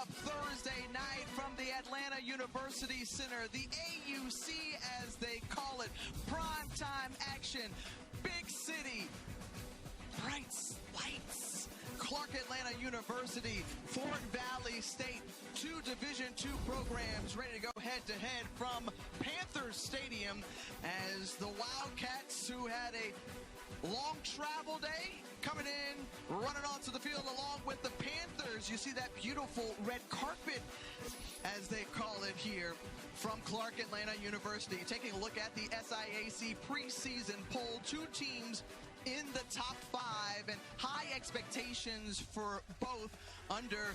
up Thursday night from the Atlanta University Center, the AUC as they call it. Primetime action, big city, bright lights. Clark-Atlanta University, Fort Valley State, two Division II programs ready to go head-to-head from Panther Stadium as the Wildcats, who had a long travel day, coming in, running onto the field along with the Panthers. You see that beautiful red carpet, as they call it here, from Clark-Atlanta University. Taking a look at the SIAC preseason poll, two teams in the top 5 and high expectations for both under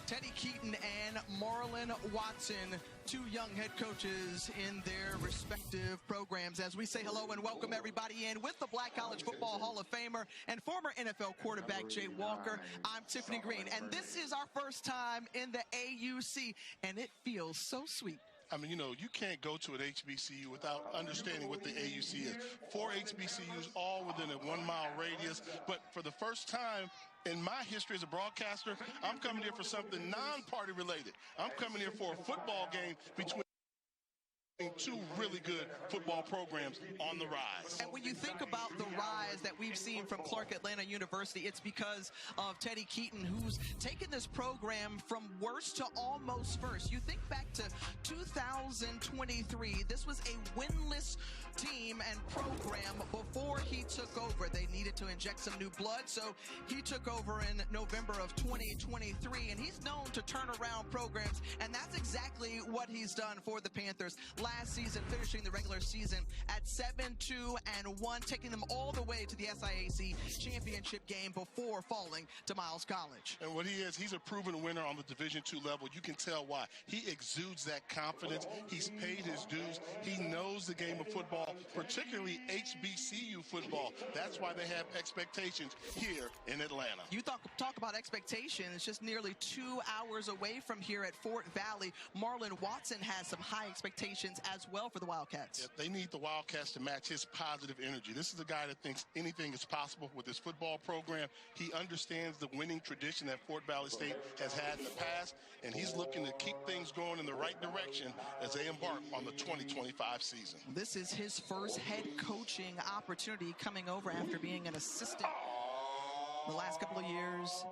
Teddy Keaton and Marlon Watson, two young head coaches in their respective programs. As we say hello and welcome everybody in with the Black College Football Hall of Famer and former NFL quarterback Jay Walker, I'm Tiffany Green, and this is our first time in the AUC, and it feels so sweet. I mean, you know, you can't go to an HBCU without understanding what the AUC is. 4 HBCUs, all within a 1-mile radius. But for the first time in my history as a broadcaster, I'm coming here for something non-party related. I'm coming here for a football game between two really good football programs on the rise. And when you think about the rise that we've seen from Clark-Atlanta University, it's because of Teddy Keaton, who's taken this program from worst to almost first. You think back to 2023, this was a winless team and program before he took over. They needed to inject some new blood, so he took over in November of 2023, and he's known to turn around programs, and that's exactly what he's done for the Panthers. Last season, finishing the regular season at 7-2-1, taking them all the way to the SIAC championship game before falling to Miles College. And what he is, he's a proven winner on the Division II level. You can tell why. He exudes that confidence. He's paid his dues. He knows the game of football, particularly HBCU football. That's why they have expectations here in Atlanta. You talk about expectations, just nearly 2 hours away from here at Fort Valley. Marlon Watson has some high expectations as well for the Wildcats. Yeah, they need the Wildcats to match his positive energy. This is a guy that thinks anything is possible with his football program. He understands the winning tradition that Fort Valley State has had in the past, and he's looking to keep things going in the right direction as they embark on the 2025 season. This is his first head coaching opportunity, coming over after being an assistant the last couple of years.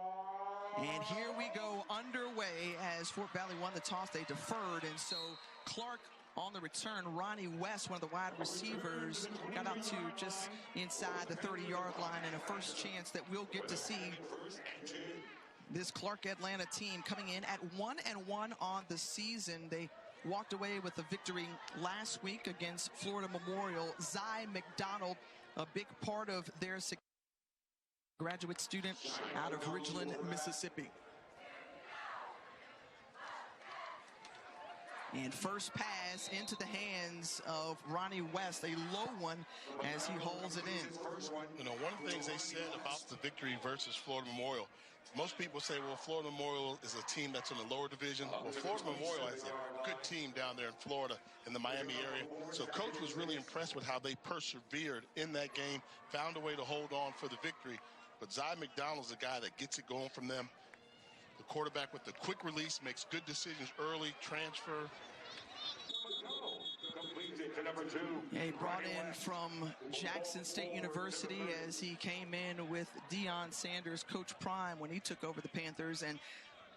And here we go underway as Fort Valley won the toss. They deferred, and so Clark on the return. Ronnie West, one of the wide receivers, got out to just inside the 30-yard line, and a first chance that we'll get to see this Clark-Atlanta team coming in at 1-1 on the season. They walked away with a victory last week against Florida Memorial. Zy McDonald, a big part of their success. Graduate student out of Ridgeland, Mississippi. And first pass into the hands of Ronnie West, a low one as he holds it in. You know, one of the things they said about the victory versus Florida Memorial, most people say, well, Florida Memorial is a team that's in the lower division. Well, Florida Memorial is a good team down there in Florida, in the Miami area. So Coach was really impressed with how they persevered in that game, found a way to hold on for the victory. But Zy McDonald's a guy that gets it going from them. The quarterback with the quick release, makes good decisions early, transfer. Yeah, he brought in from Jackson State University as he came in with Deion Sanders, Coach Prime, when he took over the Panthers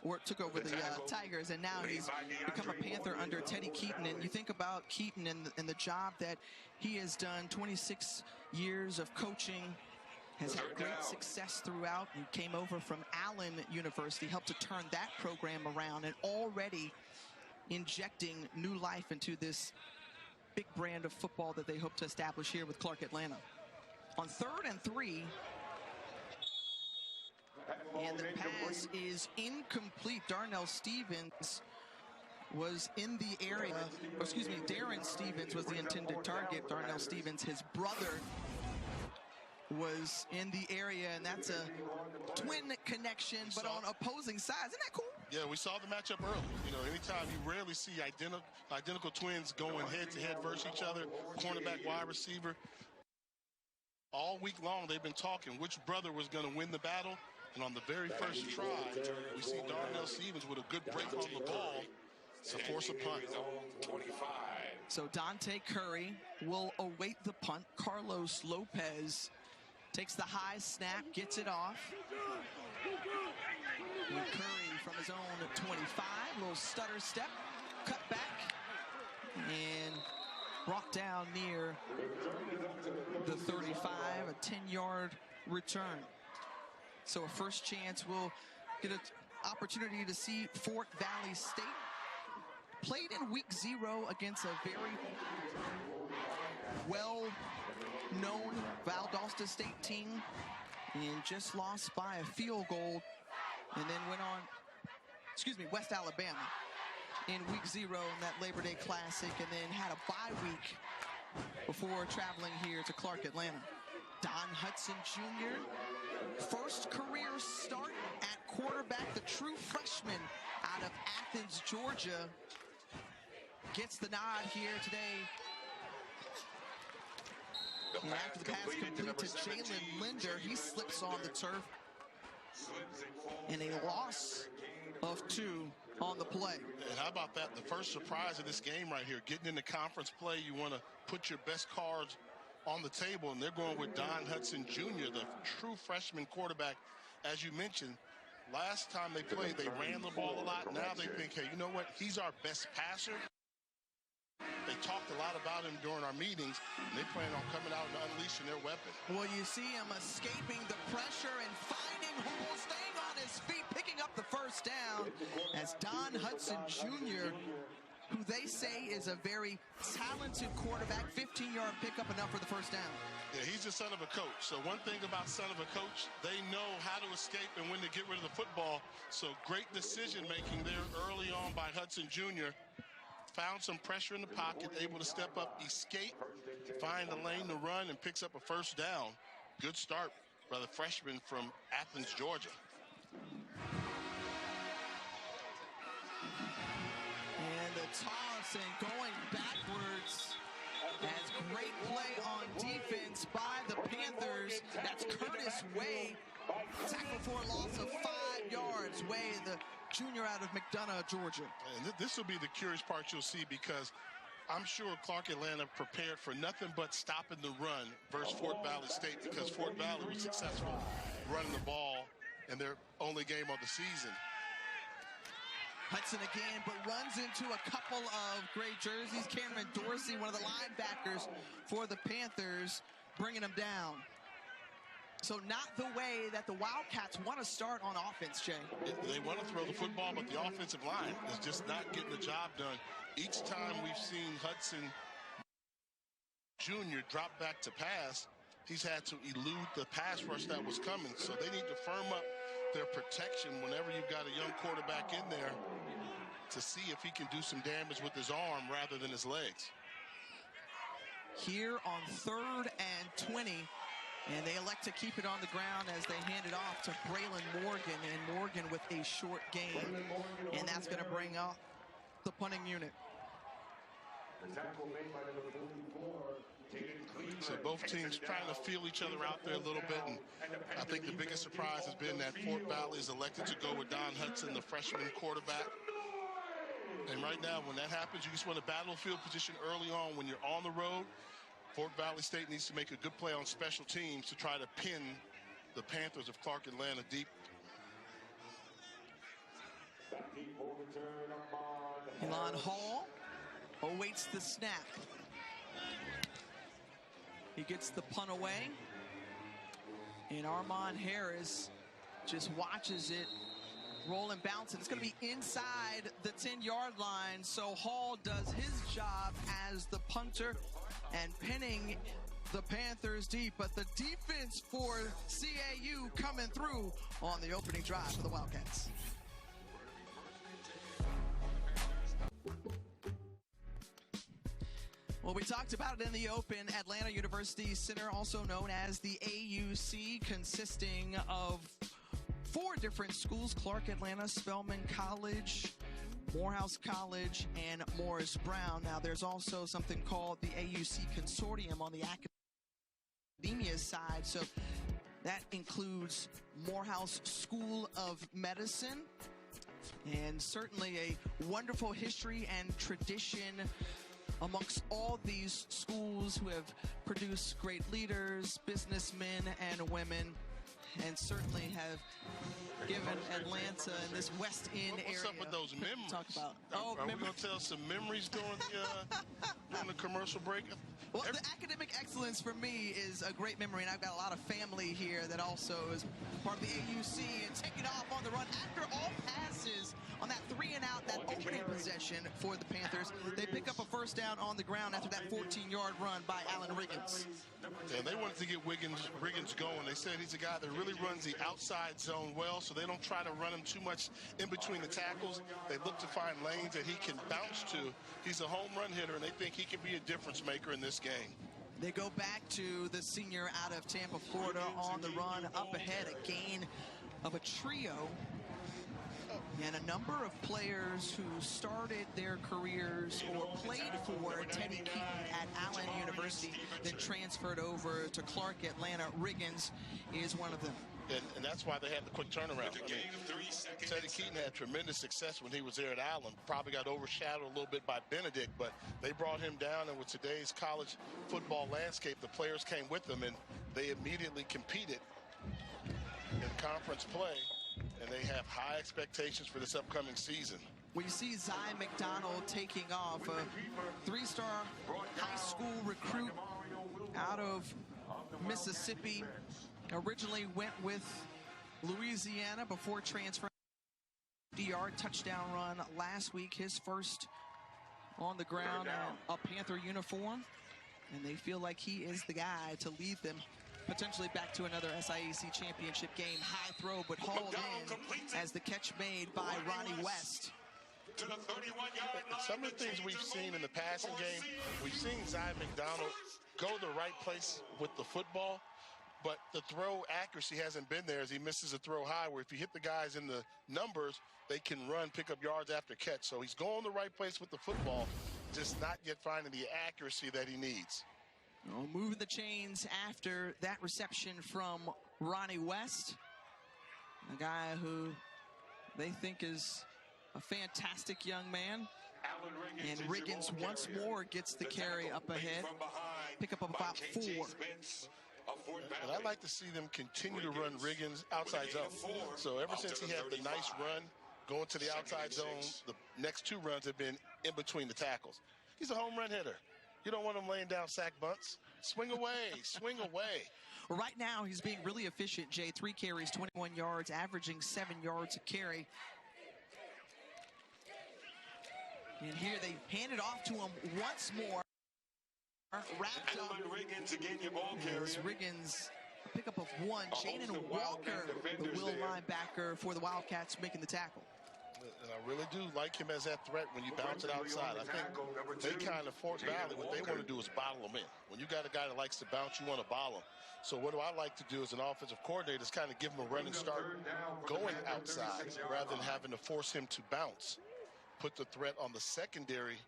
or took over the Tigers, and now he's become a Panther under Teddy Keaton. And you think about Keaton and the job that he has done, 26 years of coaching, has had great success throughout. He came over from Allen University, helped to turn that program around, and already injecting new life into this big brand of football that they hope to establish here with Clark-Atlanta. On 3rd and 3, and the pass is incomplete. Darnell Stevens was in the area, or excuse me, Darren Stevens was the intended target. Darnell Stevens, his brother, was in the area, and that's a twin connection, but on opposing sides. Isn't that cool? Yeah, we saw the matchup early. You know, anytime you rarely see identical twins going head-to-head versus each other, cornerback, wide receiver. All week long, they've been talking which brother was going to win the battle. And on the very first try, we see Darnell Stevens with a good break on the ball to force a punt. So Dante Curry will await the punt. Carlos Lopez takes the high snap, gets it off. And Curry from his own 25, little stutter step, cut back, and brought down near the 35, a 10-yard return. So a first chance, we'll get an opportunity to see Fort Valley State. Played in week 0 against a very well-known Valdosta State team and just lost by a field goal, and then went on, West Alabama in week 0 in that Labor Day Classic, and then had a bye week before traveling here to Clark-Atlanta. Don Hudson Jr., first career start at quarterback, the true freshman out of Athens, Georgia, gets the nod here today. And after the pass complete to Jalen Linder, he slips on the turf. And a loss of 2 on the play. And how about that? The first surprise of this game right here, getting into conference play, you want to put your best cards on the table, and they're going with Don Hudson Jr., the true freshman quarterback. As you mentioned, last time they played, they ran the ball a lot. Now they think, hey, you know what? He's our best passer. They talked a lot about him during our meetings, and they plan on coming out and unleashing their weapon. Well, you see him escaping the pressure and finding holes, staying on his feet, picking up the first down as Don Hudson Jr., who they say is a very talented quarterback. 15-yard pickup, enough for the first down. Yeah, he's the son of a coach. So one thing about son of a coach, they know how to escape and when to get rid of the football. So great decision-making there early on by Hudson Jr., found some pressure in the pocket, able to step up, escape, find a lane to run, and picks up a first down. Good start by the freshman from Athens, Georgia. And the toss and going backwards. As great play on defense by the Panthers. That's Curtis Way. Tackle for a loss of 5 yards. Way, the junior out of McDonough, Georgia. And this will be the curious part you'll see, because I'm sure Clark-Atlanta prepared for nothing but stopping the run versus Fort Valley State, because Fort Valley was successful running the ball in their only game of the season. Hudson again, but runs into a couple of gray jerseys. Cameron Dorsey, one of the linebackers for the Panthers, bringing him down. So not the way that the Wildcats want to start on offense, Jay. They want to throw the football, but the offensive line is just not getting the job done. Each time we've seen Hudson Jr. drop back to pass, he's had to elude the pass rush that was coming. So they need to firm up their protection whenever you've got a young quarterback in there, to see if he can do some damage with his arm rather than his legs. Here on 3rd and 20. And they elect to keep it on the ground as they hand it off to Braylon Morgan. And Morgan with a short gain. And that's going to bring up the punting unit. So both teams trying to feel each other out there a little bit. And I think the biggest surprise has been that Fort Valley is elected to go with Don Hudson, the freshman quarterback. And right now, when that happens, you just want a battlefield position early on when you're on the road. Fort Valley State needs to make a good play on special teams to try to pin the Panthers of Clark-Atlanta deep. Elon Hall awaits the snap. He gets the punt away. And Armand Harris just watches it roll and bounce. And it's going to be inside the 10-yard line. So Hall does his job as the punter and pinning the Panthers deep. But the defense for CAU coming through on the opening drive for the Wildcats. Well, we talked about it in the open. Atlanta University Center, also known as the AUC, consisting of 4 different schools: Clark-Atlanta, Spelman College, Morehouse College, and Morris Brown. Now, there's also something called the AUC Consortium on the academia side. So That includes Morehouse School of Medicine, and certainly a wonderful history and tradition amongst all these schools who have produced great leaders, businessmen and women, and certainly have given Atlanta and this West End area. What's up with those memories? Talk about. Are we going to tell some memories during the commercial break? Well, the academic excellence for me is a great memory, and I've got a lot of family here that also is part of the AUC, and taking off on the run after all passes on that 3-and-out, that opening possession for the Panthers. They pick up a first down on the ground after that 14-yard run by Alan Riggins. And they wanted to get Riggins going. They said he's a guy that really runs the outside zone well, so they don't try to run him too much in between the tackles. They look to find lanes that he can bounce to. He's a home run hitter, and they think he can be a difference maker in this game. They go back to the senior out of Tampa, Florida on the run. Up ahead, a gain of a trio. And a number of players who started their careers or played for Teddy Keaton at Allen University, then transferred over to Clark-Atlanta. Riggins is one of them. And that's why they had the quick turnaround. I mean, Teddy Keaton had tremendous success when he was there at Allen. Probably got overshadowed a little bit by Benedict, but they brought him down, and with today's college football landscape, the players came with them, and they immediately competed in conference play, and they have high expectations for this upcoming season. We see Zy McDonald taking off, a 3-star high school recruit out of Mississippi. Originally went with Louisiana before transferring. 50-yard touchdown run last week, his first on the ground in a Panther uniform. And they feel like he is the guy to lead them potentially back to another SIAC championship game. High throw, but hauled in as the catch made by Ronnie West. Some of the things we've seen in the passing game, we've seen Zy McDonald go the right place with the football, but the throw accuracy hasn't been there as he misses a throw high, where if you hit the guys in the numbers, they can run, pick up yards after catch. So he's going the right place with the football, just not yet finding the accuracy that he needs. Well, moving the chains after that reception from Ronnie West, a guy who they think is a fantastic young man. And Riggins once more gets the carry up ahead, pick up about 4. And I'd like to see them continue to run Riggins outside zone. So ever since he had the nice run going to the outside zone, the next 2 runs have been in between the tackles. He's a home run hitter. You don't want him laying down sack bunts. Swing away, swing away. Right now, he's being really efficient, Jay. 3 carries, 21 yards, averaging 7 yards a carry. And here they hand it off to him once more. Wrapped up. Riggins, a pickup of 1. Jaden Walker, the will linebacker for the Wildcats, making the tackle. And I really do like him as that threat when you bounce it outside. I think they kind of Fort Valley, what they want to do is bottle him in. When you got a guy that likes to bounce, you want to bottle him. So what do I like to do as an offensive coordinator is kind of give him a running start going outside rather than having to force him to bounce. Put the threat on the secondary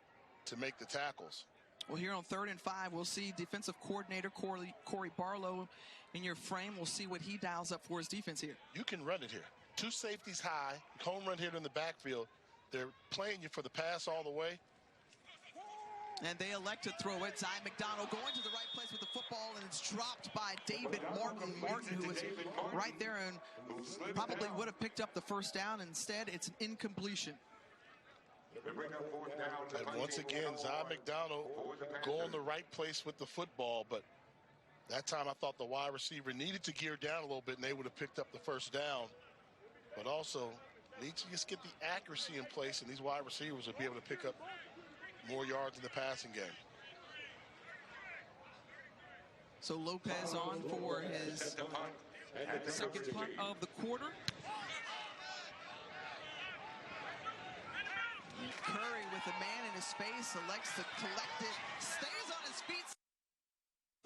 to make the tackles. Well, here on 3rd and 5, we'll see defensive coordinator Corey Barlow in your frame. We'll see what he dials up for his defense here. You can run it here. 2 safeties high, home run hitter in the backfield. They're playing you for the pass all the way. And they elect to throw it. Zy McDonald going to the right place with the football, and it's dropped by David Martin. Martin, who was right there and probably would have picked up the first down. Instead, it's an incompletion. And once again, Zy McDonald going the right place with the football, but that time I thought the wide receiver needed to gear down a little bit, and they would have picked up the first down. But also needs to just get the accuracy in place, and these wide receivers will be able to pick up more yards in the passing game. So Lopez on for his second punt of the quarter. Curry with a man in his space, elects to collect it, stays on his feet.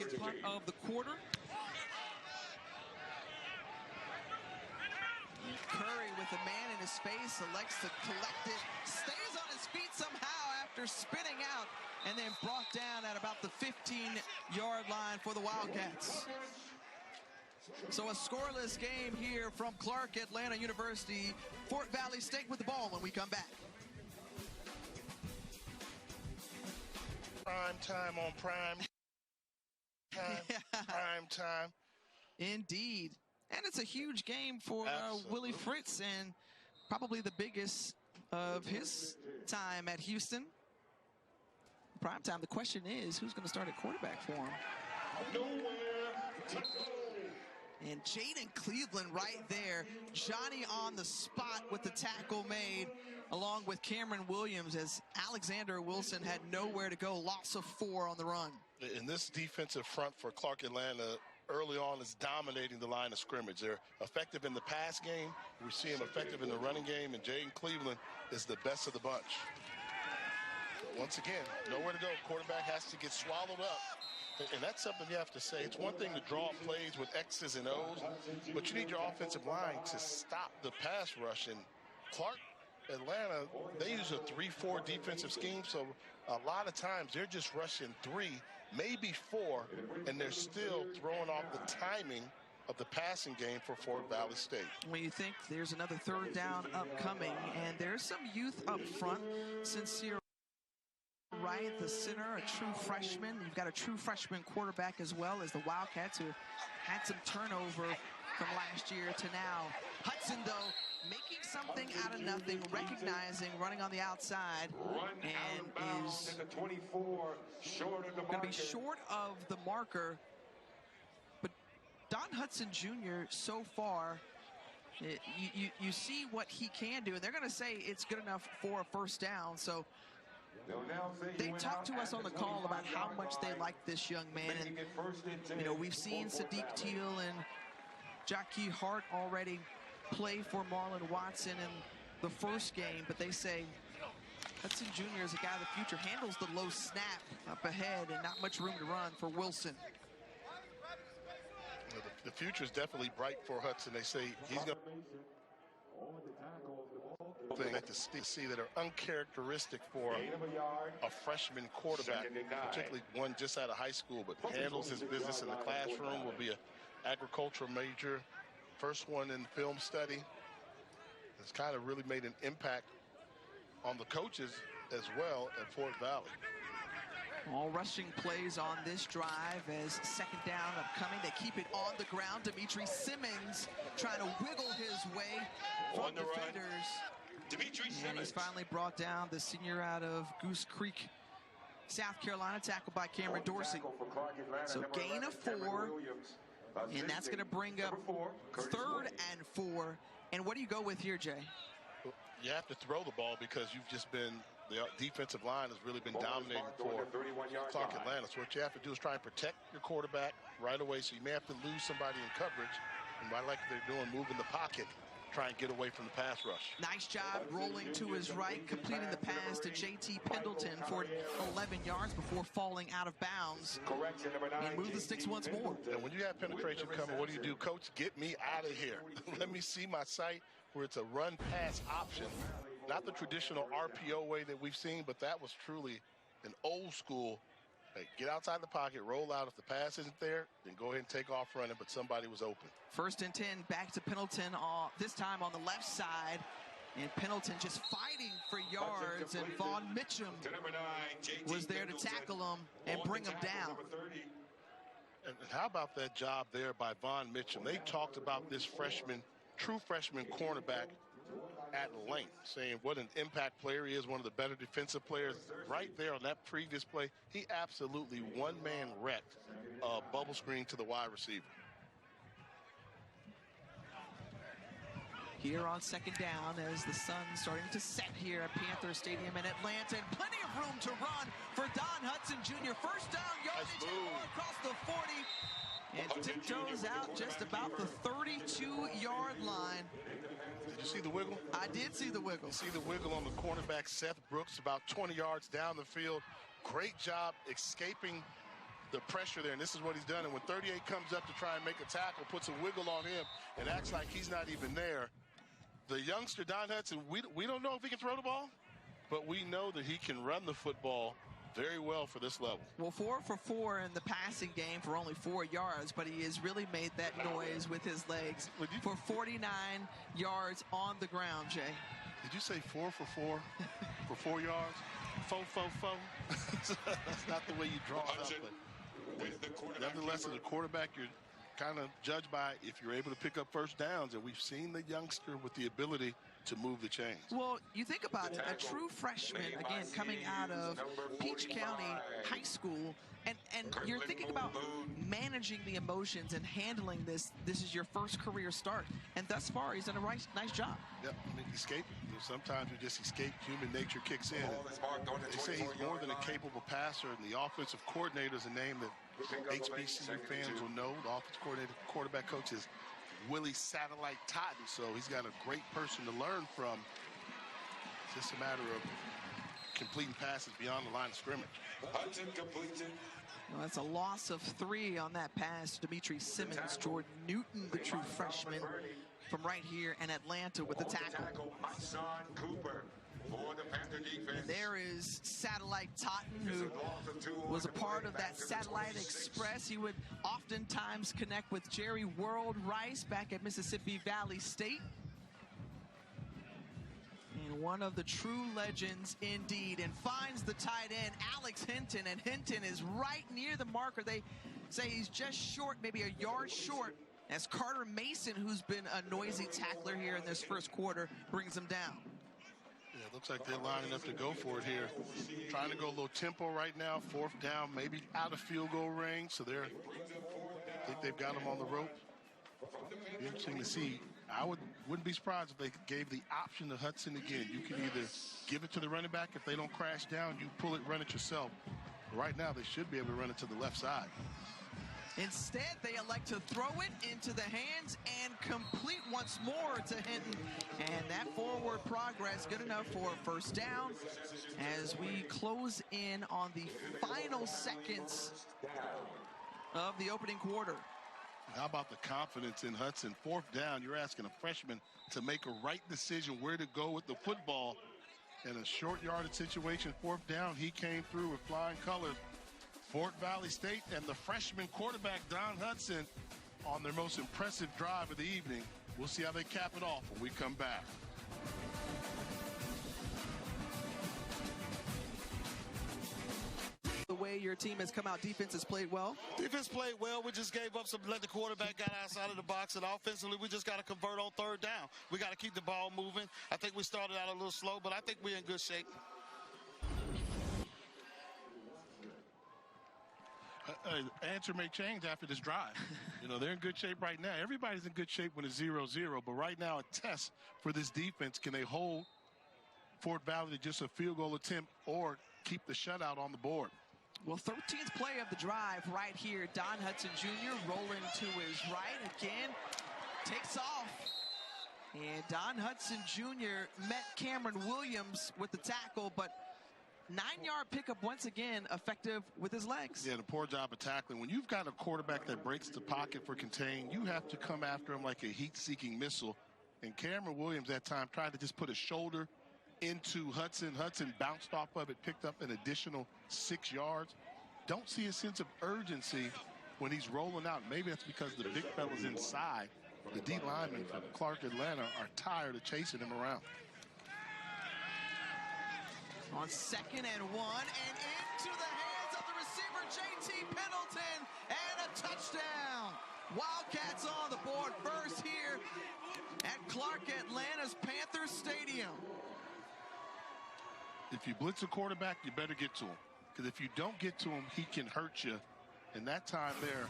Second punt of the quarter. Curry with a man in his space, elects to collect it, stays on his feet somehow after spinning out, and then brought down at about the 15-yard line for the Wildcats. So a scoreless game here from Clark-Atlanta University. Fort Valley State with the ball when we come back. Prime time on prime time. Prime time. Indeed. And it's a huge game for Willie Fritz, and probably the biggest of his time at Houston. Prime time. The question is, who's going to start at quarterback for him? And Jaden Cleveland right there. Johnny on the spot with the tackle made, along with Cameron Williams, as Alexander Wilson had nowhere to go. Loss of 4 on the run. And this defensive front for Clark-Atlanta early on is dominating the line of scrimmage. They're effective in the pass game. We see them effective in the running game, and Jaden Cleveland is the best of the bunch. Once again, nowhere to go. Quarterback has to get swallowed up. And that's something you have to say. It's one thing to draw plays with X's and O's, but you need your offensive line to stop the pass rush. And Clark-Atlanta, they use a 3-4 defensive scheme, so a lot of times they're just rushing 3, maybe 4, and they're still throwing off the timing of the passing game for Fort Valley State. When you think there's another 3rd down upcoming, and there's some youth up front. Sincere Wright, the center, a true freshman. You've got a true freshman quarterback as well as the Wildcats, who had some turnover from last year to now. Hudson, though, making something out of nothing, recognizing, running on the outside, and is going to be short of the marker. But Don Hudson Jr. so far, you see what he can do, and they're going to say it's good enough for a 1st down. So they talked to us on the call about how much they like this young man. And, you know, we've seen Sadiq Teal and Jackie Hart already play for Marlon Watson in the 1st game, but they say Hudson Jr. is a guy of the future, handles the low snap up ahead, and not much room to run for Wilson. The future is definitely bright for Hudson. They say he's going to see that are uncharacteristic for a freshman quarterback, particularly one just out of high school, but handles his business in the classroom, will be an agricultural major, first one in film study. It's kind of really made an impact on the coaches as well at Fort Valley. All rushing plays on this drive as 2nd down upcoming. They keep it on the ground. Dimitri Simmons trying to wiggle his way from defenders. And he's finally brought down, the senior out of Goose Creek, South Carolina, tackled by Cameron Dorsey. So gain of 4, and that's going to bring up 3rd and 4. And what do you go with here, Jay? You have to throw the ball because you've just been, the defensive line has really been dominating for Clark-Atlanta. So what you have to do is try and protect your quarterback right away. So you may have to lose somebody in coverage. And like they're doing, moving the pocket, try and get away from the pass rush. Nice job rolling to his right, completing the pass to J.T. Pendleton for 11 yards before falling out of bounds. And move the sticks once more. And when you have penetration coming, what do? Coach, get me out of here. Let me see my sight where it's a run-pass option. Not the traditional RPO way that we've seen, but that was truly an old school. Hey, get outside the pocket, roll out. If the pass isn't there, then go ahead and take off running, but somebody was open. 1st and 10, back to Pendleton, this time on the left side. And Pendleton just fighting for yards, and Vaughn Mitchum was there to tackle him and bring him down. And how about that job there by Vaughn Mitchum? They talked about this freshman, true freshman cornerback at length, saying what an impact player he is, one of the better defensive players. Right there on that previous play, he absolutely one-man wrecked a bubble screen to the wide receiver. Here on 2nd down, as the sun's starting to set here at Panther Stadium in Atlanta, and plenty of room to run for Don Hudson Jr. 1st down yardage across the 40, and tiptoes out just about the 32-yard line. Did you see the wiggle? I did see the wiggle. You see the wiggle on the cornerback, Seth Brooks, about 20 yards down the field. Great job escaping the pressure there, and this is what he's done. And when 38 comes up to try and make a tackle, puts a wiggle on him and acts like he's not even there. The youngster, Don Hudson, we don't know if he can throw the ball, but we know that he can run the football very well for this level. Well, 4 for 4 in the passing game for only 4 yards, but he has really made that noise with his legs for 49 yards on the ground, Jay. Did you say 4 for 4 for 4 yards? Faux. That's not the way you draw it up. But nevertheless, as a quarterback, you're kind of judged by if you're able to pick up first downs, and we've seen the youngster with the ability to move the chains. Well, you think about it, a true freshman, again, coming out of Peach County High School, and you're thinking about managing the emotions and handling this. This is your first career start, and thus far, he's done a nice job. Yep, I mean, escape. Sometimes you just escape. Human nature kicks in. They say he's more than a capable passer, and the offensive coordinator is a name that HBCU fans will know. The offensive coordinator, quarterback coach is Willie Satellite Totten, so he's got a great person to learn from. It's just a matter of completing passes beyond the line of scrimmage. Well, that's a loss of 3 on that pass. Dimitri Simmons, Jordan Newton, the true freshman from right here in Atlanta with the tackle. And there is Satellite Totten, who was a part of that Satellite Express. He would oftentimes connect with Jerry World Rice back at Mississippi Valley State. And one of the true legends indeed, and finds the tight end, Alex Hinton, and Hinton is right near the marker. They say he's just short, maybe a yard short, as Carter Mason, who's been a noisy tackler here in this first quarter, brings him down. Yeah, it looks like they're lining up to go for it here. Trying to go a little tempo right now. 4th down, maybe out of field goal range. So I think they've got him on the rope. Be interesting to see. I wouldn't be surprised if they gave the option to Hudson again. You can either give it to the running back. If they don't crash down, you pull it, run it yourself. Right now, they should be able to run it to the left side. Instead, they elect to throw it into the hands and complete once more to Hinton. And that forward progress good enough for a first down as we close in on the final seconds of the opening quarter. How about the confidence in Hudson? 4th down, you're asking a freshman to make a right decision where to go with the football. In a short yardage situation, 4th down, he came through with flying colors. Fort Valley State and the freshman quarterback, Don Hudson, on their most impressive drive of the evening. We'll see how they cap it off when we come back. The way your team has come out, defense has played well. Defense played well. We just gave up some, let the quarterback get outside of the box, and offensively, we just got to convert on 3rd down. We got to keep the ball moving. I think we started out a little slow, but I think we're in good shape. Answer may change after this drive. They're in good shape right now. Everybody's in good shape when it's 0-0, but right now a test for this defense. Can they hold Fort Valley to just a field goal attempt or keep the shutout on the board? Well, 13th play of the drive right here. Don Hudson Jr. rolling to his right again. Takes off. And Don Hudson Jr. met Cameron Williams with the tackle, but 9-yard pickup once again, effective with his legs. Yeah, the poor job of tackling. When you've got a quarterback that breaks the pocket for contain, you have to come after him like a heat-seeking missile. And Cameron Williams that time tried to just put a shoulder into Hudson. Hudson bounced off of it, picked up an additional 6 yards. Don't see a sense of urgency when he's rolling out. Maybe that's because the big fella's inside. The D linemen from Clark-Atlanta are tired of chasing him around. On 2nd and 1, and into the hands of the receiver, J.T. Pendleton, and a touchdown. Wildcats on the board first here at Clark-Atlanta's Panther Stadium. If you blitz a quarterback, you better get to him. Because if you don't get to him, he can hurt you. And that time there,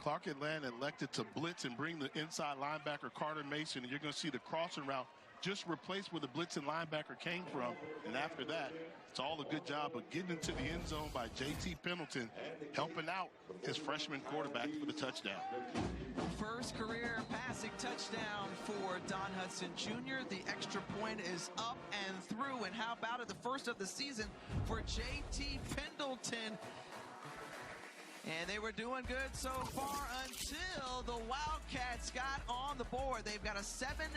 Clark-Atlanta elected to blitz and bring the inside linebacker, Carter Mason, and you're going to see the crossing route just replaced where the blitzing linebacker came from. And after that, it's all a good job of getting into the end zone by J.T. Pendleton, helping out his freshman quarterback for the touchdown. First career passing touchdown for Don Hudson Jr. The extra point is up and through. And how about it, the first of the season for J.T. Pendleton. And they were doing good so far until the Wildcats got on the board. They've got a 7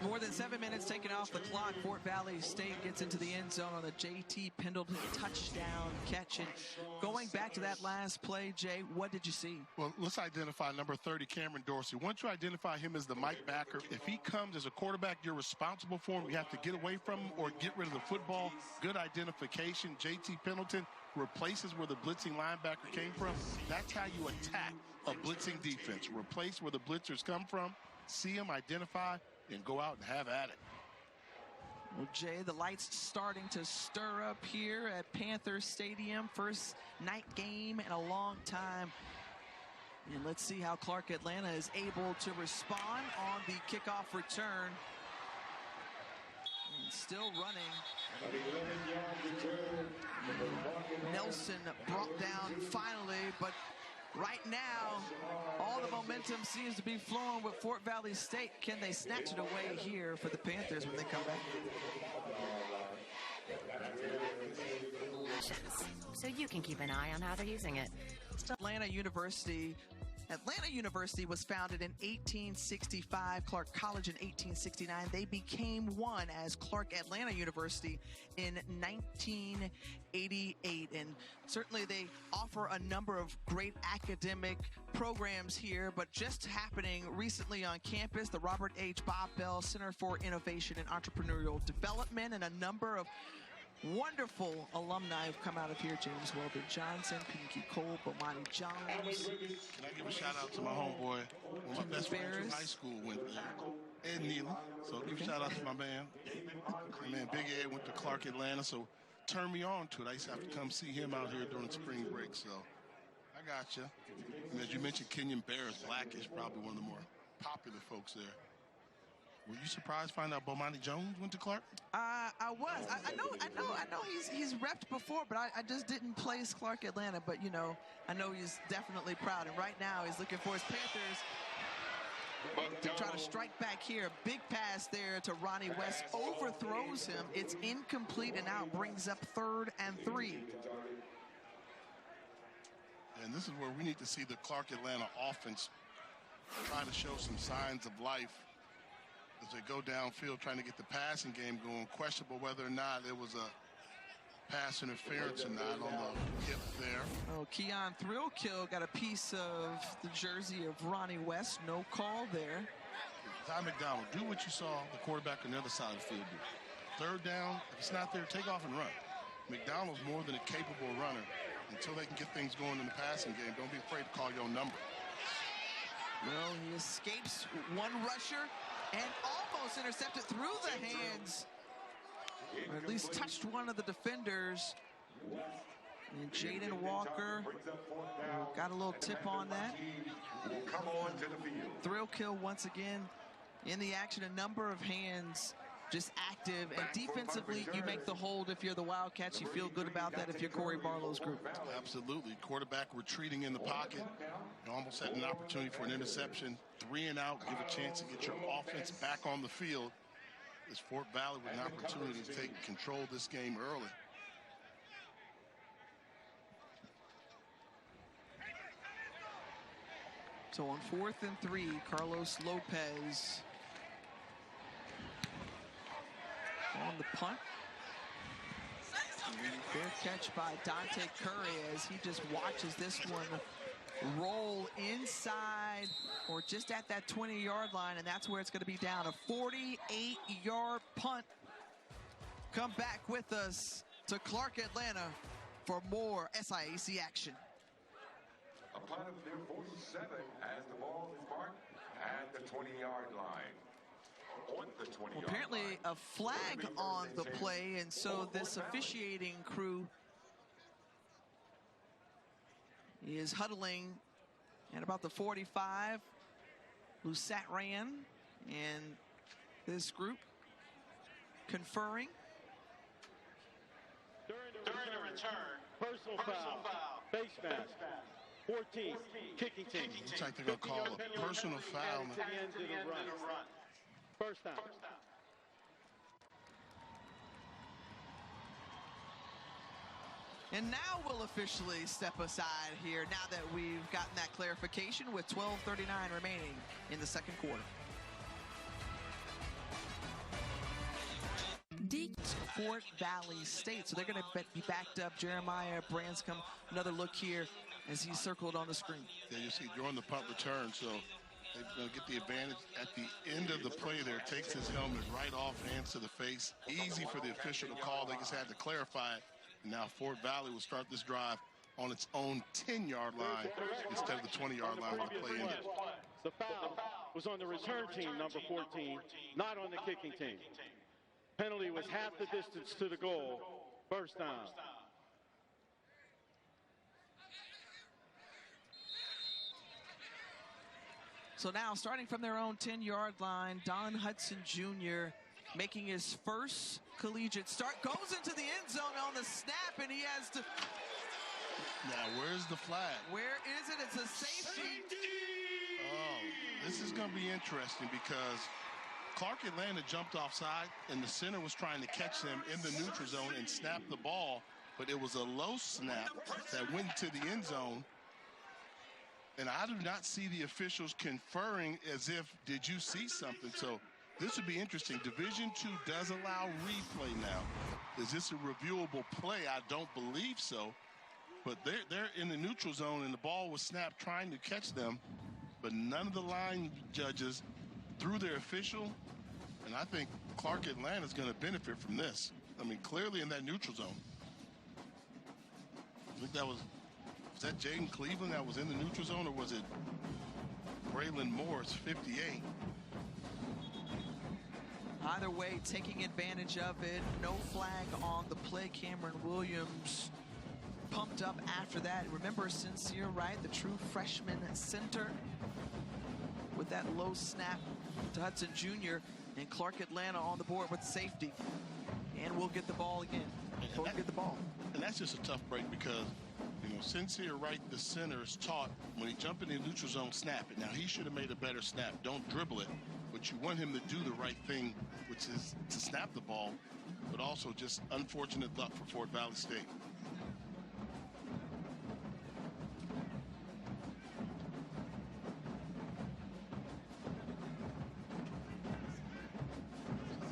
More than 7 minutes taken off the clock. Fort Valley State gets into the end zone on the J.T. Pendleton touchdown catch. And going back to that last play, Jay, what did you see? Well, let's identify number 30, Cameron Dorsey. Once you identify him as the Mike backer, if he comes as a quarterback, you're responsible for him. You have to get away from him or get rid of the football. Good identification. J.T. Pendleton replaces where the blitzing linebacker came from. That's how you attack a blitzing defense. Replace where the blitzers come from, see them, identify, and go out and have at it. Well, Jay, the lights starting to stir up here at Panther Stadium. First night game in a long time. And let's see how Clark-Atlanta is able to respond on the kickoff return. And still running. Nelson brought down finally, but right now, all the momentum seems to be flowing with Fort Valley State. Can they snatch it away here for the Panthers when they come back? So you can keep an eye on how they're using it. Atlanta University was founded in 1865, Clark College in 1869. They became one as Clark-Atlanta University in 1988. And certainly they offer a number of great academic programs here, but just happening recently on campus, the Robert H. Bob Bell Center for Innovation and Entrepreneurial Development, and a number of wonderful alumni have come out of here. James Weldon Johnson, Pinky Cole, Bomani Jones. Can I give a shout out to my homeboy? One of my best friends from high school went there, Ed Nealon. So give a shout out to my man. My man Big Ed went to Clark-Atlanta, so turn me on to it. I used to have to come see him out here during spring break. So I got you. And as you mentioned, Kenyon Barris, Blackish, probably one of the more popular folks there. Were you surprised to find out Bomani Jones went to Clark? I was. I know he's repped before, but I just didn't place Clark-Atlanta. But, you know, I know he's definitely proud. And right now he's looking for his Panthers to try to strike back here. Big pass there to Ronnie West. Overthrows him. It's incomplete and now brings up 3rd and 3. And this is where we need to see the Clark-Atlanta offense try to show some signs of life as they go downfield trying to get the passing game going. Questionable whether or not it was a pass interference or not on the hip there. Oh, Keon Thrillkill got a piece of the jersey of Ronnie West. No call there. Ty McDonald, do what you saw the quarterback on the other side of the field do. 3rd down, if it's not there, take off and run. McDonald's more than a capable runner. Until they can get things going in the passing game, don't be afraid to call your number. Well, he escapes one rusher and almost intercepted through the hands, or at least touched one of the defenders. And Jaden Walker got a little tip on that. Thrillkill once again in the action. A number of hands just active, and defensively you make the hold if you're the Wildcats. You feel good about that if you're Corey Barlow's group. Absolutely. Quarterback retreating in the pocket. You almost had an opportunity for an interception. 3 and out, give a chance to get your offense back on the field. As Fort Valley with an opportunity to take control of this game early. So on 4th and 3, Carlos Lopez on the punt. Fair catch by Dante Curry as he just watches this one roll inside or just at that 20-yard line, and that's where it's going to be down. A 48-yard punt. Come back with us to Clark-Atlanta for more SIAC action. A punt of their 47 as the ball is marked at the 20-yard line. On the 20-yard well, apparently a flag on the play, and so this officiating crew is huddling at about the 45. Lusat ran, and this group conferring. During the return, personal foul, face mask, 14, kicking team. Looks like they're going to call a personal foul. To the end of the run. First down. And now we'll officially step aside here now that we've gotten that clarification with 12:39 remaining in the second quarter. Fort Valley State. So they're going to be backed up. Jeremiah Branscombe, another look here as he's circled on the screen. Yeah, you see during the punt return, so they're going to get the advantage at the end of the play there. Takes his helmet right off, hands to the face. Easy for the official to call. They just had to clarify it. Now Fort Valley will start this drive on its own 10-yard line instead of the 20-yard line where the play ended. The foul was on the return team, number 14, not on the kicking team. Penalty was half the distance to the goal. First down. So now, starting from their own 10-yard line, Don Hudson Jr. making his first collegiate start, goes into the end zone on the snap, and he has to... Now, where's the flag? Where is it? It's a safety. Oh, this is going to be interesting because Clark-Atlanta jumped offside, and the center was trying to catch them in the neutral zone and snap the ball, but it was a low snap that went to the end zone. And I do not see the officials conferring as if, did you see something? So this would be interesting. Division II does allow replay now. Is this a reviewable play? I don't believe so. But they're in the neutral zone, and the ball was snapped trying to catch them. But none of the line judges threw their official. And I think Clark-Atlanta is going to benefit from this. I mean, clearly in that neutral zone. I think that was that Jaden Cleveland that was in the neutral zone, or was it Braylon Morris, 58? Either way, taking advantage of it. No flag on the play. Cameron Williams pumped up after that. Remember Sincere Wright, the true freshman center, with that low snap to Hudson Jr. and Clark-Atlanta on the board with safety. And we'll get the ball again. We'll get the ball. And that's just a tough break because, you know, Sincere Wright, the center, is taught when he jump in the neutral zone, snap it. Now, he should have made a better snap. Don't dribble it. But you want him to do the right thing, which is to snap the ball, but also just unfortunate luck for Fort Valley State.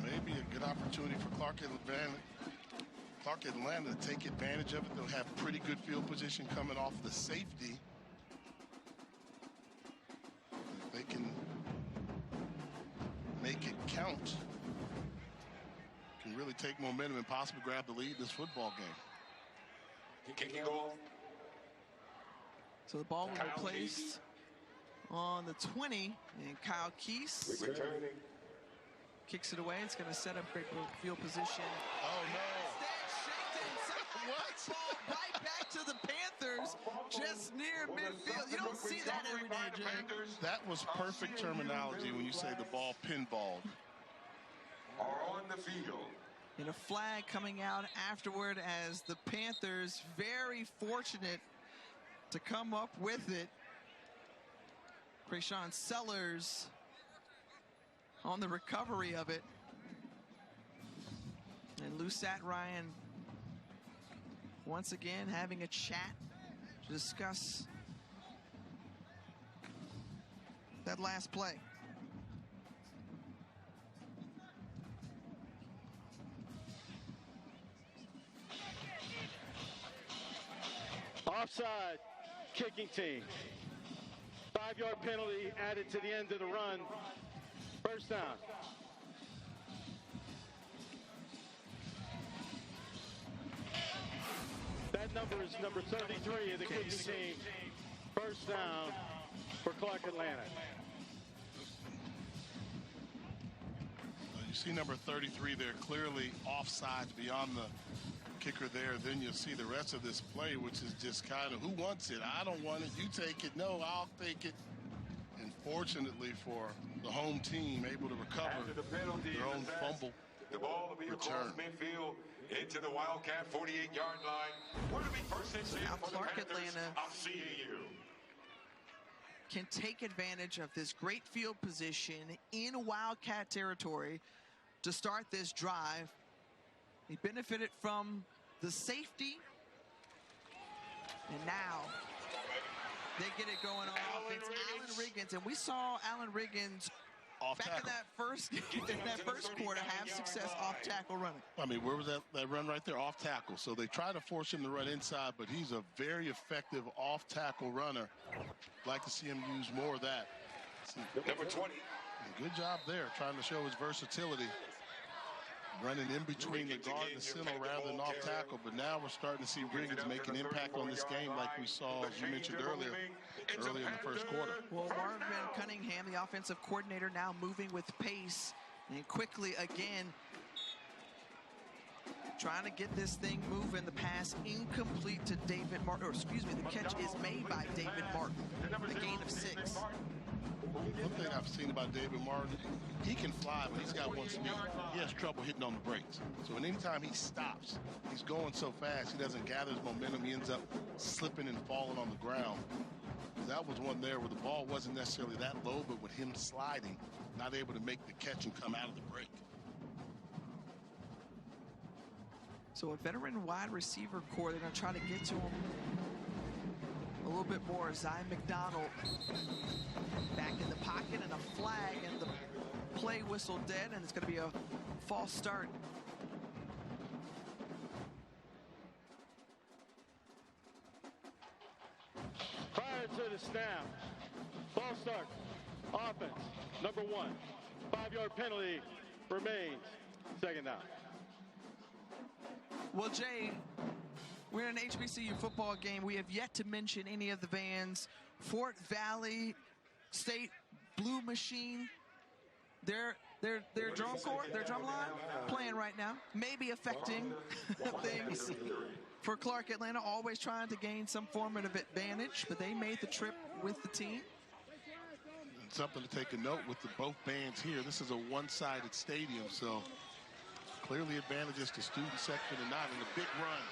Maybe a good opportunity for Clark-Atlanta to take advantage of it. They'll have pretty good field position coming off the safety. If they can make it count, can really take momentum and possibly grab the lead in this football game. Kicking goal. So the ball will be placed on the 20, and Kyle Keese kicks it away. It's going to set up great field position. Oh, no. What? Ball right back to the Panthers, just near midfield. You don't see that every day, Jay. That was perfect terminology when you say the ball pinballed. Are on the field. And a flag coming out afterward as the Panthers very fortunate to come up with it. Krayshawn Sellers on the recovery of it. And Lusat Ryan once again having a chat to discuss that last play. Offside, kicking team. 5-yard penalty added to the end of the run. First down. That number is number 33 of the kicking team. First down for Clark-Atlanta. You see number 33 there, clearly offsides beyond the kicker there. Then you'll see the rest of this play, which is just kind of, who wants it? I don't want it. You take it. No, I'll take it. And fortunately for the home team, able to recover their own fumble The ball will be across midfield into the Wildcat 48-yard line. Where to be first and 10 for the Panthers of CAU. Can take advantage of this great field position in Wildcat territory to start this drive. He benefited from the safety, and now they get it going on offense. Alan Riggins, and we saw Alan Riggins Off back tackle. in that first quarter, have success off tackle running. I mean, where was that run right there? Off tackle. So they try to force him to run inside, but he's a very effective off tackle runner. Like to see him use more of that. Number 20. Good job there, trying to show his versatility. Running in between the guard and the center rather than off tackle. But now we're starting to see Riggins make an impact on this game like we saw, as you mentioned earlier in the first quarter. Well, Marvin Cunningham, the offensive coordinator, now moving with pace and quickly again trying to get this thing moving. The pass incomplete to David Martin, or excuse me, the catch is made by David Martin. A gain of 6. One thing I've seen about David Martin, he can fly, but he's got one speed. He has trouble hitting on the brakes. So anytime he stops, he's going so fast, he doesn't gather his momentum. He ends up slipping and falling on the ground. That was one there where the ball wasn't necessarily that low, but with him sliding, not able to make the catch and come out of the break. So a veteran wide receiver core, they're going to try to get to him a little bit more. Zy McDonald back in the pocket, and a flag, and the play whistle dead, and it's going to be a false start. Prior to the snap, ball start, offense, number 1. 5-yard penalty remains, second down. Well, Jay, we're in an HBCU football game. We have yet to mention any of the bands. Fort Valley State Blue Machine, their drum corps, their drum line, playing right now, maybe affecting things for Clark-Atlanta, always trying to gain some form of advantage, but they made the trip with the team. And something to take a note with both bands here. This is a one-sided stadium, so clearly advantages to student section and not in a big run.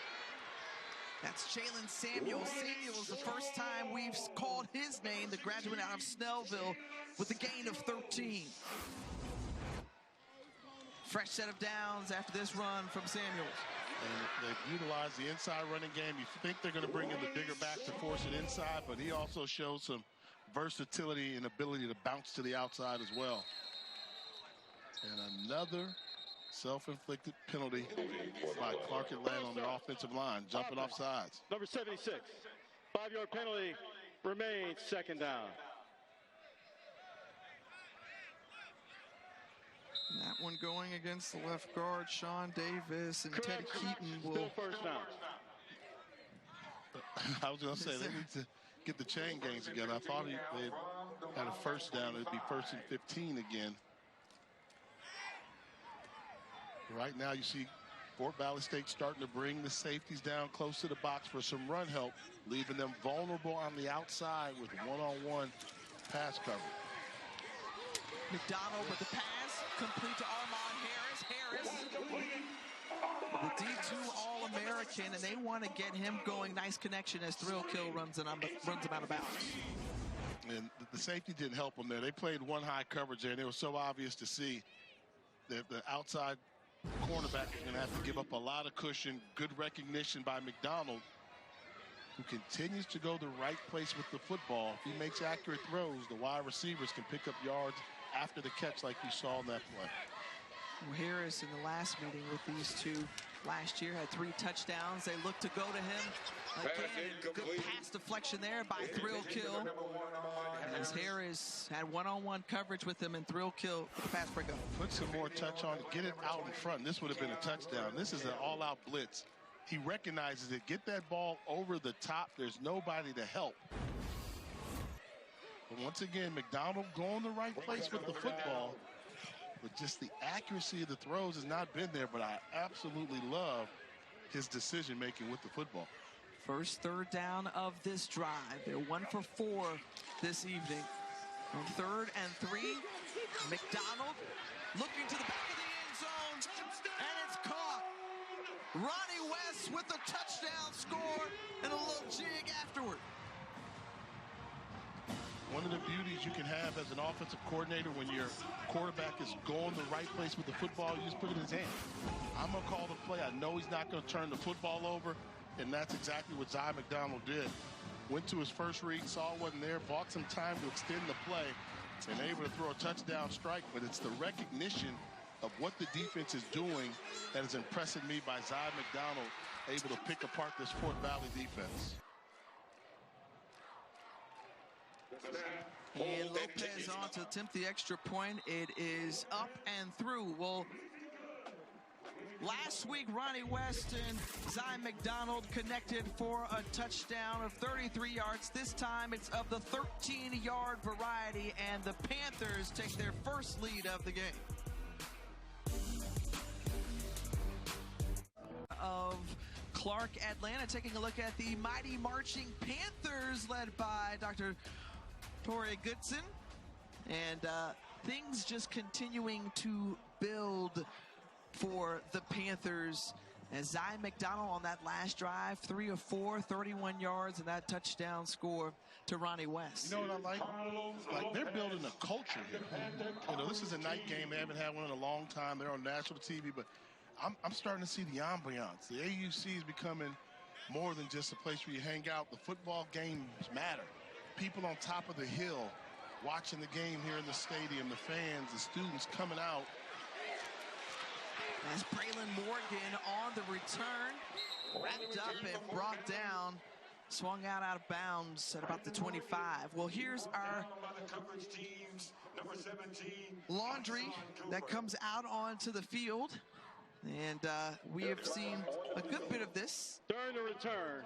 That's Jalen Samuels. Samuels, the first time we've called his name, the graduate out of Snellville, with a gain of 13. Fresh set of downs after this run from Samuels. And they've utilized the inside running game. You think they're going to bring in the bigger back to force it inside, but he also shows some versatility and ability to bounce to the outside as well. And another self-inflicted penalty by Clark-Atlanta on their offensive line, jumping off sides. Number 76, 5-yard penalty remains, second down. And that one going against the left guard, Sean Davis, and Teddy Keaton will... Still first down. I was going to say, they need to get the chain gangs together. I thought they had a first down. It'd be 1st and 15 again. Right now you see Fort Valley State starting to bring the safeties down close to the box for some run help, leaving them vulnerable on the outside with one-on-one pass coverage. McDonald with the pass, complete to Armand Harris. The D2 All-American, and they want to get him going. Nice connection as Thrill Kill runs him out of bounds. And the safety didn't help them there. They played one high coverage there, and it was so obvious to see that the outside cornerback is going to have to give up a lot of cushion. Good recognition by McDonald, who continues to go the right place with the football. If he makes accurate throws, the wide receivers can pick up yards after the catch like we saw in that play. Well, Harris in the last meeting with these two last year had 3 touchdowns. They look to go to him again. Good pass deflection there by Thrill Kill. As Harris had one-on-one coverage with him, and Thrill Kill the pass breakup. Put some more touch on it, get it out in front. This would have been a touchdown. This is an all-out blitz. He recognizes it. Get that ball over the top. There's nobody to help. But once again, McDonald going the right place with the football. But just the accuracy of the throws has not been there, but I absolutely love his decision-making with the football. First third down of this drive. They're 1 for 4 this evening. On 3rd and 3, McDonald looking to the back of the end zone, and it's caught. Ronnie West with a touchdown score and a little jig afterward. One of the beauties you can have as an offensive coordinator when your quarterback is going the right place with the football, you just put it in his hand. I'm going to call the play. I know he's not going to turn the football over, and that's exactly what Zy McDonald did. Went to his first read, saw it wasn't there, bought some time to extend the play, and able to throw a touchdown strike, but it's the recognition of what the defense is doing that is impressing me by Zy McDonald, able to pick apart this Fort Valley defense. And Lopez on to attempt the extra point. It is up and through. Well, last week, Ronnie West and Zy McDonald connected for a touchdown of 33 yards. This time, it's of the 13-yard variety, and the Panthers take their first lead of the game. Of Clark-Atlanta, taking a look at the mighty marching Panthers led by Dr. Torrey Goodson, and things just continuing to build for the Panthers as Zy McDonald on that last drive, 3 of 4, 31 yards, and that touchdown score to Ronnie West. You know what I like? Like, they're building a culture here. You know, this is a night game. They haven't had one in a long time. They're on national TV, but I'm starting to see the ambiance. The AUC is becoming more than just a place where you hang out. The football games matter. People on top of the hill watching the game here in the stadium, the fans, the students coming out. As Braylon Morgan on the return, wrapped up and brought down, swung out of bounds at about the 25. Well, here's our laundry that comes out onto the field. And we have seen a good bit of this. During the return,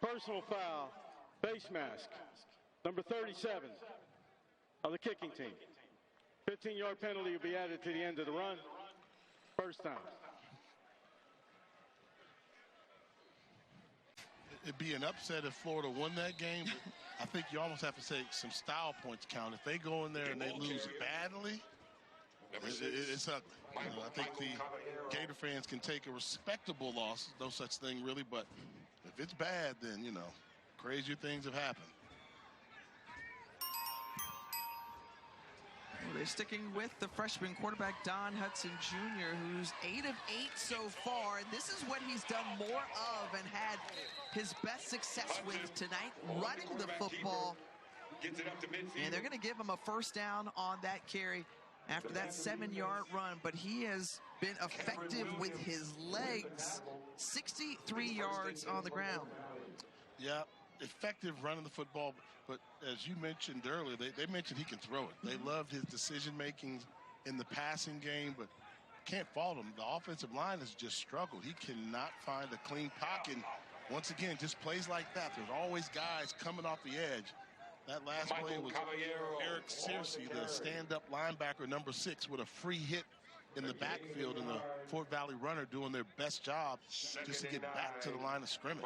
personal foul, face mask, number 37 of the kicking team. 15-yard penalty will be added to the end of the run. First down. It'd be an upset if Florida won that game, but I think you almost have to say some style points count. If they go in there and they lose badly, it's ugly. You know, I think the Gator fans can take a respectable loss, no such thing really, but if it's bad, then, you know, crazier things have happened. Well, they're sticking with the freshman quarterback, Don Hudson Jr., who's 8 of 8 so far, and this is what he's done more of and had his best success with tonight, running the football. And they're going to give him a first down on that carry after that 7-yard run, but he has been effective with his legs. 63 yards on the ground. Yeah, effective running the football, but as you mentioned earlier, they mentioned he can throw it. They loved his decision-making in the passing game, but can't fault him. The offensive line has just struggled. He cannot find a clean pocket. Once again, just plays like that. There's always guys coming off the edge. That last play was Eric Searcy, the stand-up linebacker, number 6, with a free hit in the backfield, and the Fort Valley runner doing their best job just to get back to the line of scrimmage.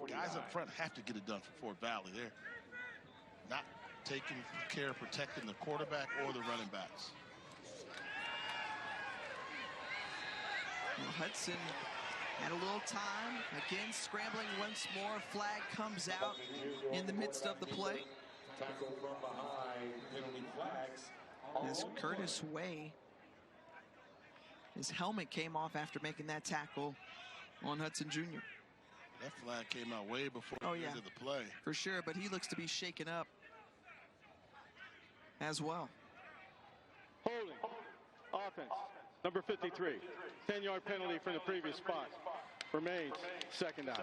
Guys up front have to get it done for Fort Valley. They're not taking care of protecting the quarterback or the running backs. Well, Hudson had a little time, again scrambling once more. Flag comes out in the midst of the play. As Curtis Way, his helmet came off after making that tackle on Hudson Jr. That flag came out way before the end of the play. For sure, but he looks to be shaken up as well. Holding, offense, number 53. 10-yard penalty from the previous spot. Remains second down.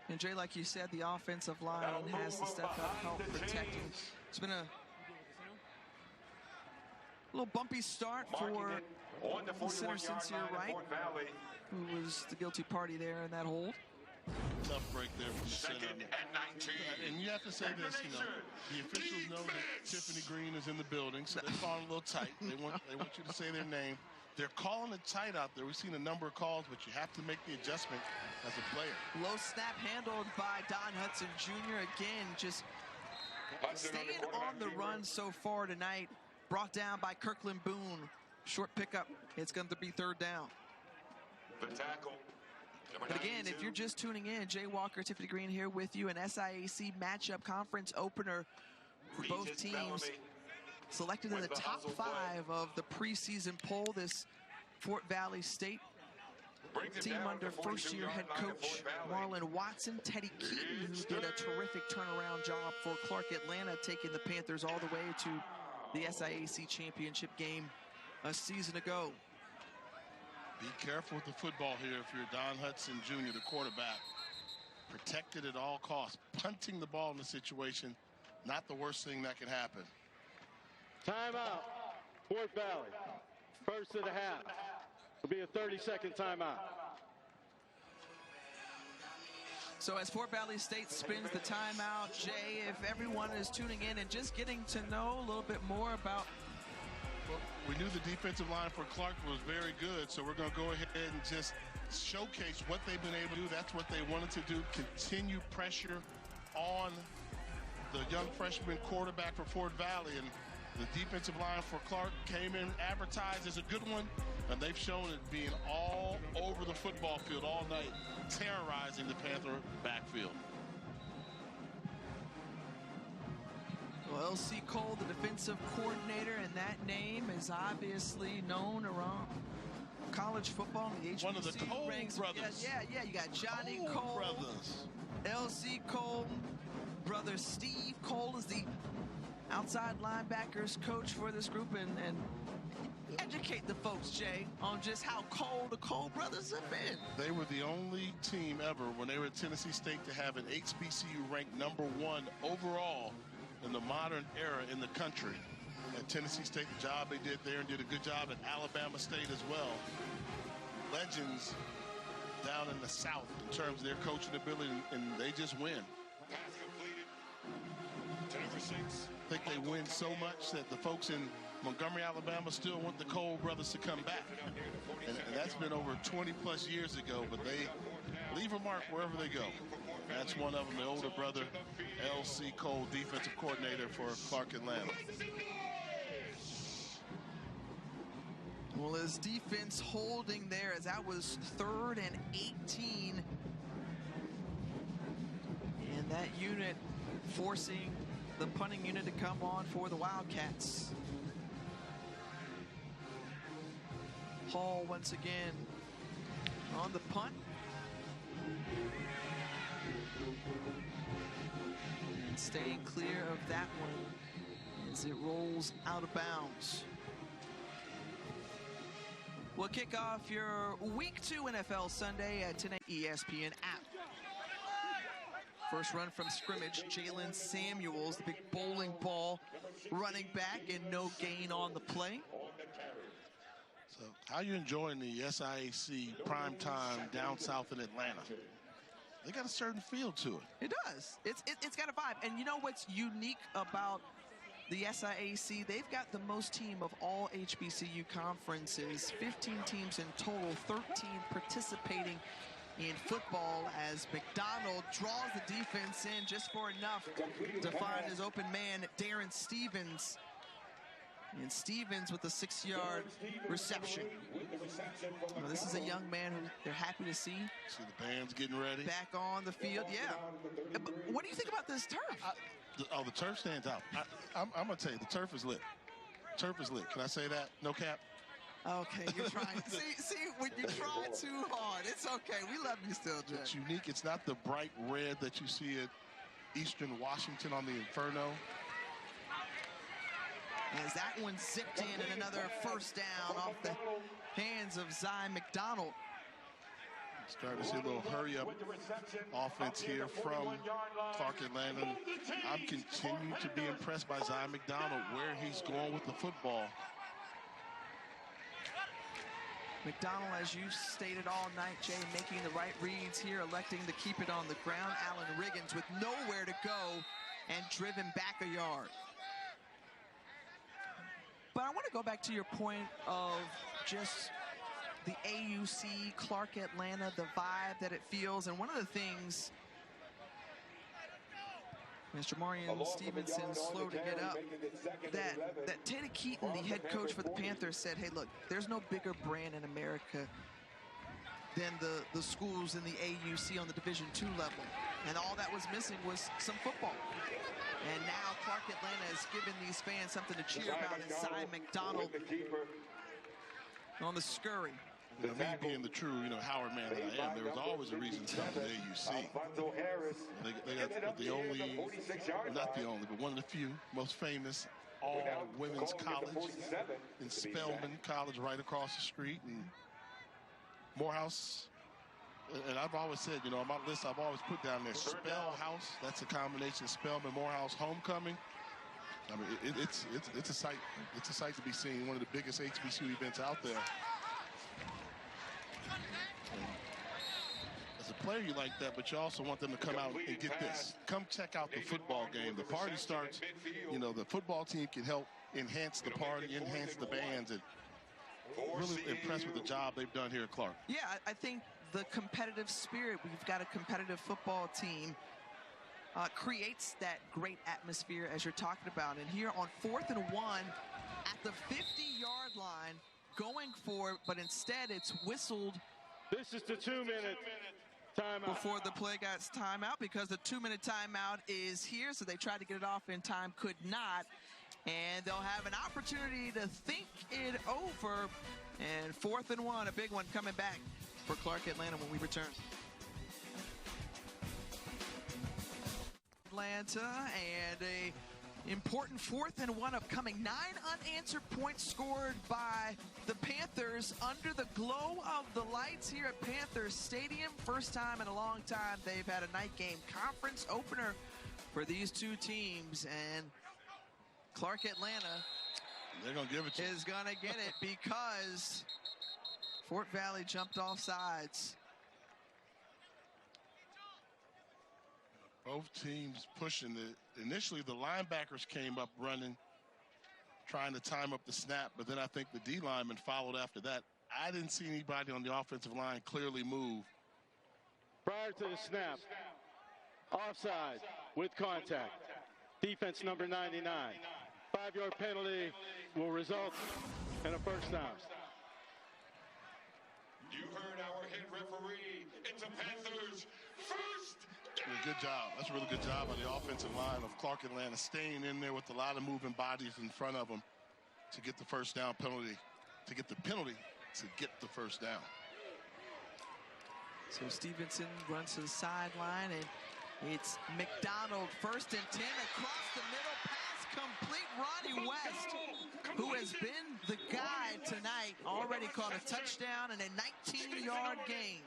And Jay, like you said, the offensive line has to step up, help protecting. It's been a little bumpy start for the center Sincere Wright, who was the guilty party there in that hold. Tough break there from the center. And you have to say this, you know, the officials know that Tiffany Green is in the building, so they're calling a little tight. They want you to say their name. They're calling it tight out there. We've seen a number of calls, but you have to make the adjustment as a player. Low snap handled by Don Hudson Jr. Again, just staying on the run so far tonight. Brought down by Kirkland Boone. Short pickup. It's going to be third down. The tackle. But again, if you're just tuning in, Jay Walker, Tiffany Green here with you, an SIAC matchup conference opener for both teams. Selected in the top 5 of the preseason poll, this Fort Valley State team under first-year head coach Marlon Watson, Teddy Keaton, who did a terrific turnaround job for Clark-Atlanta, taking the Panthers all the way to the SIAC championship game a season ago. Be careful with the football here if you're Don Hudson Jr., the quarterback. Protected at all costs. Punting the ball in the situation, not the worst thing that can happen. Timeout. Fort Valley. First of the half. Will be a 30-second timeout. So as Fort Valley State spins the timeout, Jay, if everyone is tuning in and just getting to know a little bit more about... Well, we knew the defensive line for Clark was very good, so we're going to go ahead and just showcase what they've been able to do. That's what they wanted to do, continue pressure on the young freshman quarterback for Fort Valley. And the defensive line for Clark came in advertised as a good one, and they've shown it being all over the football field all night, terrorizing the Panther backfield. Well, L.C. Cole, the defensive coordinator, and that name is obviously known around college football. The HBCU one of the Cole ranks. brothers. Yeah, you got Johnny Cole. Brothers. L.C. Cole, brother Steve Cole is the outside linebackers coach for this group, and educate the folks, Jay, on just how cold the Cole brothers have been. They were the only team ever when they were at Tennessee State to have an HBCU ranked #1 overall in the modern era in the country. At Tennessee State, the job they did there, and did a good job at Alabama State as well. Legends down in the South in terms of their coaching ability, and they just win. I think they win so much that the folks in Montgomery, Alabama still want the Cole brothers to come back. And that's been over 20 plus years ago, but they leave a mark wherever they go. That's one of them, the older brother, L.C. Cole, defensive coordinator for Clark-Atlanta. Well, his defense holding there as that was 3rd and 18. And that unit forcing the punting unit to come on for the Wildcats. Hall once again on the punt. And staying clear of that one as it rolls out of bounds. We'll kick off your Week 2 NFL Sunday at 10 ESPN app. First run from scrimmage, Jalen Samuels, the big bowling ball, running back, and no gain on the play. So how are you enjoying the SIAC primetime down south in Atlanta? They got a certain feel to it. It does. It's got a vibe. And you know what's unique about the SIAC? They've got the most team of all HBCU conferences, 15 teams in total, 13 participating in football, as McDonald draws the defense in just for enough to find his open man, Darren Stevens. And Stevens with a 6-yard reception. Well, this is a young man who they're happy to see. See the band's getting ready. Back on the field, yeah. But what do you think about this turf? The turf stands out. I'm going to tell you, the turf is lit. Turf is lit. Can I say that? No cap? Okay, you're trying. see, when you try too hard, it's okay. We love you still, Jay. It's unique. It's not the bright red that you see at Eastern Washington on the Inferno. As that one zipped in, and another first down off the hands of Zy McDonald. Starting to see a little hurry-up offense here from Clark-Atlanta. I'm continuing to be impressed by Zy McDonald, where he's going with the football. McDonald, as you stated all night, Jay, making the right reads here, electing to keep it on the ground. Alan Riggins with nowhere to go and driven back a yard. But I want to go back to your point of just the AUC, Clark-Atlanta, the vibe that it feels. And one of the things, Mr. Marion Stevenson, slow to get up, that Teddy Keaton, the head coach for the Panthers, said, hey, look, there's no bigger brand in America than the schools in the AUC on the Division II level. And all that was missing was some football. And now Clark-Atlanta has given these fans something to cheer about, and Zy McDonald on the scurry. me being the true, Howard man that I am, there was always a reason to come to the AUC. They got the only, not the only, but one of the few most famous all-women's college in Spelman College right across the street. And Morehouse, and I've always said, on my list, I've always put down there Spell House. That's a combination of Spelman, Morehouse, homecoming. I mean, it's a sight. It's a sight to be seen. One of the biggest HBCU events out there. And as a player, you like that, but you also want them to come out and get this. Come check out the football game. The party starts. The football team can help enhance the party, enhance the bands, and really impressed with the job they've done here at Clark. Yeah, I think the competitive spirit. We've got a competitive football team. Creates that great atmosphere as you're talking about. And here on 4th and 1 at the 50-yard line, going for it, but instead it's whistled. This is the 2-minute timeout. Before the play got timeout, because the 2-minute timeout is here, so they tried to get it off in time, could not. And they'll have an opportunity to think it over. And 4th and 1, a big one coming back for Clark-Atlanta when we return. Atlanta, and a important 4th and 1 upcoming. 9 unanswered points scored by the Panthers under the glow of the lights here at Panther Stadium. First time in a long time they've had a night game conference opener for these two teams, and Clark-Atlanta they're gonna give it to is gonna get it because Fort Valley jumped off sides. Both teams pushing it. Initially, the linebackers came up running, trying to time up the snap, but then I think the D lineman followed after that. I didn't see anybody on the offensive line clearly move. Prior to the snap, offside with contact. Defense number 99. 5-yard penalty will result in a first down. You heard our head referee. It's a Panthers first. Good job. That's a really good job on the offensive line of Clark-Atlanta, staying in there with a lot of moving bodies in front of them to get the first down penalty, to get the penalty to get the first down. So Stevenson runs to the sideline, and it's McDonald, 1st and 10 across the middle, pass complete. Ronnie West, who has been the guy tonight, already caught a touchdown and a 19-yard gain.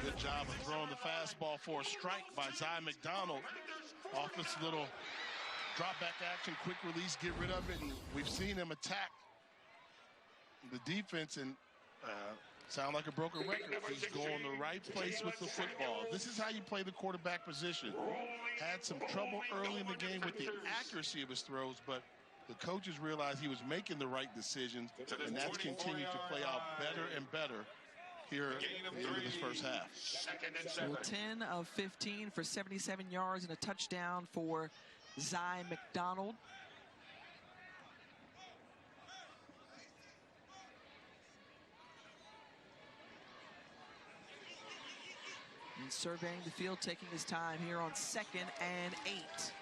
Good job of throwing the fastball for a strike by Zy McDonald. Off this little drop back action, quick release, get rid of it, and we've seen him attack the defense and sound like a broken record. He's going the right place with the football. This is how you play the quarterback position. Had some trouble early in the game with the accuracy of his throws, but the coaches realized he was making the right decisions, and that's continued to play out better and better here at the end of this first half. So 10 of 15 for 77 yards and a touchdown for Zy McDonald. And surveying the field, taking his time here on 2nd and 8.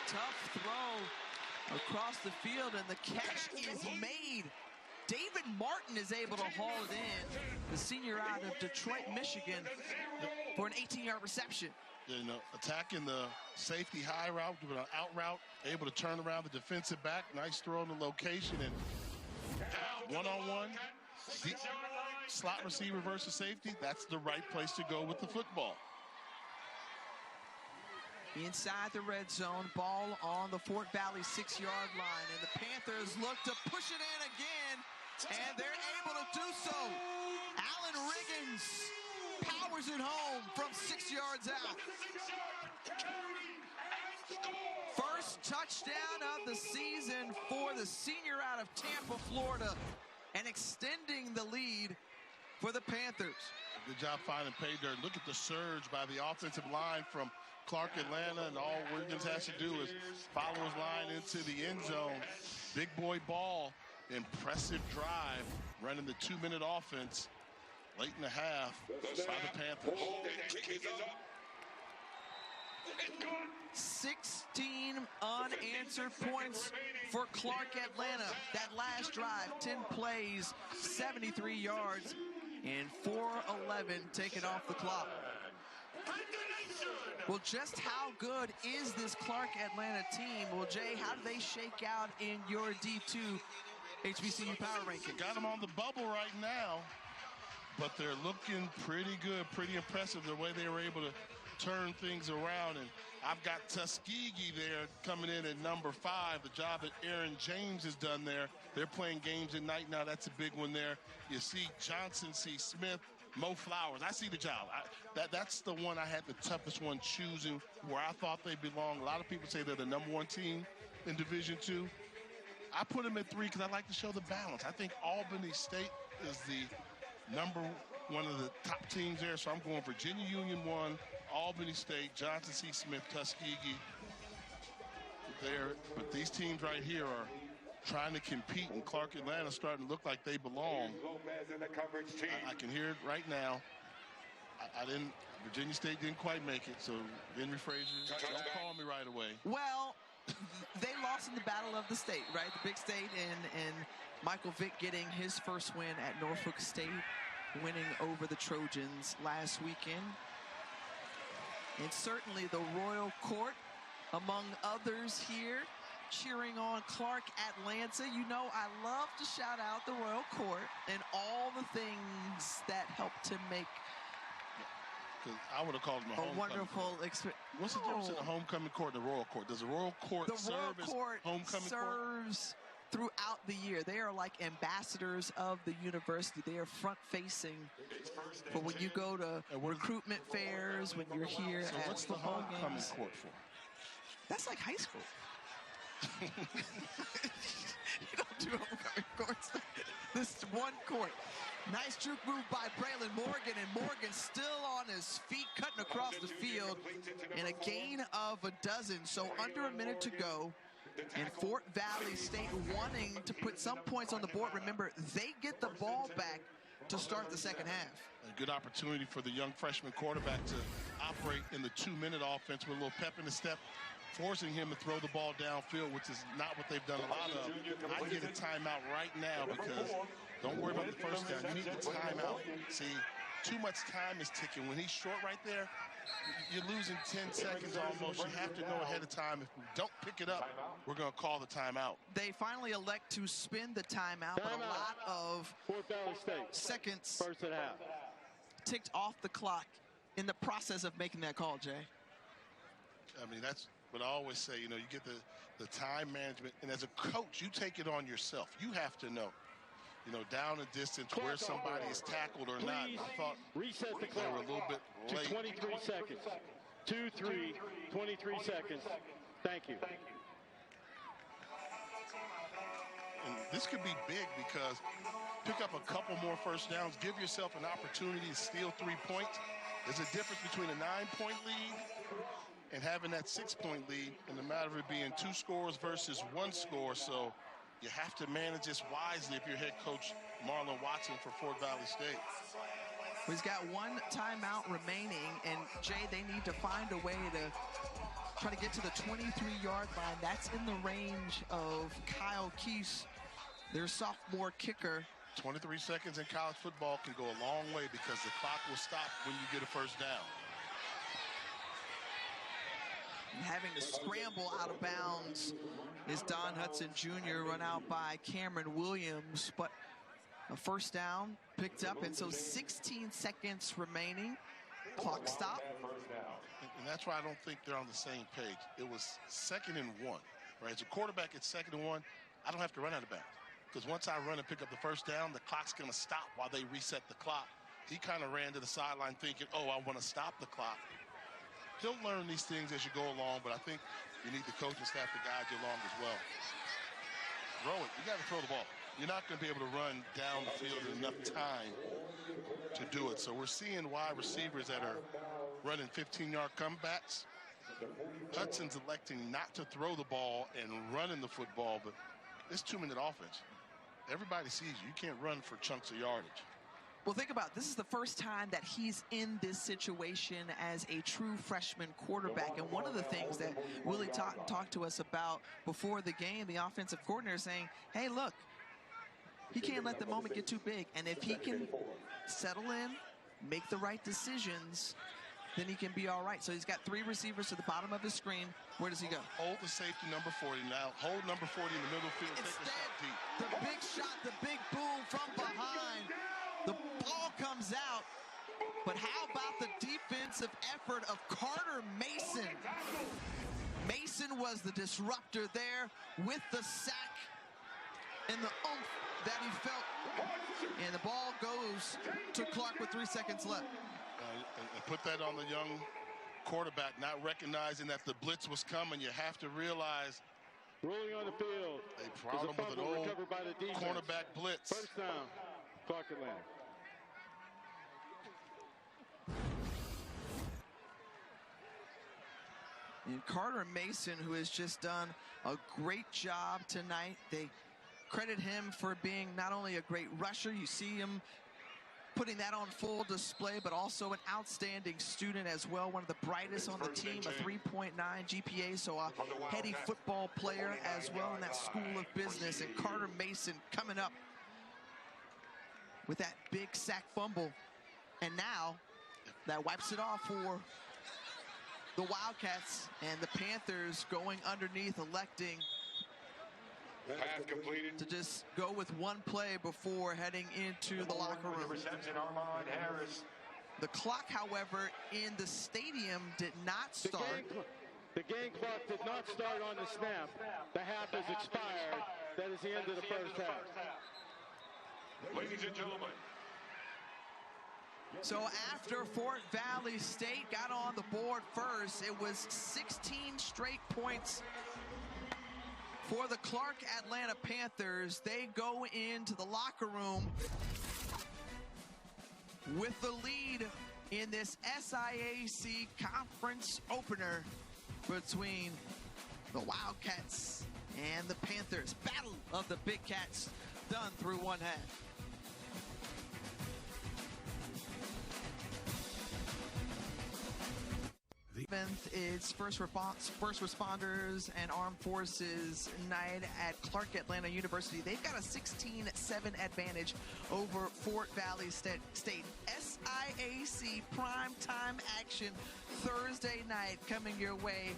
Tough throw across the field, and the catch is made. David Martin is able to haul it in, the senior out of Detroit, Michigan, for an 18-yard reception. Attacking the safety high route, doing an out route, able to turn around the defensive back. Nice throw in the location, and one-on-one, slot receiver versus safety. That's the right place to go with the football. Inside the red zone, ball on the Fort Valley 6-yard line, and the Panthers look to push it in again, and they're able to do so. Alan Riggins powers it home from 6 yards out. First touchdown of the season for the senior out of Tampa, Florida, and extending the lead for the Panthers. Good job finding pay dirt. Look at the surge by the offensive line from Clark-Atlanta, and all Wiggins has to do is follow his line into the end zone. Big boy ball, impressive drive, running the 2-minute offense late in the half by the Panthers. 16 unanswered points for Clark-Atlanta. That last drive, 10 plays, 73 yards, and 4:11 taken off the clock. Well, just how good is this Clark-Atlanta team? Well, Jay, how do they shake out in your D2 HBCU power ranking? Got them on the bubble right now, but they're looking pretty good, pretty impressive the way they were able to turn things around. And I've got Tuskegee there coming in at number 5. The job that Aaron James has done there. They're playing games at night now. That's a big one there. You see Johnson, C. Smith, Mo Flowers. I see the job. That's the one I had the toughest one choosing where I thought they belong. A lot of people say they're the number 1 team in Division II. I put them at 3 because I like to show the balance. I think Albany State is one of the top teams there. So I'm going Virginia Union 1, Albany State, Johnson C. Smith, Tuskegee there. But these teams right here are trying to compete, and Clark-Atlanta starting to look like they belong. I can hear it right now. Virginia State didn't quite make it, so Henry Frazier, don't call me right away. Well, they lost in the Battle of the State, right? The big state, and Michael Vick getting his first win at Norfolk State, winning over the Trojans last weekend. And certainly the Royal Court, among others here, cheering on Clark-Atlanta. You know, I love to shout out the Royal Court and all the things that help to make I would have called them a wonderful experience. What's the difference in the homecoming court and the Royal Court? Does the Royal Court serve as homecoming serves throughout the year. They are like ambassadors of the university. They are front-facing. But when you go to recruitment fairs, when you're here at what's the homecoming court for? That's like high school. You don't do homecoming courts. This one court. Nice juke move by Braylon Morgan, and Morgan still on his feet, cutting across the field, and a gain of a dozen. So under a minute to go, and Fort Valley State wanting to put some points on the board. Remember, they get the ball back to start the second half. A good opportunity for the young freshman quarterback to operate in the 2-minute offense with a little pep in the step, forcing him to throw the ball downfield, which is not what they've done a lot of. I get a timeout right now because don't worry about the first down. You need the timeout. See, too much time is ticking. When he's short right there, you're losing 10 seconds almost. You have to know ahead of time. If we don't pick it up, we're going to call the timeout. They finally elect to spin the timeout, but a lot of seconds first and a half ticked off the clock in the process of making that call, Jay. I mean, that's what I always say. You know, you get the time management, and as a coach, you take it on yourself. You have to know. You know, down a distance where somebody is tackled or not. I thought reset the they were a little bit late. 23 seconds. 2-3, 23 seconds. Thank you. And this could be big because pick up a couple more first downs, give yourself an opportunity to steal 3 points. There's a difference between a 9-point lead and having that 6-point lead in the matter of it being 2 scores versus 1 score. So you have to manage this wisely if you're head coach Marlon Watson for Fort Valley State. He's got 1 timeout remaining, and Jay, they need to find a way to try to get to the 23-yard line. That's in the range of Kyle Keese, their sophomore kicker. 23 seconds in college football can go a long way because the clock will stop when you get a first down. Having to scramble out of bounds is Don Hudson Jr. run out by Cameron Williams, but a first down picked up, and so 16 seconds remaining. Clock stop. And that's why I don't think they're on the same page. It was 2nd and 1, right? As a quarterback, it's 2nd and 1. I don't have to run out of bounds because once I run and pick up the first down, the clock's going to stop while they reset the clock. He kind of ran to the sideline thinking, oh, I want to stop the clock. He'll learn these things as you go along, but I think you need the coaching staff to guide you along as well. Throw it. You got to throw the ball. You're not going to be able to run down the field in enough time to do it. So we're seeing wide receivers that are running 15-yard comebacks. Hudson's electing not to throw the ball and running the football, but it's 2-minute offense. Everybody sees you. You can't run for chunks of yardage. Well, think about it. This is the first time that he's in this situation as a true freshman quarterback. And one of the things that Willie talked to us about before the game, the offensive coordinator saying, hey, look, he can't let the moment get too big. And if he can settle in, make the right decisions, then he can be all right. So he's got 3 receivers to the bottom of his screen. Where does he go? Hold the safety number 40 now. Hold number 40 in the middle field. Instead, the big shot, the big boom from behind. The ball comes out. But how about the defensive effort of Carter Mason? Mason was the disruptor there with the sack and the oomph that he felt. And the ball goes to Clark with 3 seconds left. And put that on the young quarterback, not recognizing that the blitz was coming. You have to realize. Rolling on the field. They brought him with an old cornerback blitz. First down, Clark-Atlanta. And Carter Mason, who has just done a great job tonight. They credit him for being not only a great rusher, you see him putting that on full display, but also an outstanding student as well. One of the brightest on the team, a 3.9 GPA, so a heady football player as well in that school of business. And Carter Mason coming up with that big sack fumble. And now that wipes it off for the Wildcats, and the Panthers going underneath, electing to just go with one play before heading into the locker room. The clock, however, in the stadium did not start. The game clock did not start on the snap. The half has expired. That is the end of the first half. Ladies and gentlemen. So after Fort Valley State got on the board first, it was 16 straight points for the Clark-Atlanta Panthers. They go into the locker room with the lead in this SIAC conference opener between the Wildcats and the Panthers. Battle of the Big Cats done through one half. It's first responders and armed forces night at Clark-Atlanta University. They've got a 16-7 advantage over Fort Valley State. SIAC primetime action Thursday night coming your way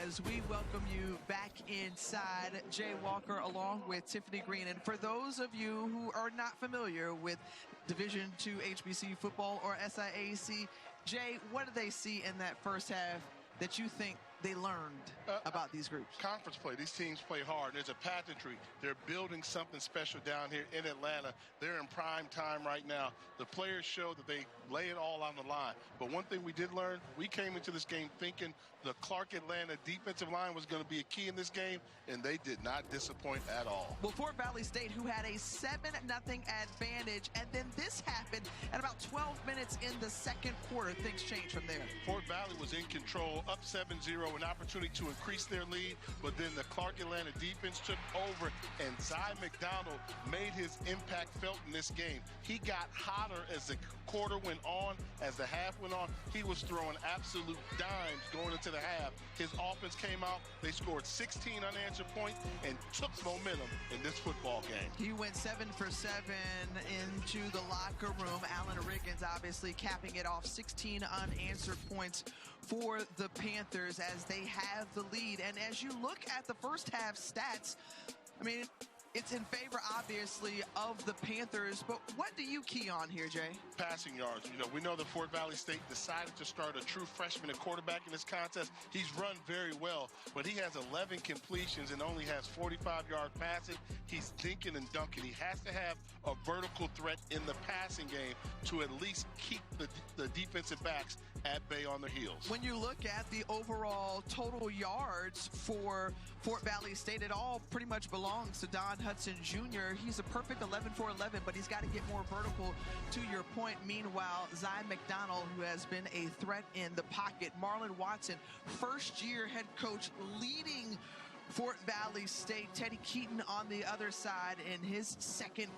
as we welcome you back inside. Jay Walker along with Tiffany Green. And for those of you who are not familiar with Division II HBC football or SIAC, Jay, what did they see in that first half that you think they learned about these groups? Conference play. These teams play hard. There's a pageantry. They're building something special down here in Atlanta. They're in prime time right now. The players show that they lay it all on the line. But one thing we did learn, we came into this game thinking the Clark-Atlanta defensive line was going to be a key in this game, and they did not disappoint at all. Well, Fort Valley State, who had a 7-0 advantage, and then this happened at about 12 minutes in the second quarter. Things changed from there. Fort Valley was in control, up 7-0, an opportunity to increase their lead, but then the Clark-Atlanta defense took over, and Zy McDonald made his impact felt in this game. He got hotter as the quarter went on, as the half went on. He was throwing absolute dimes going into the half. His offense came out. They scored 16 unanswered points and took momentum in this football game. He went 7 for 7 into the locker room. Alan Riggins obviously capping it off. 16 unanswered points for the Panthers as they have the lead. And as you look at the first half stats, I mean, it's in favor, obviously, of the Panthers, but what do you key on here, Jay? Passing yards. You know, we know that Fort Valley State decided to start a true freshman at quarterback in this contest. He's run very well, but he has 11 completions and only has 45-yard passing. He's dinking and dunking. He has to have a vertical threat in the passing game to at least keep the defensive backs at bay on their heels. When you look at the overall total yards for Fort Valley State, it all pretty much belongs to Don Hudson Jr. He's a perfect 11 for 11, but he's got to get more vertical to your point. Meanwhile, Zy McDonald, who has been a threat in the pocket. Marlon Watson, first-year head coach, leading Fort Valley State. Teddy Keaton on the other side in his second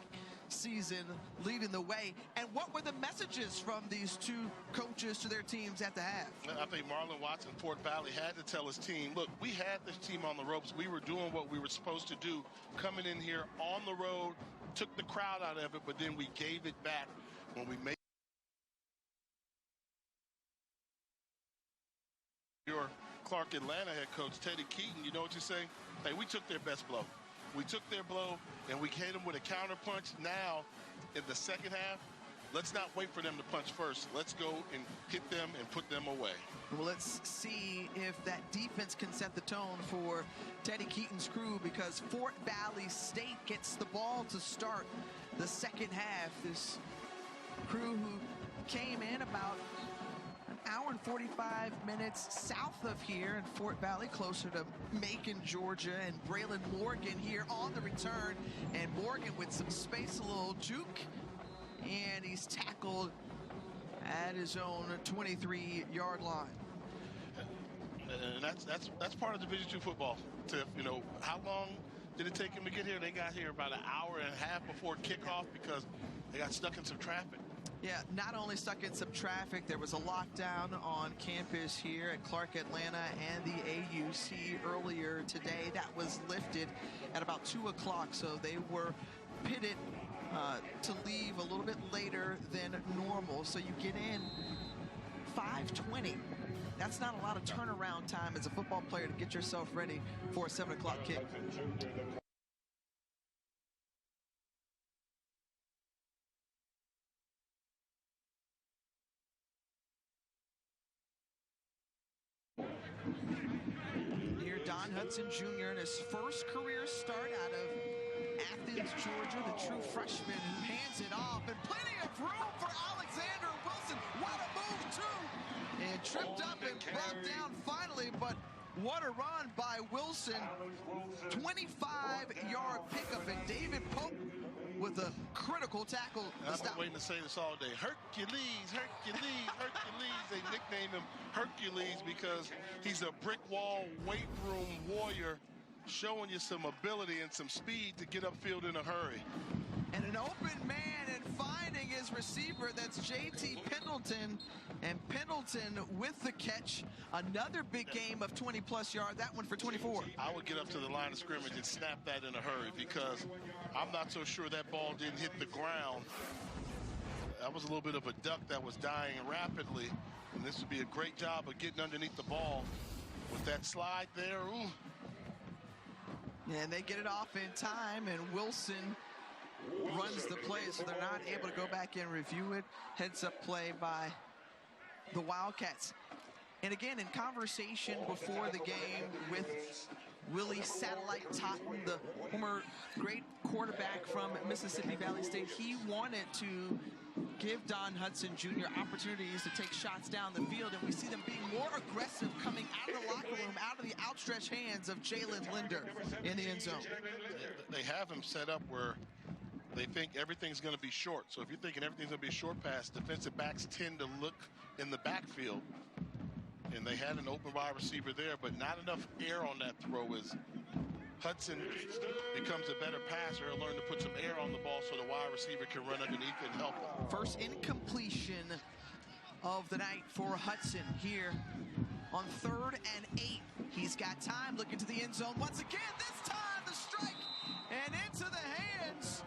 season leading the way. And what were the messages from these two coaches to their teams at the half? I think Marlon Watson, Fort Valley, had to tell his team, look, we had this team on the ropes. We were doing what we were supposed to do, coming in here on the road, took the crowd out of it, but then we gave it back when we made your Clark-Atlanta head coach, Teddy Keaton. You know what you say? Hey, we took their best blow. We took their blow, and we hit them with a counter punch. Now, in the second half, let's not wait for them to punch first. Let's go and hit them and put them away. Well, let's see if that defense can set the tone for Teddy Keaton's crew, because Fort Valley State gets the ball to start the second half. This crew who came in about an hour and 45 minutes south of here in Fort Valley, closer to Macon, Georgia, and Braylon Morgan here on the return. And Morgan with some space, a little juke, and he's tackled at his own 23-yard line. And that's part of Division II football, Tiff. You know, how long did it take him to get here? They got here about an hour and a half before kickoff because they got stuck in some traffic. Yeah, not only stuck in some traffic, there was a lockdown on campus here at Clark-Atlanta and the AUC earlier today. That was lifted at about 2 o'clock, so they were pitted to leave a little bit later than normal. So you get in 5:20. That's not a lot of turnaround time as a football player to get yourself ready for a 7 o'clock kick. Here, Don Hudson Jr. in his first career start out of Athens, Georgia, the true freshman who hands it off, and plenty of room for Alexander Wilson. What a move, too! And tripped up and brought down finally, but what a run by Wilson. 25-yard pickup, and David Pope with a critical tackle. I've been waiting to say this all day. Hercules, Hercules, Hercules. They nickname him Hercules because he's a brick wall weight room warrior, showing you some ability and some speed to get upfield in a hurry. And an open man, and finding his receiver, that's JT Pendleton. And Pendleton with the catch. Another big game of 20-plus yards, that one for 24. I would get up to the line of scrimmage and snap that in a hurry, because I'm not so sure that ball didn't hit the ground. That was a little bit of a duck that was dying rapidly, and this would be a great job of getting underneath the ball with that slide there. Ooh. And they get it off in time, and Wilson runs the play, so they're not able to go back and review it. Heads up play by the Wildcats. And again, in conversation before the game with Willie Satellite Totten, the former great quarterback from Mississippi Valley State, he wanted to give Don Hudson Jr. opportunities to take shots down the field, and we see them being more aggressive coming out of the locker room, out of the outstretched hands of Jalen Linder in the end zone. They have him set up where they think everything's going to be short. So if you're thinking everything's going to be a short pass, defensive backs tend to look in the backfield. And they had an open wide receiver there, but not enough air on that throw as Hudson becomes a better passer. He'll learn to put some air on the ball so the wide receiver can run underneath and help him. First incompletion of the night for Hudson here on 3rd and 8. He's got time, looking to the end zone once again. This time the strike, and into the hands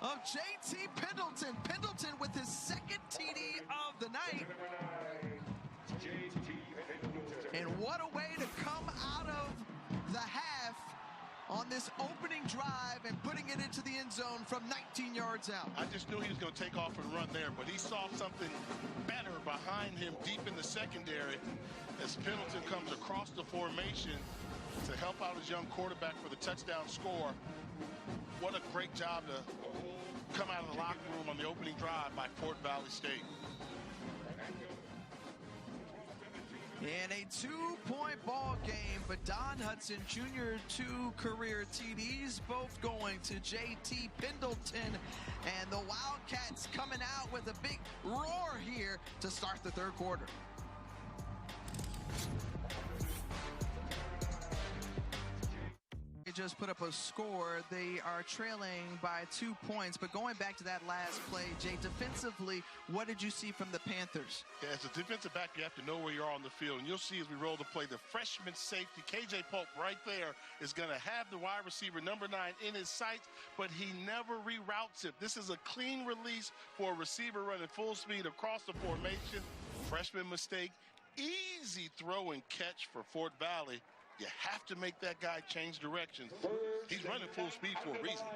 of JT Pendleton. Pendleton with his second TD of the night. And what a way to come out of the half on this opening drive and putting it into the end zone from 19 yards out. I just knew he was going to take off and run there, but he saw something better behind him deep in the secondary as Pendleton comes across the formation to help out his young quarterback for the touchdown score. What a great job to come out of the locker room on the opening drive by Fort Valley State. In a 2-point ball game, but Don Hudson Jr. 2 career TDs, both going to JT Pendleton, and the Wildcats coming out with a big roar here to start the third quarter. They just put up a score. They are trailing by 2 points. But going back to that last play, Jay, defensively, what did you see from the Panthers? Yeah, as a defensive back, you have to know where you are on the field. And you'll see as we roll the play, the freshman safety, KJ Polk, right there, is going to have the wide receiver, number 9, in his sights, but he never reroutes it. This is a clean release for a receiver running full speed across the formation. Freshman mistake. Easy throw and catch for Fort Valley. You have to make that guy change directions. He's running full speed for a reason.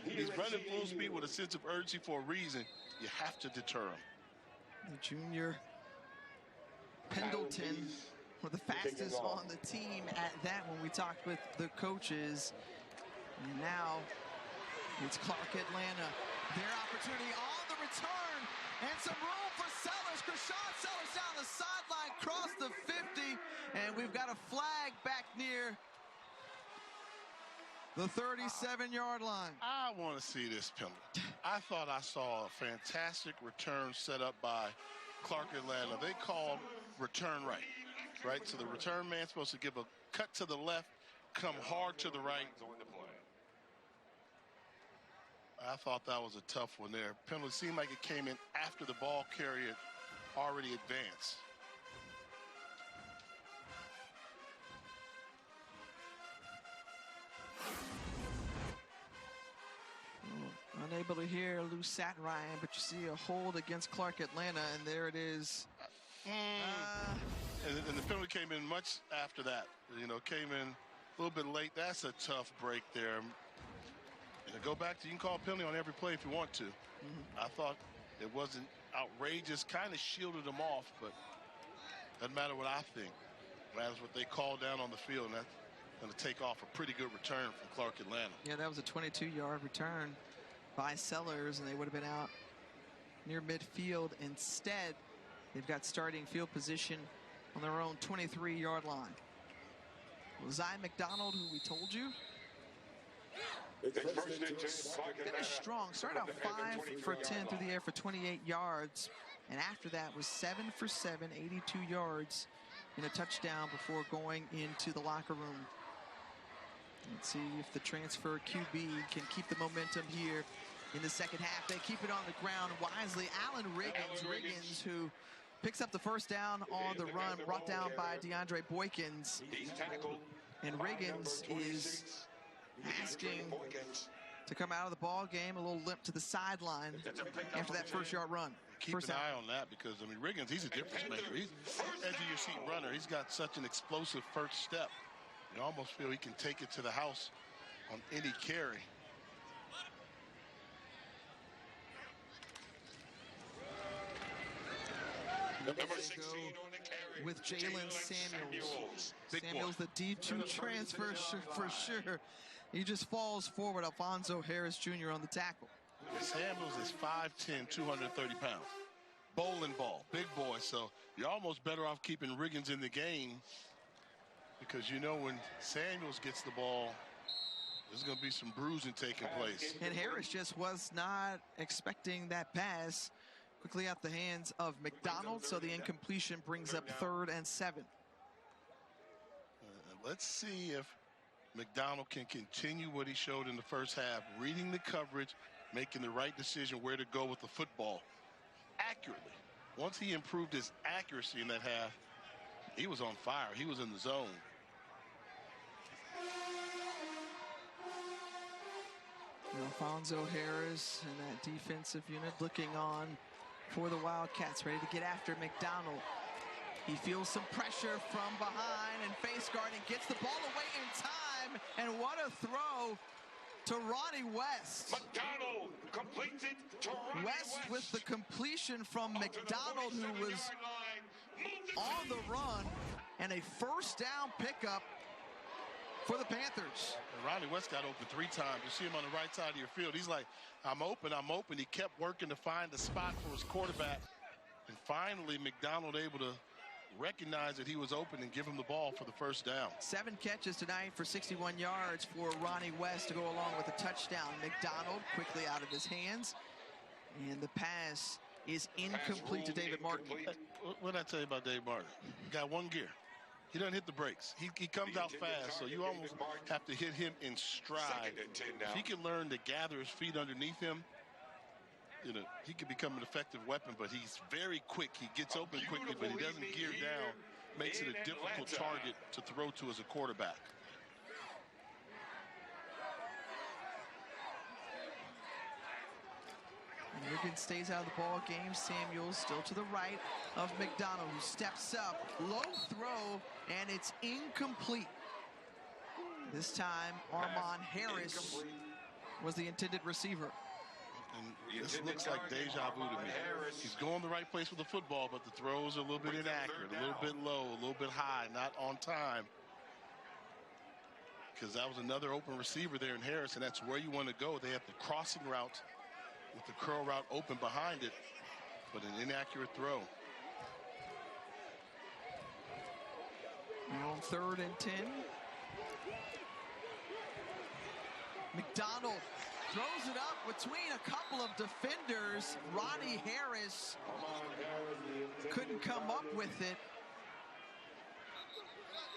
He's running full speed with a sense of urgency for a reason. You have to deter him. The junior Pendleton were the fastest on the team at that when we talked with the coaches. And now it's Clark-Atlanta. Their opportunity on the return and some room for Sellers. Krishawn Sellers down the sideline, cross the 50, and we've got a flag back near the 37-yard line. I want to see this penalty. I thought I saw a fantastic return set up by Clark-Atlanta. They called return right? So the return man's supposed to give a cut to the left, come hard to the right. I thought that was a tough one there. Penalty seemed like it came in after the ball carrier already advanced. Unable to hear Lou Sat Ryan, but you see a hold against Clark-Atlanta, and there it is. And the penalty came in much after that. You know, came in a little bit late. That's a tough break there. And go back to, you can call a penalty on every play if you want to. I thought it wasn't outrageous, kind of shielded them off, but doesn't matter what I think. It matters what they call down on the field, and that's going to take off a pretty good return from Clark-Atlanta. Yeah, that was a 22-yard return by Sellers, and they would have been out near midfield. Instead, they've got starting field position on their own 23-yard line. Zai McDonald, who we told you, finished strong. Started out 5 for 10 through the air for 28 yards. And after that was 7 for 7, 82 yards and a touchdown before going into the locker room. Let's see if the transfer QB can keep the momentum here in the second half. They keep it on the ground wisely. Alan Riggins, who picks up the first down on the run, brought down by DeAndre Boykins. And Riggins is asking to come out of the ball game, a little limp to the sideline after that first-yard run. Keep an eye on that because, I mean, Riggins, he's a difference maker. He's an edge-of-your-seat runner. He's got such an explosive first step. You almost feel he can take it to the house on any carry. Number 16 on the carry with Jalen Samuels. Samuels, the D2 transfer for sure. He just falls forward. Alfonso Harris Jr. on the tackle. Samuels is 5'10", 230 pounds. Bowling ball, big boy. So you're almost better off keeping Riggins in the game because you know when Samuels gets the ball, there's going to be some bruising taking place. And Harris just was not expecting that pass. Quickly out the hands of McDonald, so the incompletion brings up 3rd and 7. Let's see if McDonald can continue what he showed in the first half, reading the coverage, making the right decision where to go with the football accurately. Once he improved his accuracy in that half, he was on fire. He was in the zone. Alfonso Harris and that defensive unit looking on for the Wildcats, ready to get after McDonald. He feels some pressure from behind and face guard and gets the ball away in time. And what a throw to Ronnie West. McDonald completes it to Ronnie West with the completion from McDonald, who was on the run, and a first down pickup for the Panthers. And Ronnie West got open 3 times. You see him on the right side of your field. He's like, I'm open, I'm open. He kept working to find the spot for his quarterback. And finally, McDonald able to recognize that he was open and give him the ball for the first down. 7 catches tonight for 61 yards for Ronnie West to go along with a touchdown. McDonald quickly out of his hands. And the pass is incomplete to David Martin. What did I tell you about Dave Martin? He got 1 gear. He doesn't hit the brakes. He comes out fast, so you almost have to hit him in stride. If he can learn to gather his feet underneath him, you know, he could become an effective weapon, but he's very quick. He gets open quickly, but he doesn't gear down. Makes it a difficult target to throw to as a quarterback. Wiggins stays out of the ball game. Samuels still to the right of McDonald, who steps up. Low throw, and it's incomplete. This time, Armand Harris was the intended receiver. And this looks like deja vu to me. He's going the right place with the football, but the throws are a little bit inaccurate, a little bit low, a little bit high, not on time. Because that was another open receiver there in Harris, and that's where you want to go. They have the crossing route with the curl route open behind it, but an inaccurate throw. Now on 3rd and 10. McDonald throws it up between a couple of defenders. Ronnie Harris couldn't come up with it.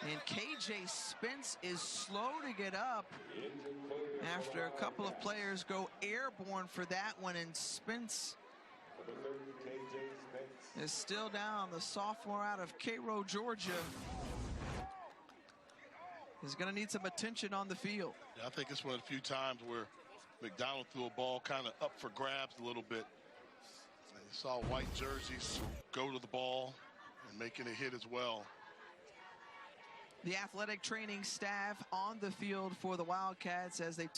And KJ Spence is slow to get up after a couple of players go airborne for that one, and Spence is still down. The sophomore out of Cairo, Georgia, is going to need some attention on the field. Yeah, I think it's one of the few times where McDonald threw a ball kind of up for grabs a little bit. And you saw white jerseys go to the ball and making a hit as well. The athletic training staff on the field for the Wildcats as they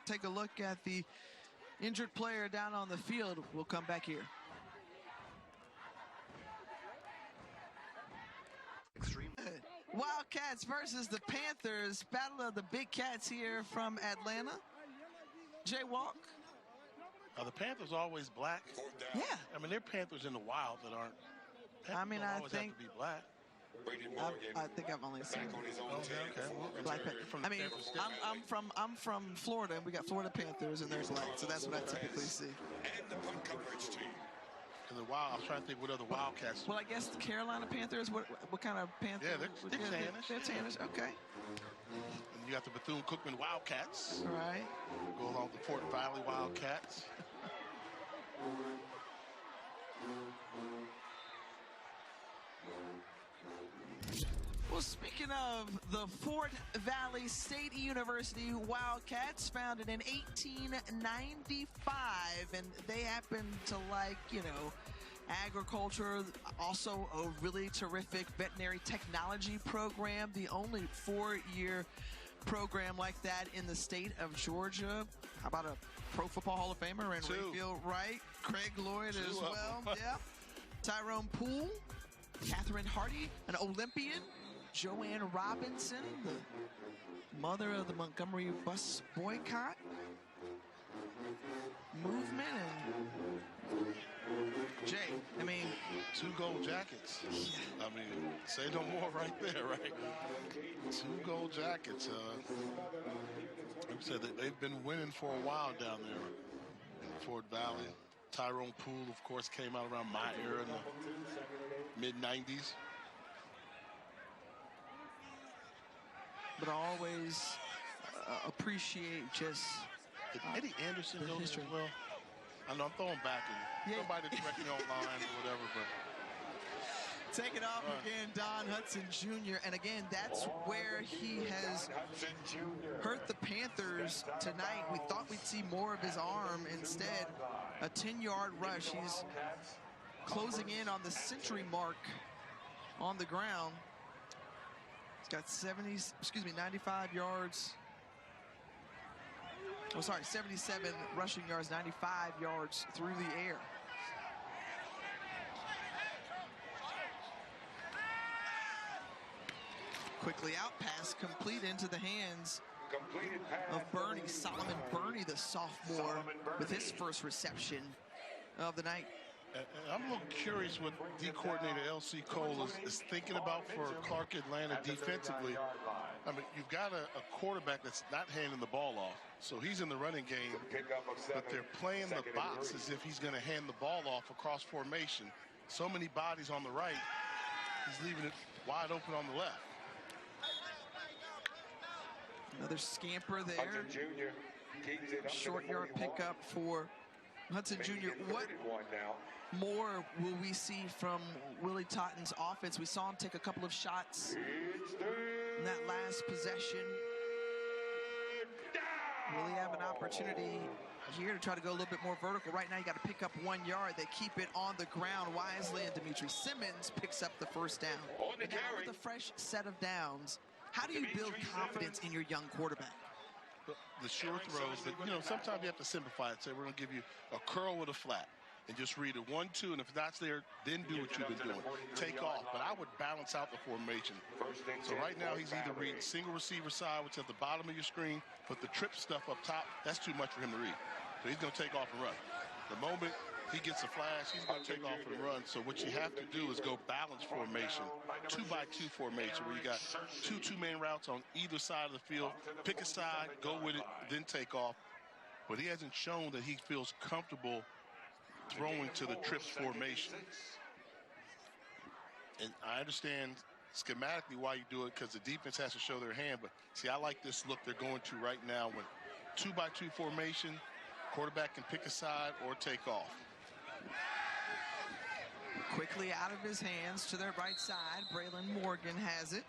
take a look at the injured player down on the field. We'll come back here. Wildcats versus the Panthers. Battle of the Big Cats here from Atlanta. Jay Walk. Are the Panthers always black? Yeah. I mean, they're Panthers in the wild that aren't. Panthers I mean, don't I always think have to be black. I think I've only seen black Panthers. I mean, I'm from Florida, and we got Florida Panthers, and there's white, so that's what I typically see. And the Wild, I was trying to think what other Wildcats. Well, I guess the Carolina Panthers. What kind of Panthers? Yeah, they're tannish. They're tannish. Okay. And you got the Bethune-Cookman Wildcats. All right. Go along with the Fort Valley Wildcats. Well, speaking of the Fort Valley State University Wildcats, founded in 1895, and they happen to like, you know, agriculture, also a really terrific veterinary technology program, the only 4-year program like that in the state of Georgia. How about a Pro Football Hall of Famer and Rayfield Wright, Craig Lloyd as well, yeah. Tyrone Poole, Catherine Hardy, an Olympian, Joanne Robinson, the mother of the Montgomery bus boycott movement, and Jay, I mean, 2 gold jackets. I mean, say no more right there, right? 2 gold jackets. Like I said, they've been winning for a while down there in Fort Valley. Tyrone Poole, of course, came out around my era in the mid-90s. But I always appreciate just Did Eddie Anderson know this history. as well? I know I'm throwing back and somebody correct me online or whatever, but take it off again, Don Hudson Jr. And again, that's where he has hurt the Panthers tonight. We thought we'd see more of his arm. Instead, a 10-yard rush. He's closing in on the century mark on the ground. He's got 95 yards. Oh, sorry, 77 rushing yards, 95 yards through the air. Quickly out pass, complete into the hands of Bernie, Solomon Bernie, the sophomore, with his first reception of the night. And I'm a little curious what D coordinator L.C. Cole is thinking about for Clark-Atlanta defensively. I mean, you've got a quarterback that's not handing the ball off. So he's in the running game, but they're playing the box as if he's going to hand the ball off across formation. So many bodies on the right, he's leaving it wide open on the left. Another scamper there. Hudson Jr. keeps it up to Short the yard 41. pickup for Hudson Jr. What One now. more will we see from Willie Totten's offense? We saw him take a couple of shots in that last possession. Will he have an opportunity here to try to go a little bit more vertical? Right now, you got to pick up 1 yard. They keep it on the ground wisely, and Dimitri Simmons picks up the first down. And now with a fresh set of downs, how do you build confidence in your young quarterback? The short throws, but you know, sometimes you have to simplify it. Say we're going to give you a curl with a flat and just read it 1-2, and if that's there, then do what you've been doing. Take off, but I would balance out the formation. So right now he's either reading single receiver side, which is at the bottom of your screen, but the trip stuff up top, that's too much for him to read. So he's going to take off and run. The moment he gets a flash, he's going to take off and run. So what you have to do is go balance formation, 2-by-2 formation, where you got two-man routes on either side of the field. Pick a side, go with it, then take off. But he hasn't shown that he feels comfortable throwing to the trips formation. And I understand schematically why you do it, because the defense has to show their hand. But see, I like this look they're going to right now when 2-by-2 formation, quarterback can pick a side or take off. Quickly out of his hands to their right side. Braylon Morgan has it.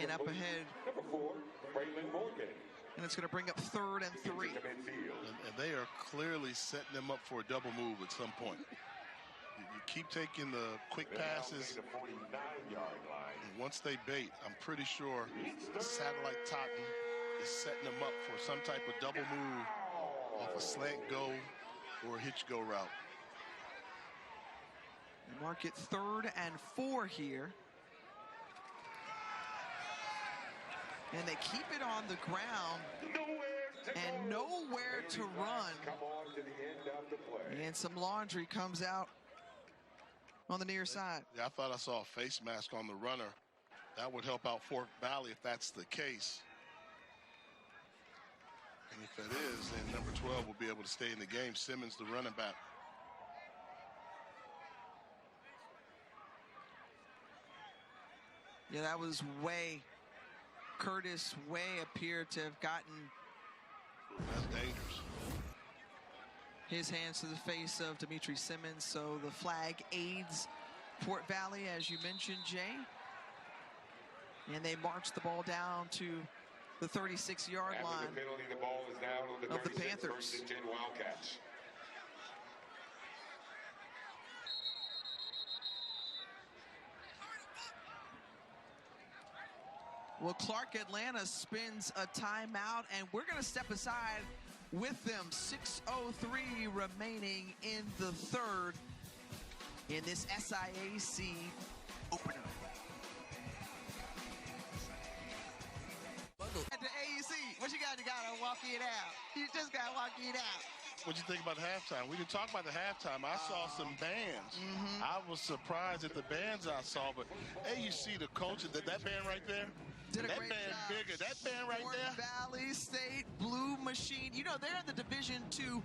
And up ahead. Number 4, Braylon Morgan. And it's going to bring up 3rd and 3. And they are clearly setting them up for a double move at some point. You keep taking the quick passes. And once they bait, I'm pretty sure Satellite Totten is setting them up for some type of double move off a slant go or a hitch go route. Mark it 3rd and 4 here. And they keep it on the ground and nowhere to run. And some laundry comes out on the near side. Yeah, I thought I saw a face mask on the runner. That would help out Fort Valley if that's the case. And if it is, then number 12 will be able to stay in the game. Simmons, the running back. Yeah, that was Curtis Way appeared to have gotten That's dangerous. his hands to the face of Dimitri Simmons. So the flag aids Fort Valley, as you mentioned, Jay. And they march the ball down to the 36-yard line The penalty, the ball is down on the of the 36, Panthers. 1st and 10 Wildcats. Well, Clark-Atlanta spins a timeout, and we're going to step aside with them. 6:03 remaining in the 3rd in this SIAC opener. At the AUC, what you got? You got to walk it out. You just got to walk it out. What'd you think about the halftime? We didn't talk about the halftime. I saw some bands. I was surprised at the bands I saw, but AUC, the culture, that band right there, Did a that great band job. bigger. That band right Fort there. Valley State Blue Machine. You know, they're in the Division II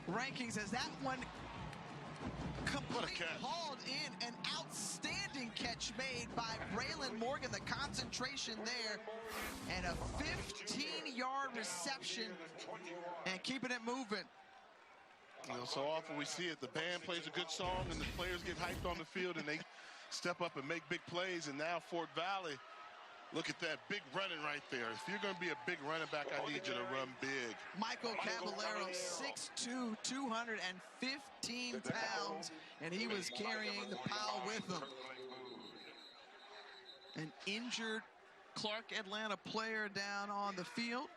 rankings as that one completely catch. hauled in. An outstanding catch made by Braylon Morgan. The concentration there. And a 15-yard reception. And keeping it moving. You know, so often we see it. The band plays a good song, and the players get hyped on the field, and they step up and make big plays. And now Fort Valley, look at that big running right there. If you're going to be a big running back, I need you to run big. Michael Caballero, 6'2", 215 pounds, and he was carrying the pile with him. An injured Clark-Atlanta player down on the field.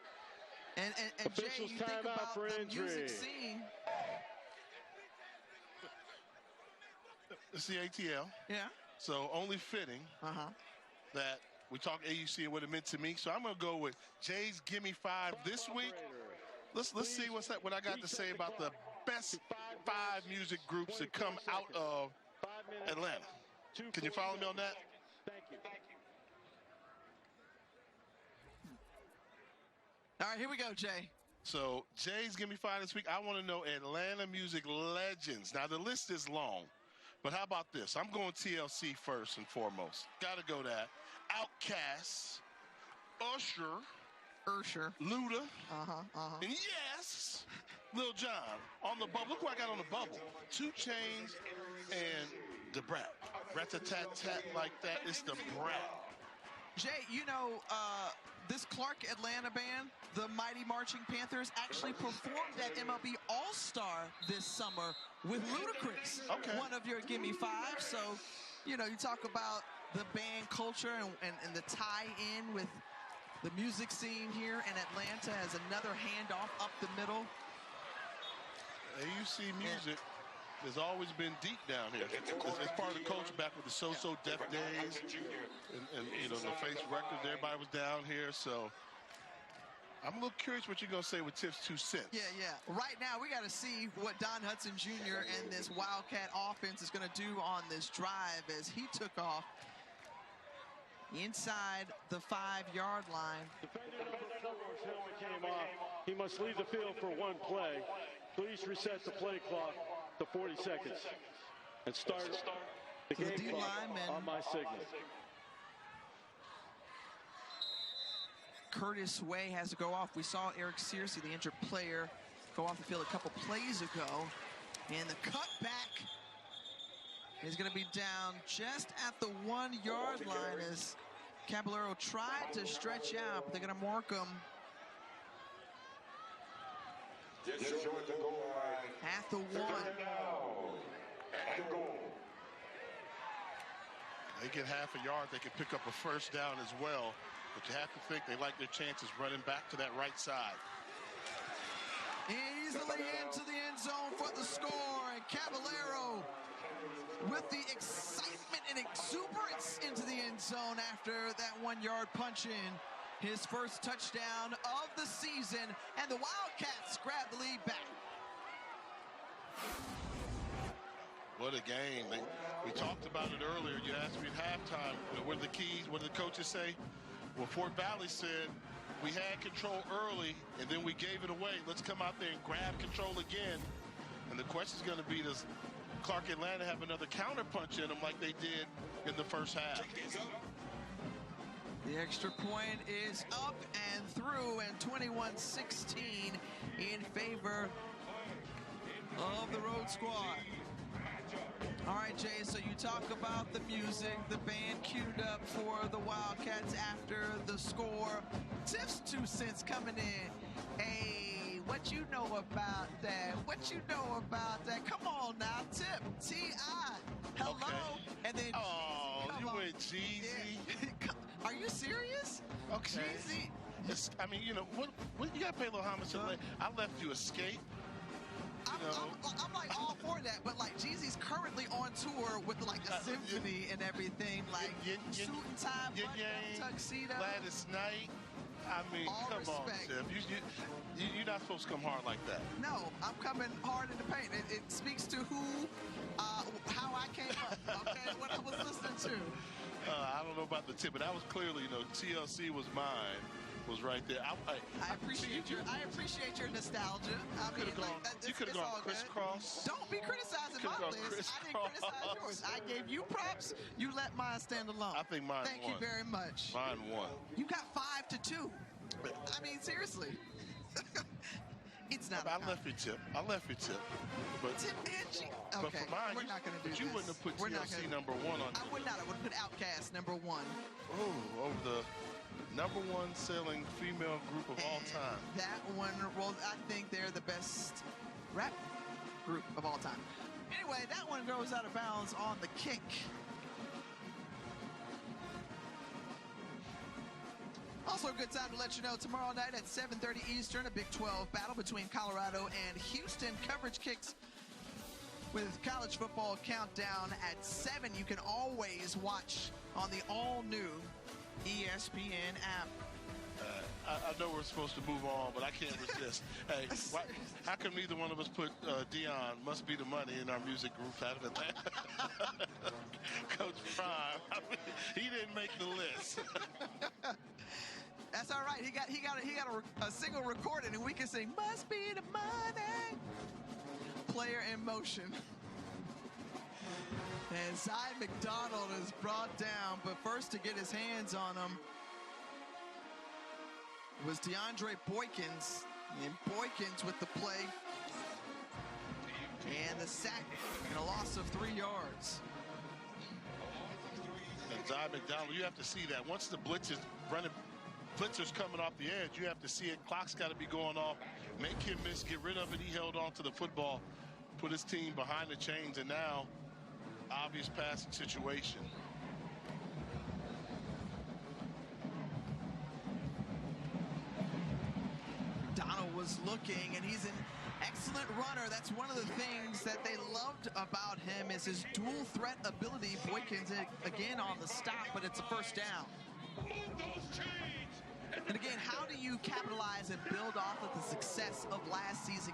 And Jay, Officials you think time out about for the injury. music scene. It's the ATL. Yeah. So only fitting that we talk AUC and what it meant to me. So I'm going to go with Jay's Gimme 5 this week. Let's see what I got to say about the best 5 music groups that come out of Atlanta. Can you follow me on that? Thank you. All right, here we go, Jay. So Jay's Gimme 5 this week. I want to know Atlanta music legends. Now the list is long, but how about this? I'm going TLC first and foremost. Got to go that. Outkast, Usher, Luda, and yes, Lil Jon on the bubble. Look who I got on the bubble. 2 Chainz and the Brat. Rat-a-tat-tat like that. It's the Brat. Jay, you know, this Clark-Atlanta band, the Mighty Marching Panthers, actually performed at MLB All-Star this summer with Ludacris, one of your Gimme Five. So, you know, you talk about the band culture and the tie-in with the music scene here in Atlanta as another handoff up the middle. AUC music has always been deep down here. It's part of the culture back with the So-So Def days and you know, the Face Records. Everybody was down here, so I'm a little curious what you're going to say with Tiff's 2 cents. Yeah. Right now, we got to see what Don Hudson Jr. and this Wildcat offense is going to do on this drive as he took off inside the 5-yard line. Defender number 4's helmet came off. He must leave the field for 1 play. Please reset the play clock to 40 seconds and start the game clock on my signal. Curtis Way has to go off. We saw Eric Searcy, the injured player, go off the field a couple plays ago. And the cutback is going to be down just at the 1-yard line as Caballero tried to stretch out, but they're going to mark him at the 1. They get half a yard, they can pick up a first down as well. But you have to think they like their chances running back to that right side. Easily into the end zone for the score. And Caballero with the excitement and exuberance into the end zone after that 1-yard punch in. His first touchdown of the season. And the Wildcats grab the lead back. What a game. We talked about it earlier. You asked me at halftime, what are the keys? What did the coaches say? Well, Fort Valley said we had control early, and then we gave it away. Let's come out there and grab control again. And the question is going to be, does Clark-Atlanta have another counter punch in them like they did in the first half? The extra point is up and through, and 21-16 in favor of the Road Squad. All right, Jay, so you talk about the music, the band queued up for the Wildcats after the score. Tiff's 2 cents coming in. Hey, what you know about that? What you know about that? Come on now, Tip. T.I. Hello. Okay. And then you went Jeezy. Yeah. Are you serious? Okay. Jeezy. I mean, you know, what you got to pay a little homage to. I left you Escape. I'm like all for that, but like Jeezy's currently on tour with like a symphony and everything, like suit and tie, tuxedo. Gladys Knight. I mean, all come respect. on, Tiff. You're not supposed to come hard like that. No, I'm coming hard in the paint. It speaks to how I came up, okay, what I was listening to. I don't know about the tip, but that was clearly, you know, TLC was mine. Was right there. I appreciate your nostalgia. You could have gone crisscross. Don't be criticizing my list. I didn't criticize yours. I gave you props. You let mine stand alone. I think mine won. Thank you very much. Mine won. You got 5-2. I mean, seriously. It's not. I left you Tip. But Tip and G. Okay, but for mine, we're not going to do this. You wouldn't have put TLC number 1 on. I would not. I would have put Outkast number 1. Oh, over the number 1 selling female group of all time. That one, well, I think they're the best rap group of all time. Anyway, that one goes out of bounds on the kick. Also a good time to let you know, tomorrow night at 7:30 Eastern, a Big 12 battle between Colorado and Houston. Coverage kicks with college football countdown at 7. You can always watch on the all-new ESPN app. I know we're supposed to move on, but I can't resist. Hey, how come neither one of us put Dion, Must Be the Money, in our music group out of Atlanta? Coach Prime, I mean, he didn't make the list. That's all right. He got a single recorded, and we can sing "Must Be the Money." Player in motion. And Zy McDonald is brought down, but first to get his hands on him It was DeAndre Boykins, and Boykins with the play. And the sack and a loss of 3 yards. And Zion McDonald, you have to see that. Once the blitzer's coming off the edge, you have to see it. Clock's got to be going off. Make him miss, get rid of it. He held on to the football, put his team behind the chains, and now obvious passing situation. Donald was looking, and he's an excellent runner. That's one of the things that they loved about him is his dual threat ability. Boykins again on the stop, but it's a first down. And again, how do you capitalize and build off of the success of last season,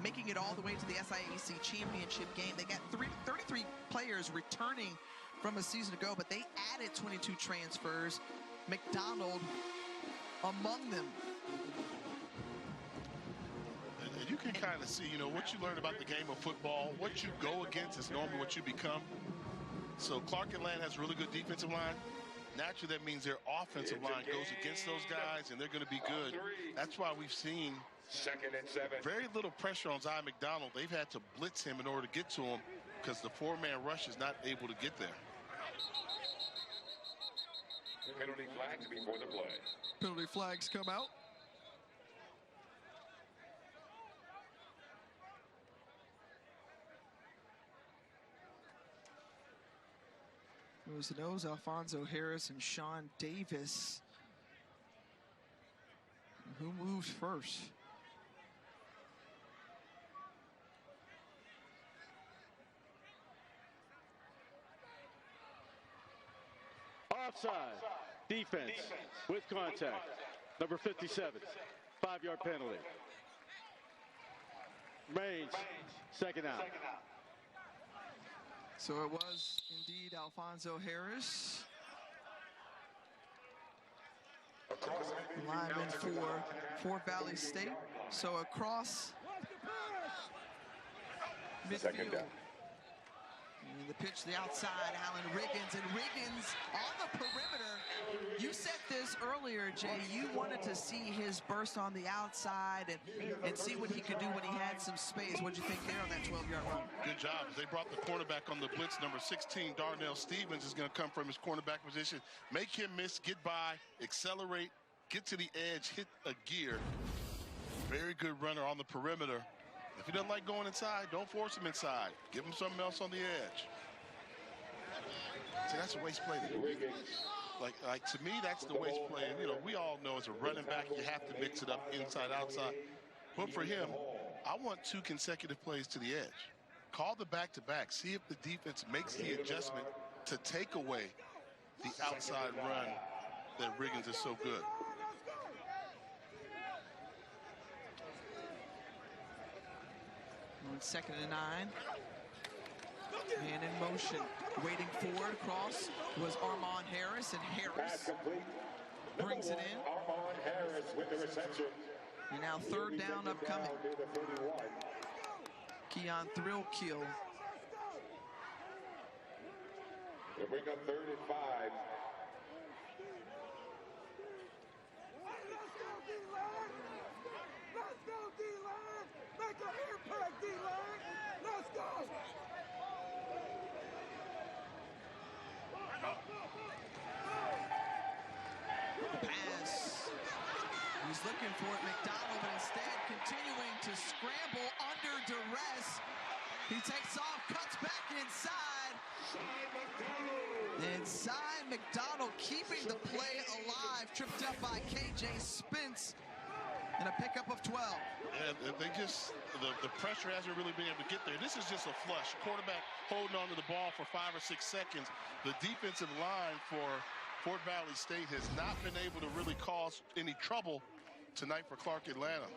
making it all the way to the SIAC championship game? They got 33 players returning from a season ago, but they added 22 transfers. McDonald among them. And you can kind of see, you know, what you learn about the game of football. What you go against is normally what you become. So Clark-Atlanta has a really good defensive line. Naturally, that means their offensive line goes against those guys, and they're going to be good. That's why we've seen very little pressure on Zion McDonald. They've had to blitz him in order to get to him because the four-man rush is not able to get there. Penalty flags before the play. Penalty flags come out. Nose to nose, Alfonso Harris and Sean Davis. Who moves first? Offside. Defense with contact. Number 57. 5-yard penalty. Range. Second out. So it was indeed Alfonso Harris. Lineman for Valley State. So across midfield. And the pitch to the outside, Alan Riggins. And Riggins on the perimeter. You said this earlier, Jay. You wanted to see his burst on the outside and see what he could do when he had some space. What did you think there on that 12-yard run? Good job. They brought the cornerback on the blitz. Number 16, Darnell Stevens, is going to come from his cornerback position. Make him miss, get by, accelerate, get to the edge, hit a gear. Very good runner on the perimeter. If he doesn't like going inside, don't force him inside. Give him something else on the edge. See, that's a waste play. Like to me, that's the waste play. And, you know, we all know as a running back, you have to mix it up inside, outside. But for him, I want 2 consecutive plays to the edge. Call the back-to-back. See if the defense makes the adjustment to take away the outside run that Riggins is so good. On 2nd and 9. Man in motion. Waiting forward across was Armand Harris, and Harris brings it in. Armand Harris with the reception. And now 3rd down upcoming. Keon Thrillkill. To bring up 3rd and 5. Let's go, D-line! Make an impact, D-line! Let's go! The pass. He's looking for it, McDonald, but instead continuing to scramble under duress. He takes off, cuts back inside. And Cy McDonald keeping the play alive, tripped up by KJ Spence. And a pickup of 12. Yeah, they just, the pressure hasn't really been able to get there. This is just a flush. Quarterback holding on to the ball for 5 or 6 seconds. The defensive line for Fort Valley State has not been able to really cause any trouble tonight for Clark-Atlanta.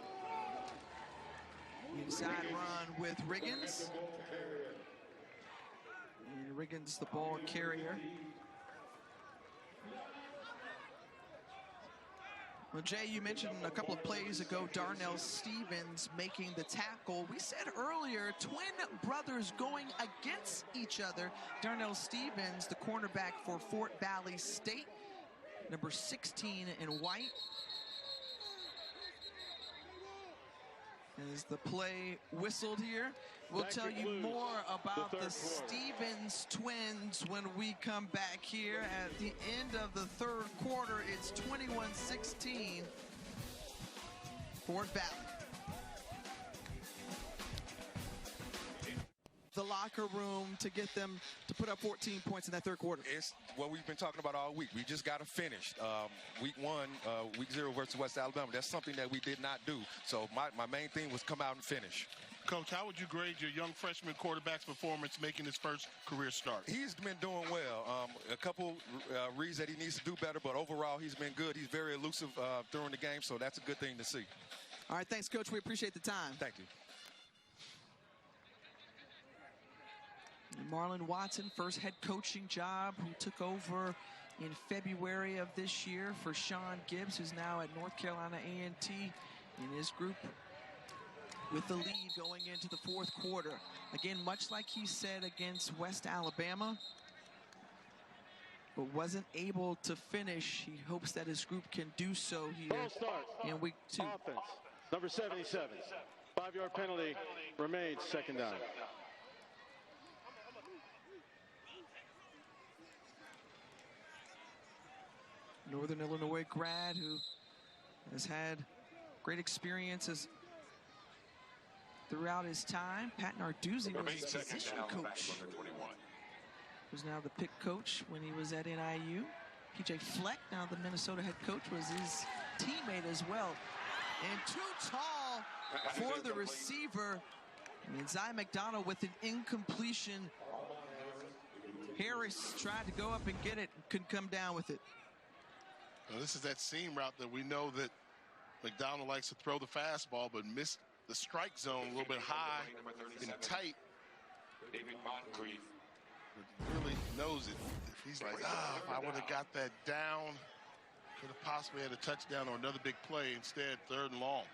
Inside run with Riggins. And Riggins, the ball carrier. Well, Jay, you mentioned a couple of plays ago, Darnell Stevens making the tackle. We said earlier, twin brothers going against each other. Darnell Stevens, the cornerback for Fort Valley State, number 16 in white. As the play whistled here, we'll tell you more about the Stevens twins when we come back here at the end of the third quarter. It's 21-16 Fort Valley. The locker room to get them to put up 14 points in that third quarter. It's what we've been talking about all week. We just got to finish. Week 0 versus West Alabama, that's something that we did not do. So my main thing was come out and finish. Coach, how would you grade your young freshman quarterback's performance making his first career start? He's been doing well. A couple reads that he needs to do better, but overall he's been good. He's very elusive during the game, so that's a good thing to see. All right, thanks, Coach. We appreciate the time. Thank you. Marlon Watson, first head coaching job, who took over in February of this year for Sean Gibbs, who's now at North Carolina A&T in his group with the lead going into the fourth quarter. Again, much like he said against West Alabama, but wasn't able to finish. He hopes that his group can do so here in week 2. Offense, number 77. 5-yard penalty remains, second down. Northern Illinois grad who has had great experiences throughout his time. Pat Narduzzi was his position coach, who's now the pick coach when he was at NIU. PJ Fleck, now the Minnesota head coach, was his teammate as well. And too tall for the receiver. And Zy McDonald with an incompletion. Harris tried to go up and get it, couldn't come down with it. Now, this is that seam route that we know that McDonald likes to throw the fastball, but missed the strike zone a little bit high and tight. Really knows it. If he's like, if I would have got that down, could have possibly had a touchdown or another big play. Instead, 3rd and long.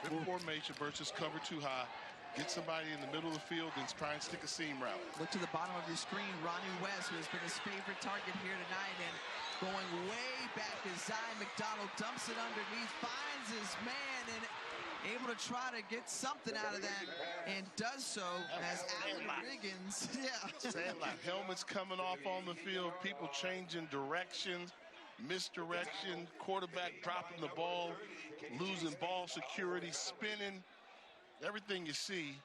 Good formation versus cover too high. Get somebody in the middle of the field and try and stick a seam route. Look to the bottom of your screen. Ronnie West, who has been his favorite target here tonight, and going way back as Zy McDonald dumps it underneath, finds his man, and able to try to get something out of that, and does so as Allen Riggins. Sandlot. Helmets coming off on the field, people changing directions, misdirection, quarterback dropping the ball, losing ball security, spinning. Everything you see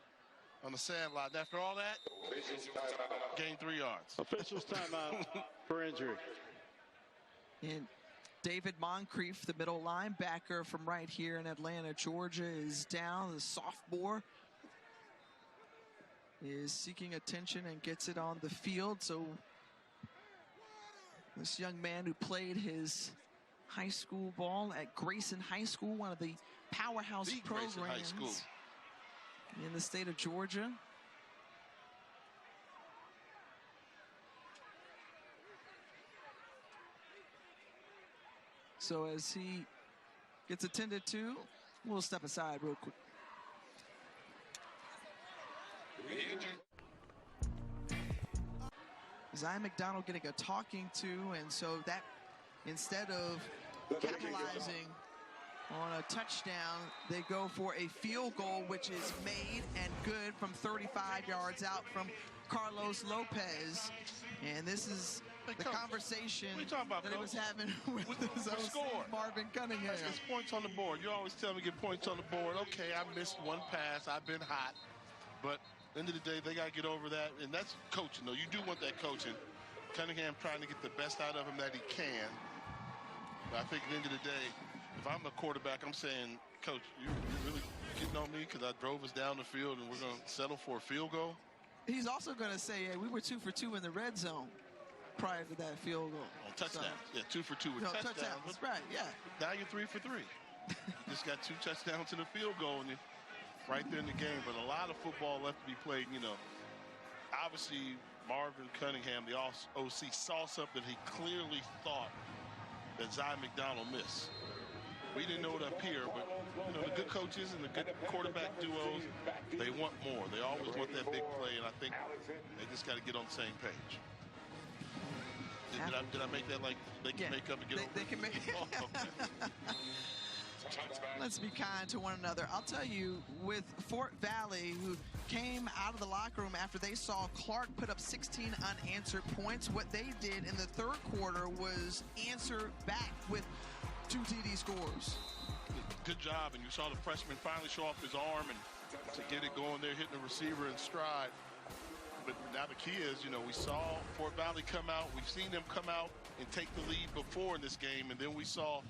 on the Sandlot. After all that, gain 3 yards. Officials timeout for injury. And David Moncrief, the middle linebacker from right here in Atlanta, Georgia, is down. The sophomore is seeking attention and gets it on the field. So this young man who played his high school ball at Grayson High School, one of the powerhouse programs in the state of Georgia. So as he gets attended to, we'll step aside real quick. Zy McDonald getting a talking to, and so that instead of capitalizing on a touchdown, they go for a field goal, which is made and good from 35 yards out from Carlos Lopez. And this is the conversation that he was having with his OC, Marvin Cunningham. It's points on the board. You always tell me get points on the board. Okay, I missed one pass. I've been hot. But at the end of the day, they got to get over that. And that's coaching, though. You do want that coaching. Cunningham trying to get the best out of him that he can. But I think at the end of the day, if I'm a quarterback, I'm saying, Coach, you're really getting on me because I drove us down the field and we're going to settle for a field goal? He's also going to say, hey, we were 2 for 2 in the red zone prior to that field goal. On touchdowns. Yeah, 2 for 2 with touchdowns. That's right, yeah. Now you're 3 for 3. You just got 2 touchdowns and a field goal, and you're right there in the game. But a lot of football left to be played, you know. Obviously, Marvin Cunningham, the OC, saw something he clearly thought that Zy McDonald missed. We didn't know it up here, but you know, the good coaches and the good quarterback duos, they want more. They always want that big play, and I think they just got to get on the same page. Did I make that like they can make up and get over? They can make it. Let's be kind to one another. I'll tell you, with Fort Valley, who came out of the locker room after they saw Clark put up 16 unanswered points, what they did in the third quarter was answer back with 2 TD scores. Good job, and you saw the freshman finally show off his arm and to get it going there, hitting the receiver in stride. But now the key is, you know, we saw Fort Valley come out. We've seen them come out and take the lead before in this game, and then we saw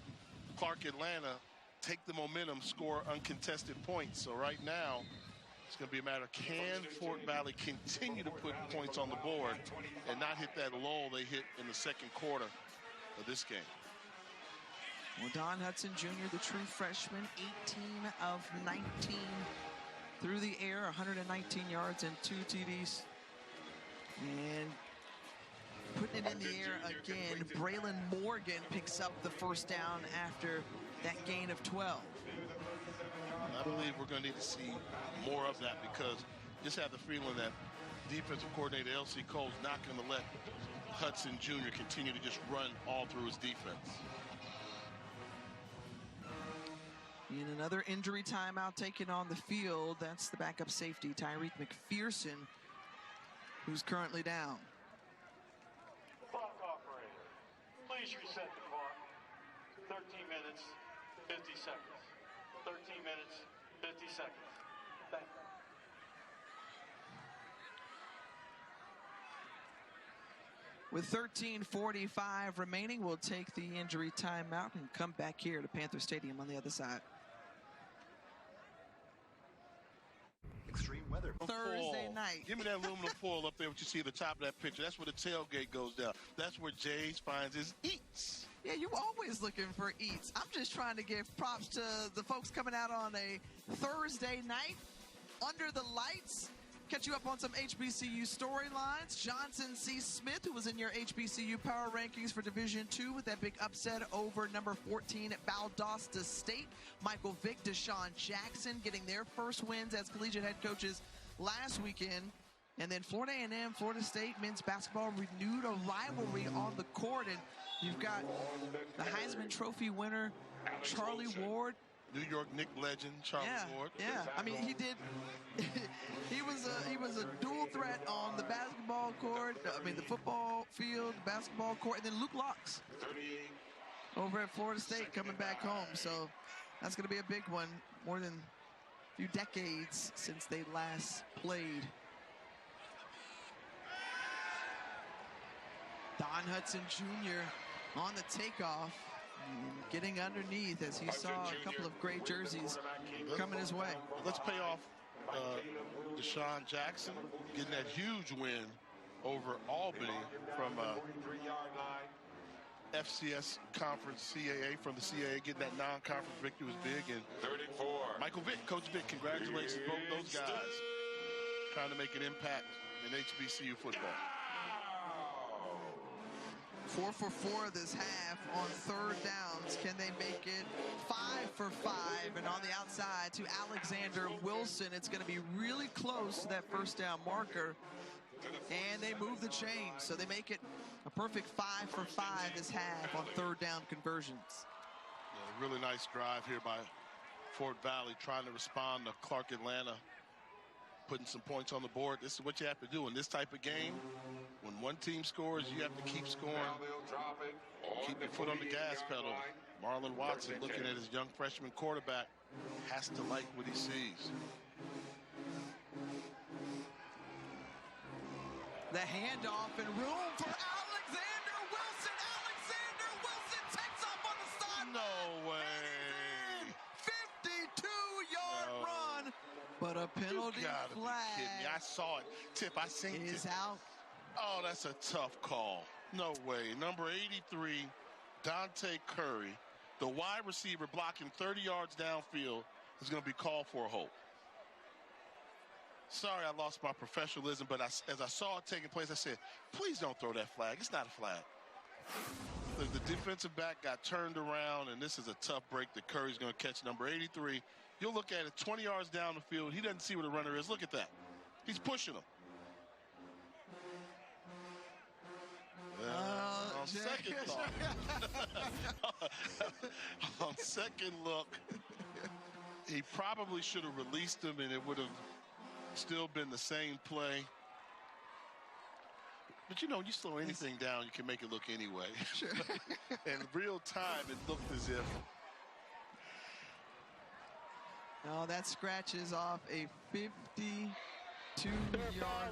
Clark-Atlanta take the momentum, score uncontested points. So right now, it's going to be a matter of, can Fort Valley continue to put points on the board and not hit that lull they hit in the second quarter of this game? Well, Don Hudson Jr., the true freshman, 18 of 19 through the air, 119 yards and 2 TDs. And putting it in the air again, Braylon Morgan picks up the first down after that gain of 12. I believe we're going to need to see more of that, because just have the feeling that defensive coordinator L.C. Cole's not going to let Hudson Jr. continue to just run all through his defense. In another injury timeout taken on the field, that's the backup safety, Tyreek McPherson, who's currently down. Clock operator, please reset the clock. 13 minutes, 50 seconds. 13 minutes, 50 seconds. Thank you. With 13:45 remaining, we'll take the injury timeout and come back here to Panther Stadium on the other side. Extreme weather. Thursday night. Give me that aluminum foil up there, what you see at the top of that picture. That's where the tailgate goes down. That's where Jays finds his eats. Yeah, you're always looking for eats. I'm just trying to give props to the folks coming out on a Thursday night under the lights. Catch you up on some HBCU storylines. Johnson C. Smith, who was in your HBCU power rankings for Division II with that big upset over number 14 at Valdosta State. Michael Vick, Deshaun Jackson getting their first wins as collegiate head coaches last weekend. And then Florida A&M, Florida State men's basketball renewed a rivalry on the court. And you've got the Heisman Trophy winner, Charlie Ward. New York Knicks legend, Charlie Ward. Yeah, I mean, he did. he was a dual threat on the basketball court. I mean, the football field, basketball court, and then Luke Locks over at Florida State coming back home. So that's going to be a big one. More than a few decades since they last played. Don Hudson Jr. on the takeoff. Getting underneath as he saw a couple of great jerseys coming his way. Let's pay off Deshaun Jackson getting that huge win over Albany from FCS Conference CAA, from the CAA, getting that non-conference victory was big. And 34. Michael Vick, Coach Vick, congratulations both those guys trying to make an impact in HBCU football. 4 for 4 this half on third downs. Can they make it 5 for 5? And on the outside to Alexander Wilson. It's going to be really close to that first down marker. And they move the chain. So they make it a perfect 5 for 5 this half on third down conversions. Yeah, really nice drive here by Fort Valley, trying to respond to Clark-Atlanta, putting some points on the board. This is what you have to do in this type of game. When one team scores, you have to keep scoring. Keep your foot on the gas pedal. Marlon Watson, looking at his young freshman quarterback, has to like what he sees. The handoff and room for Alexander Wilson. Alexander Wilson takes off on the sideline. No way. 52-yard run. But a penalty flag. I saw it. Tip, I seen it. Is out. Oh, that's a tough call. No way. Number 83, Dante Curry, the wide receiver blocking 30 yards downfield, is going to be called for a hold. Sorry I lost my professionalism, but as I saw it taking place, I said, please don't throw that flag. It's not a flag. The defensive back got turned around, and this is a tough break that Curry's going to catch. Number 83, you'll look at it 20 yards down the field. He doesn't see where the runner is. Look at that. He's pushing him. On second thought. On second look, he probably should have released him, and it would have still been the same play. But, you know, you slow anything down, you can make it look anyway. Sure. In real time, it looked as if. Oh, that scratches off a 52-yard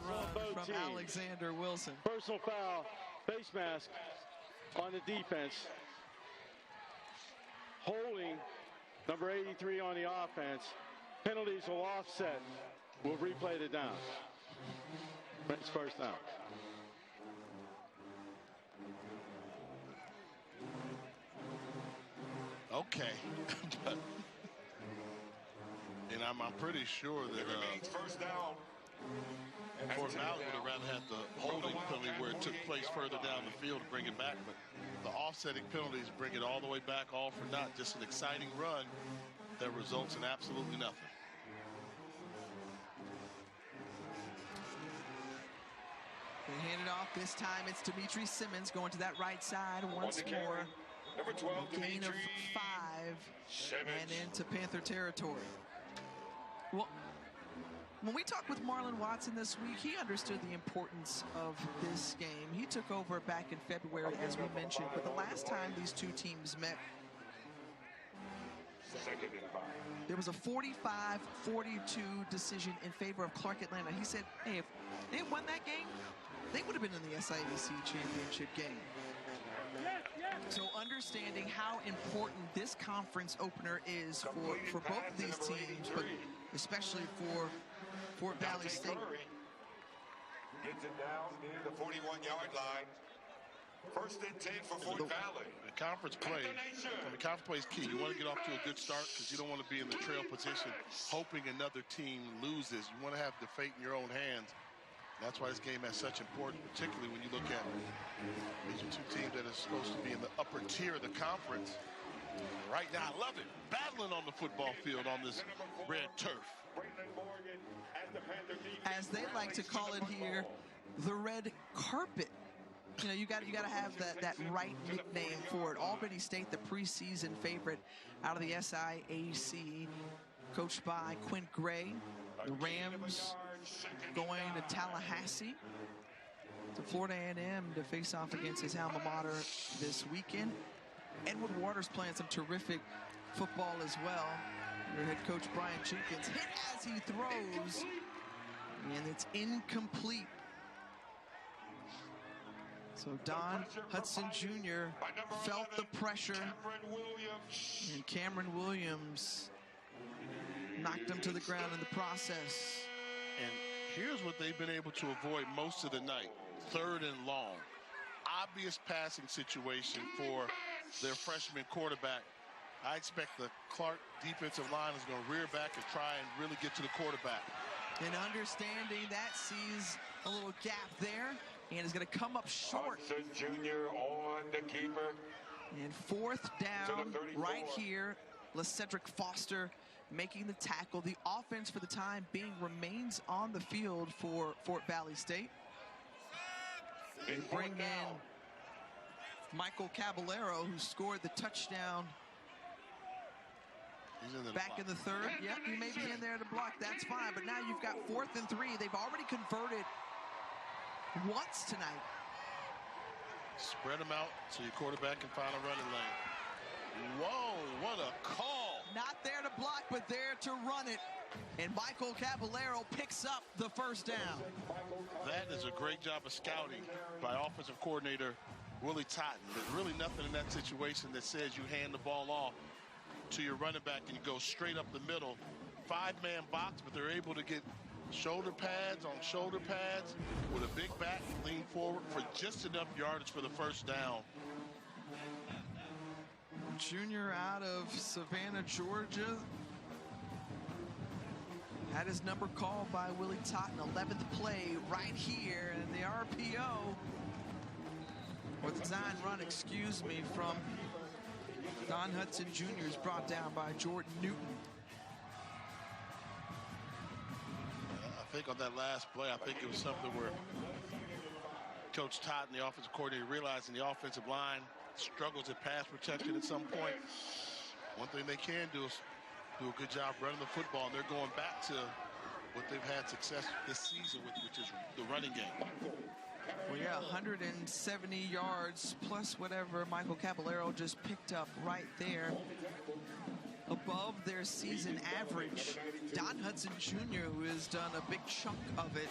run from Alexander Wilson. Personal foul, face mask on the defense. Holding number 83 on the offense. Penalties will offset. We'll replay the down. It's first down. Okay. And I'm pretty sure that first down. Fort Valley would have rather had the holding penalty where it took place further down the field to bring it back, but the offsetting penalties bring it all the way back, all for naught. Just an exciting run that results in absolutely nothing. They hand it off. This time it's Dimitri Simmons going to that right side once more. Number 12, Gain of Dimitri 5 Simmons. and into Panther territory. Well, when we talked with Marlon Watson this week, he understood the importance of this game. He took over back in February, as we mentioned, but the last time these two teams met, there was a 45-42 decision in favor of Clark-Atlanta. He said, hey, if they won that game, they would have been in the SIAC championship game. So understanding how important this conference opener is for both of these teams, but especially for Fort Valley State. Gets it down near the 41-yard line. First and 10 for Fort Valley. The conference play, conference play is key. You want to get off to a good start because you don't want to be in the trail position hoping another team loses. You want to have the fate in your own hands. That's why this game has such importance, particularly when you look at these are two teams that are supposed to be in the upper tier of the conference. Right now, I love it. Battling on the football field on this red turf. As they like to call it here, the red carpet. You know, you got to have that right nickname for it. Albany State, the preseason favorite out of the SIAC, coached by Quint Gray. The Rams going to Tallahassee, to Florida A&M to face off against his alma mater this weekend. Edward Waters playing some terrific football as well. Your head coach Brian Jenkins hit as he throws, and it's incomplete. So Don Hudson Jr. felt the pressure, and Cameron Williams knocked him to the ground in the process. And here's what they've been able to avoid most of the night. Third and long. Obvious passing situation for their freshman quarterback. I expect the Clark defensive line is going to rear back and try and really get to the quarterback. And understanding that, sees a little gap there and is going to come up short. Hudson Jr. on the keeper. And fourth down right here. LeCedric Foster making the tackle. The offense for the time being remains on the field for Fort Valley State. They bring in Michael Caballero, who scored the touchdown back in the third. Yep, he may be in there to block. That's fine. But now you've got 4th and 3. They've already converted once tonight. Spread them out so your quarterback can find a running lane. Whoa, what a call. Not there to block, but there to run it. And Michael Caballero picks up the first down. That is a great job of scouting by offensive coordinator Willie Totten. There's really nothing in that situation that says you hand the ball off to your running back and you go straight up the middle. 5-man box, but they're able to get shoulder pads on shoulder pads with a big back, lean forward for just enough yardage for the first down. Junior out of Savannah, Georgia. Had his number called by Willie Totten. 11th play right here, and the RPO, or the design run, excuse me, from Don Hudson Jr. is brought down by Jordan Newton. I think on that last play, I think it was something where Coach Totten, the offensive coordinator, realizing the offensive line struggles at pass protection at some point. One thing they can do is do a good job running the football, and they're going back to what they've had success this season with, which is the running game. Well, yeah, 170 yards plus whatever Michael Caballero just picked up right there, above their season average. Don Hudson Jr., who has done a big chunk of it,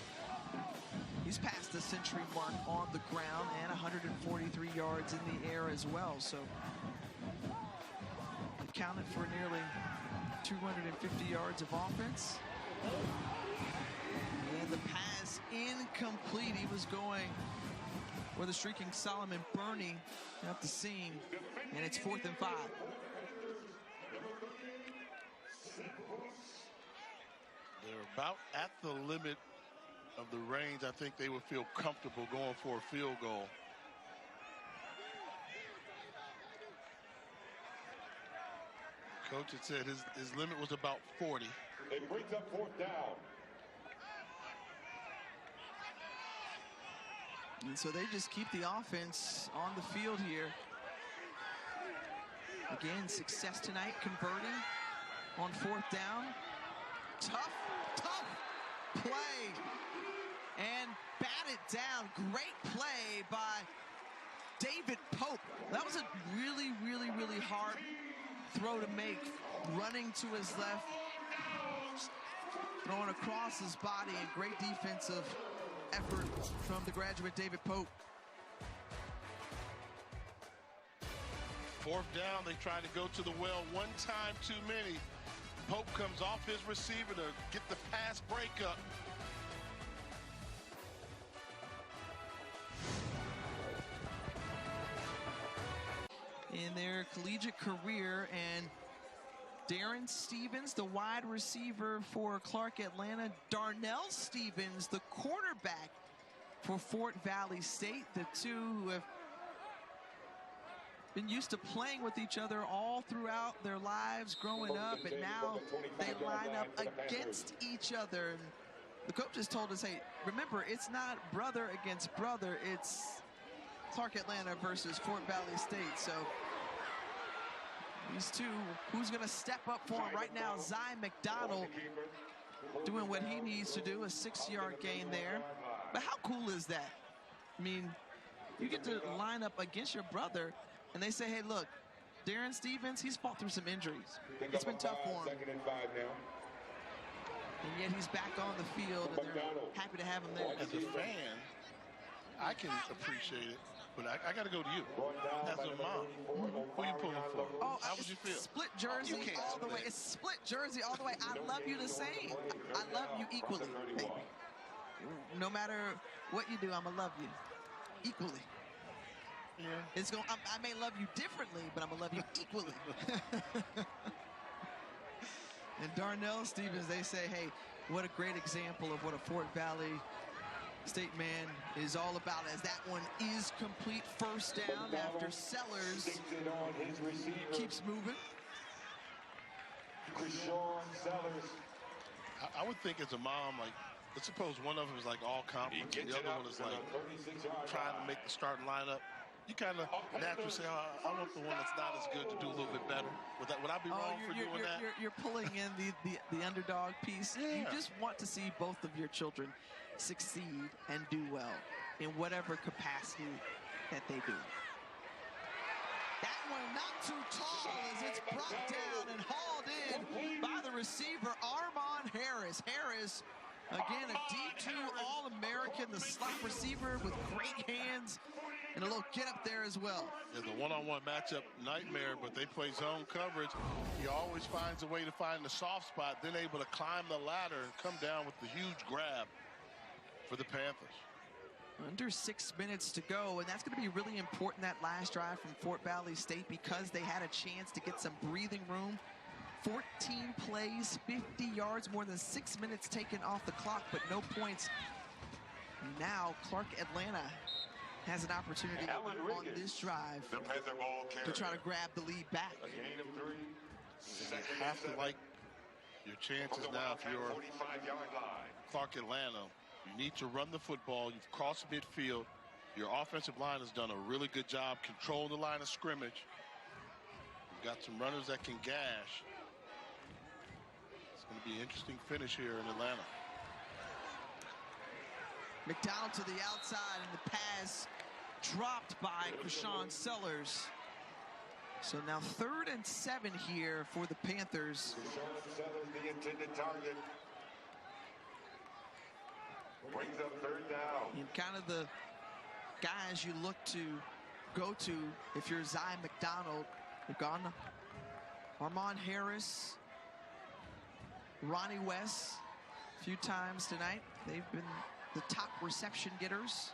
he's passed the century mark on the ground and 143 yards in the air as well. So accounted for nearly 250 yards of offense. And the pass incomplete. He was going for the streaking Solomon Burney up the seam, and it's 4th and 5. They're about at the limit of the range. I think they would feel comfortable going for a field goal. Coach had said his limit was about 40. It brings up 4th down. And so they just keep the offense on the field here. Again, success tonight, converting on 4th down. Tough play. And batted down. Great play by David Pope. That was a really, really, really hard throw to make. Running to his left. Throwing across his body, and great defensive effort from the graduate David Pope. 4th down, they try to go to the well one time too many. Pope comes off his receiver to get the pass breakup. In their collegiate career, and Darren Stevens, the wide receiver for Clark-Atlanta. Darnell Stevens, the quarterback for Fort Valley State. The two who have been used to playing with each other all throughout their lives growing up, and now they line up against each other. And the coaches told us, hey, remember, it's not brother against brother, it's Clark-Atlanta versus Fort Valley State. So these two, who's going to step up for him right now? Zy McDonald doing what he needs to do, a 6-yard gain there. But how cool is that? I mean, you get to line up against your brother, and they say, hey, look, Darren Stevens, he's fought through some injuries. It's been tough for him. And yet he's back on the field, and they're happy to have him there. As a fan, I can appreciate it. But I got to go to you. As a mom, who are you pulling for? Oh, how would you feel? Split jersey all the way. It's split jersey all the way. I love you the same. I love you equally, baby. No matter what you do, I'm going to love you equally. Yeah. It's going. I may love you differently, but I'm going to love you equally. And Darnell Stevens, they say, hey, what a great example of what a Fort Valley State man is all about, as that one is complete. 1st down after Sellers keeps moving. I would think as a mom, like, let's suppose one of them is like all conference, the other one is like trying to make the starting lineup. You kind of naturally say, oh, I want the one that's not as good to do a little bit better. Would I be wrong for doing that? You're pulling in the underdog piece. Yeah. You just want to see both of your children succeed and do well in whatever capacity that they do. That one not too tall as it's brought down and hauled in by the receiver, Armon Harris. Harris, again, a D2 All-American, the slot receiver with great hands and a little get up there as well. Yeah, the one-on-one matchup nightmare, but they play zone coverage. He always finds a way to find the soft spot, then able to climb the ladder and come down with the huge grab for the Panthers. Under 6 minutes to go, and that's going to be really important, that last drive from Fort Valley State, because they had a chance to get some breathing room. 14 plays, 50 yards, more than 6 minutes taken off the clock, but no points. Now Clark-Atlanta has an opportunity on this drive to try to grab the lead back. You have to like your chances now if you're Clark-Atlanta. You need to run the football. You've crossed midfield. Your offensive line has done a really good job controlling the line of scrimmage. You've got some runners that can gash. It's going to be an interesting finish here in Atlanta. McDonald to the outside, and the pass dropped by Krishan Sellers. So now 3rd and 7 here for the Panthers. Krishan Sellers, the intended target. Brings up 3rd down. And kind of the guys you look to go to if you're Zion McDonald. You've gone Armand Harris, Ronnie West a few times tonight. They've been the top reception getters.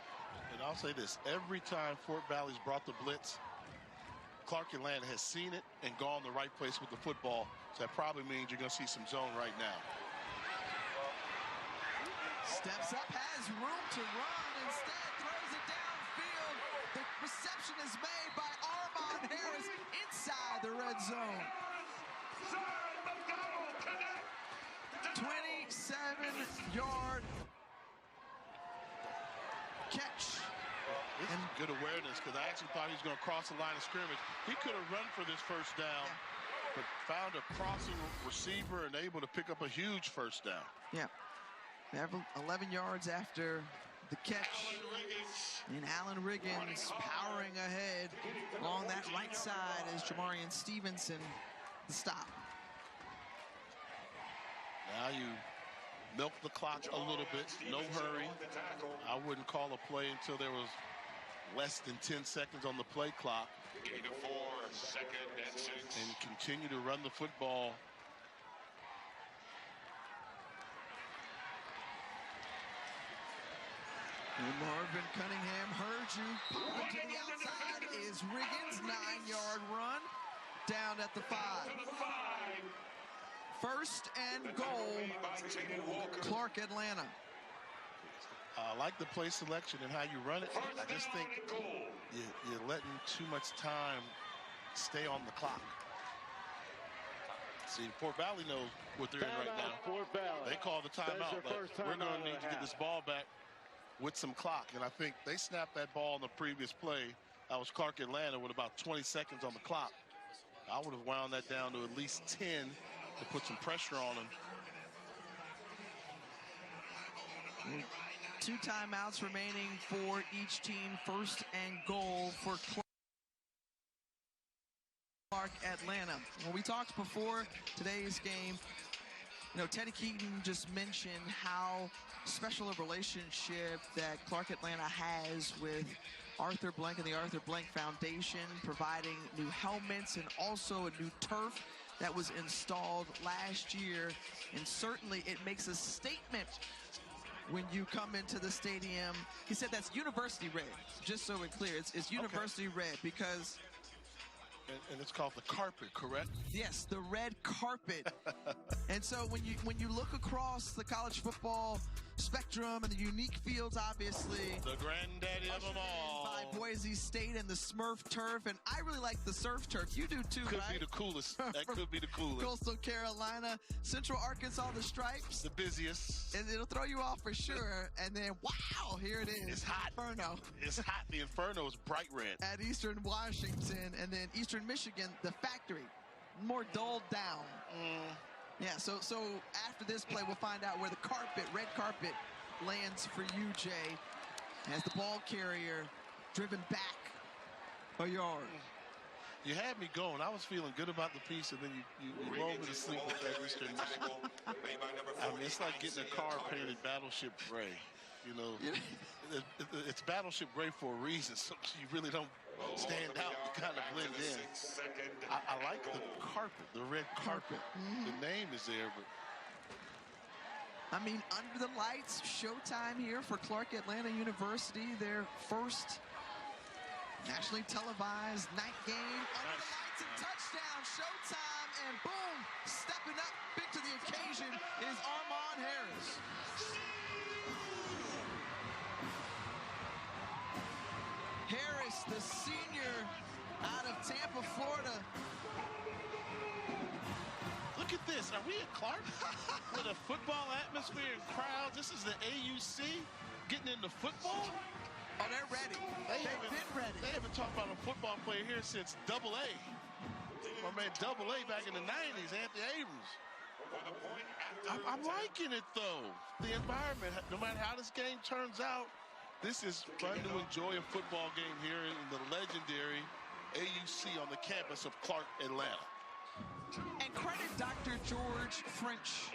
And I'll say this, every time Fort Valley's brought the blitz, Clark-Atlanta has seen it and gone the right place with the football. So that probably means you're going to see some zone right now. Steps up, has room to run, instead throws it downfield. The reception is made by Armand Harris inside the red zone. 27-yard catch. This is good awareness, because I actually thought he was going to cross the line of scrimmage. He could have run for this first down, but found a crossing receiver and able to pick up a huge first down. Yeah. 11 yards after the catch. And Alan Riggins powering ahead along that right side as Jamarian Stevenson the stop. Now you milk the clock a little bit, no hurry. I wouldn't call a play until there was less than 10 seconds on the play clock. Gain of 4, 2nd and 6. And continue to run the football. And Marvin Cunningham heard you. Popping to the outside is Riggins. 9-yard run down at the 5. 1st and goal, Clark-Atlanta. I like the play selection and how you run it. I just think you're letting too much time stay on the clock. See, Fort Valley knows what they're in right now. They call the timeout. Like, we're going to need to get this ball back with some clock. And I think they snapped that ball in the previous play. That was Clark-Atlanta with about 20 seconds on the clock. I would have wound that down to at least 10 to put some pressure on them. 2 timeouts remaining for each team. 1st and goal for Clark-Atlanta. Well, we talked before today's game. You know, Teddy Keaton just mentioned how special a relationship that Clark-Atlanta has with Arthur Blank and the Arthur Blank Foundation, providing new helmets and also a new turf that was installed last year. And certainly it makes a statement when you come into the stadium. He said that's university red, just so it's clear. It's university red because... And it's called the carpet, correct? Yes, the red carpet. And so when you look across the college football spectrum and the unique fields, obviously, the granddaddy of them all, by Boise State and the Smurf turf, and I really like the surf turf. You do too, could right? Be the coolest. That could be the coolest. Coastal Carolina, Central Arkansas, the stripes, the busiest. And it'll throw you off for sure. And then wow, here it is. It's hot. Inferno. It's hot. The Inferno is bright red. At Eastern Washington, and then Eastern Michigan, the factory, more dulled down. Yeah, so after this play, we'll find out where the carpet, red carpet, lands for you, Jay, as the ball carrier driven back a yard. You had me going. I was feeling good about the piece, and then you rolled me to sleep with that Eastern Michigan. I mean, it's like getting a car painted Battleship Gray. You know, it's Battleship Gray for a reason, so you really don't stand out. You kind of blend in. I like the carpet, the red carpet. The name is there, but... I mean, under the lights, showtime here for Clark-Atlanta University, their first nationally televised night game. Under the lights and touchdown, showtime, and boom, stepping up big to the occasion is Armand Harris. Harris, the senior out of Tampa, Florida. Look at this. Are we at Clark? With a football atmosphere and crowd. This is the AUC getting into football? Oh, they're ready. They've been ready. They haven't talked about a football player here since Double-A. My man Double-A back in the 90s, Anthony Abrams. I'm liking it, though. The environment, no matter how this game turns out, this is fun to enjoy a football game here in the legendary AUC on the campus of Clark-Atlanta. And credit Dr. George French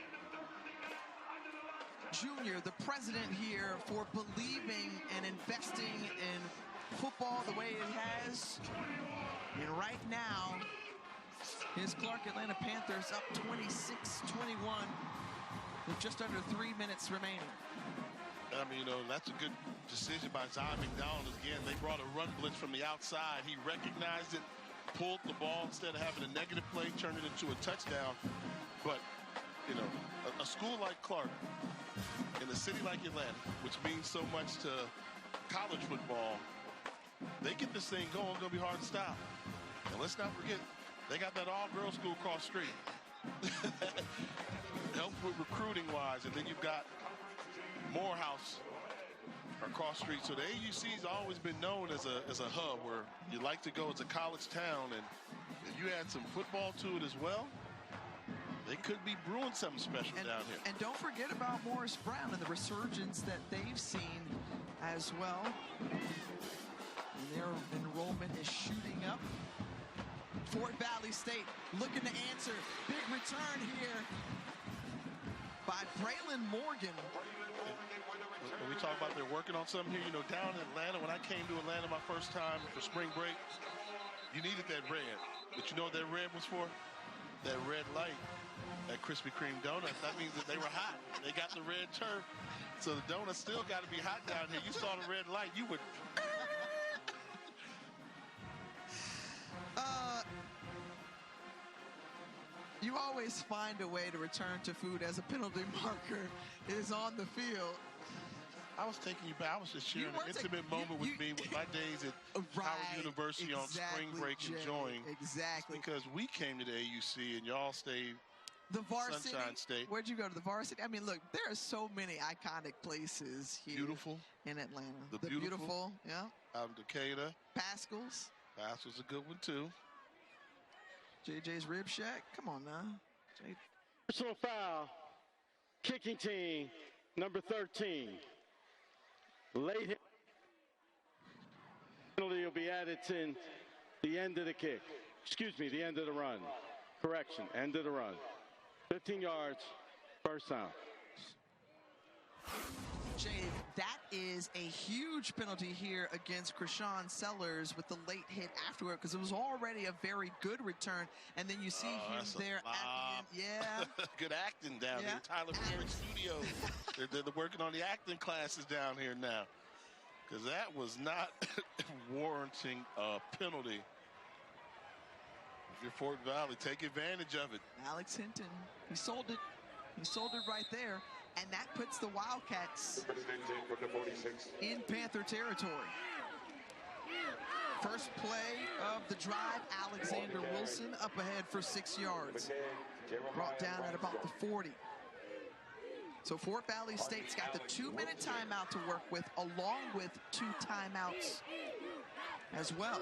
Jr., the president here, for believing and investing in football the way it has. And right now, his Clark-Atlanta Panthers up 26-21 with just under 3 minutes remaining. I mean, that's a good decision by Zion McDonald. Again, they brought a run blitz from the outside. He recognized it, pulled the ball instead of having a negative play, turned it into a touchdown. But, a school like Clark, in a city like Atlanta, which means so much to college football, they get this thing going, it's going to be hard to stop. And let's not forget, they got that all-girls school across the street. Helps with recruiting-wise, and then you've got Morehouse across the street. So the AUC's always been known as a hub where you like to go as a college town, and if you add some football to it as well, they could be brewing something special down here. And don't forget about Morris Brown and the resurgence that they've seen as well. And their enrollment is shooting up. Fort Valley State looking to answer. Big return here by Braylon Morgan. When we talk about they're working on something here, down in Atlanta, when I came to Atlanta my first time for spring break, you needed that red. But you know what that red was for? That red light. That Krispy Kreme donut. That means that they were hot. They got the red turf. So the donuts still got to be hot down here. You saw the red light, you would. You always find a way to return to food as a penalty marker is on the field. I was taking you back. I was just sharing an intimate moment with me with my days at Howard University on spring break, Jay, enjoying. Exactly. Because we came to the AUC and y'all stayed. The varsity. Sunshine State. Where'd you go to the varsity? I mean, look, there are so many iconic places here. Beautiful. In Atlanta. The beautiful. Yeah. Out in Decatur. Pascal's. Pascal's a good one, too. JJ's Rib Shack. Come on now. Personal foul. Kicking team, number 13. Late hit. Penalty will be added to the end of the kick. Excuse me, the end of the run. Correction, end of the run. 15 yards, first down. Jade, that is a huge penalty here against Krishawn Sellers with the late hit afterward, because it was already a very good return, and then you see him there at the end. Yeah. Good acting down here. Tyler Perry Studios. they're working on the acting classes down here now, because that was not warranting a penalty. If you're Fort Valley, take advantage of it. Alex Hinton, he sold it. He sold it right there. And that puts the Wildcats in Panther territory. First play of the drive, Alexander Wilson up ahead for 6 yards. Brought down at about the 40. So Fort Valley State's got the 2-minute timeout to work with, along with 2 timeouts as well.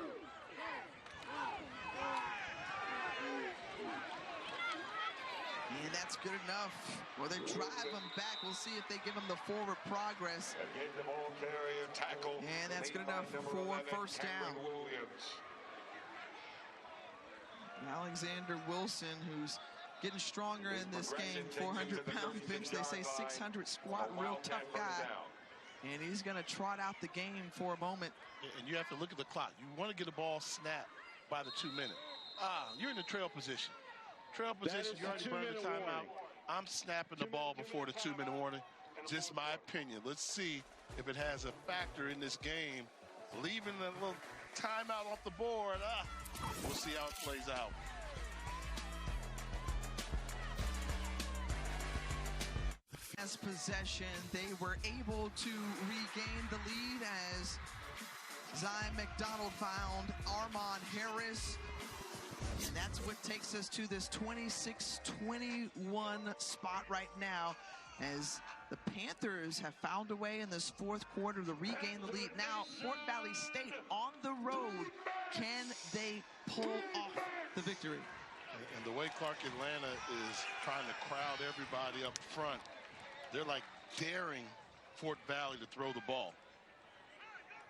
And that's good enough. Well, they drive them back. We'll see if they give them the forward progress. Again, the ball carrier tackle. And that's good enough for first down. Alexander Wilson, who's getting stronger in this game. 400-pound bench. They say 600 squat. Real tough guy. And he's going to trot out the game for a moment. And you have to look at the clock. You want to get a ball snapped by the 2 minute. You're in the trail position. Trail position, you already burned the timeout. I'm snapping the ball before the 2-minute warning. Just my opinion. Let's see if it has a factor in this game. Leaving the little timeout off the board. We'll see how it plays out. As possession, they were able to regain the lead as Zion McDonald found Armand Harris. And that's what takes us to this 26-21 spot right now as The Panthers have found a way in this fourth quarter to regain the lead. Now, Fort Valley State on the road. Can they pull off the victory? And the way Clark-Atlanta is trying to crowd everybody up front, they're like daring Fort Valley to throw the ball.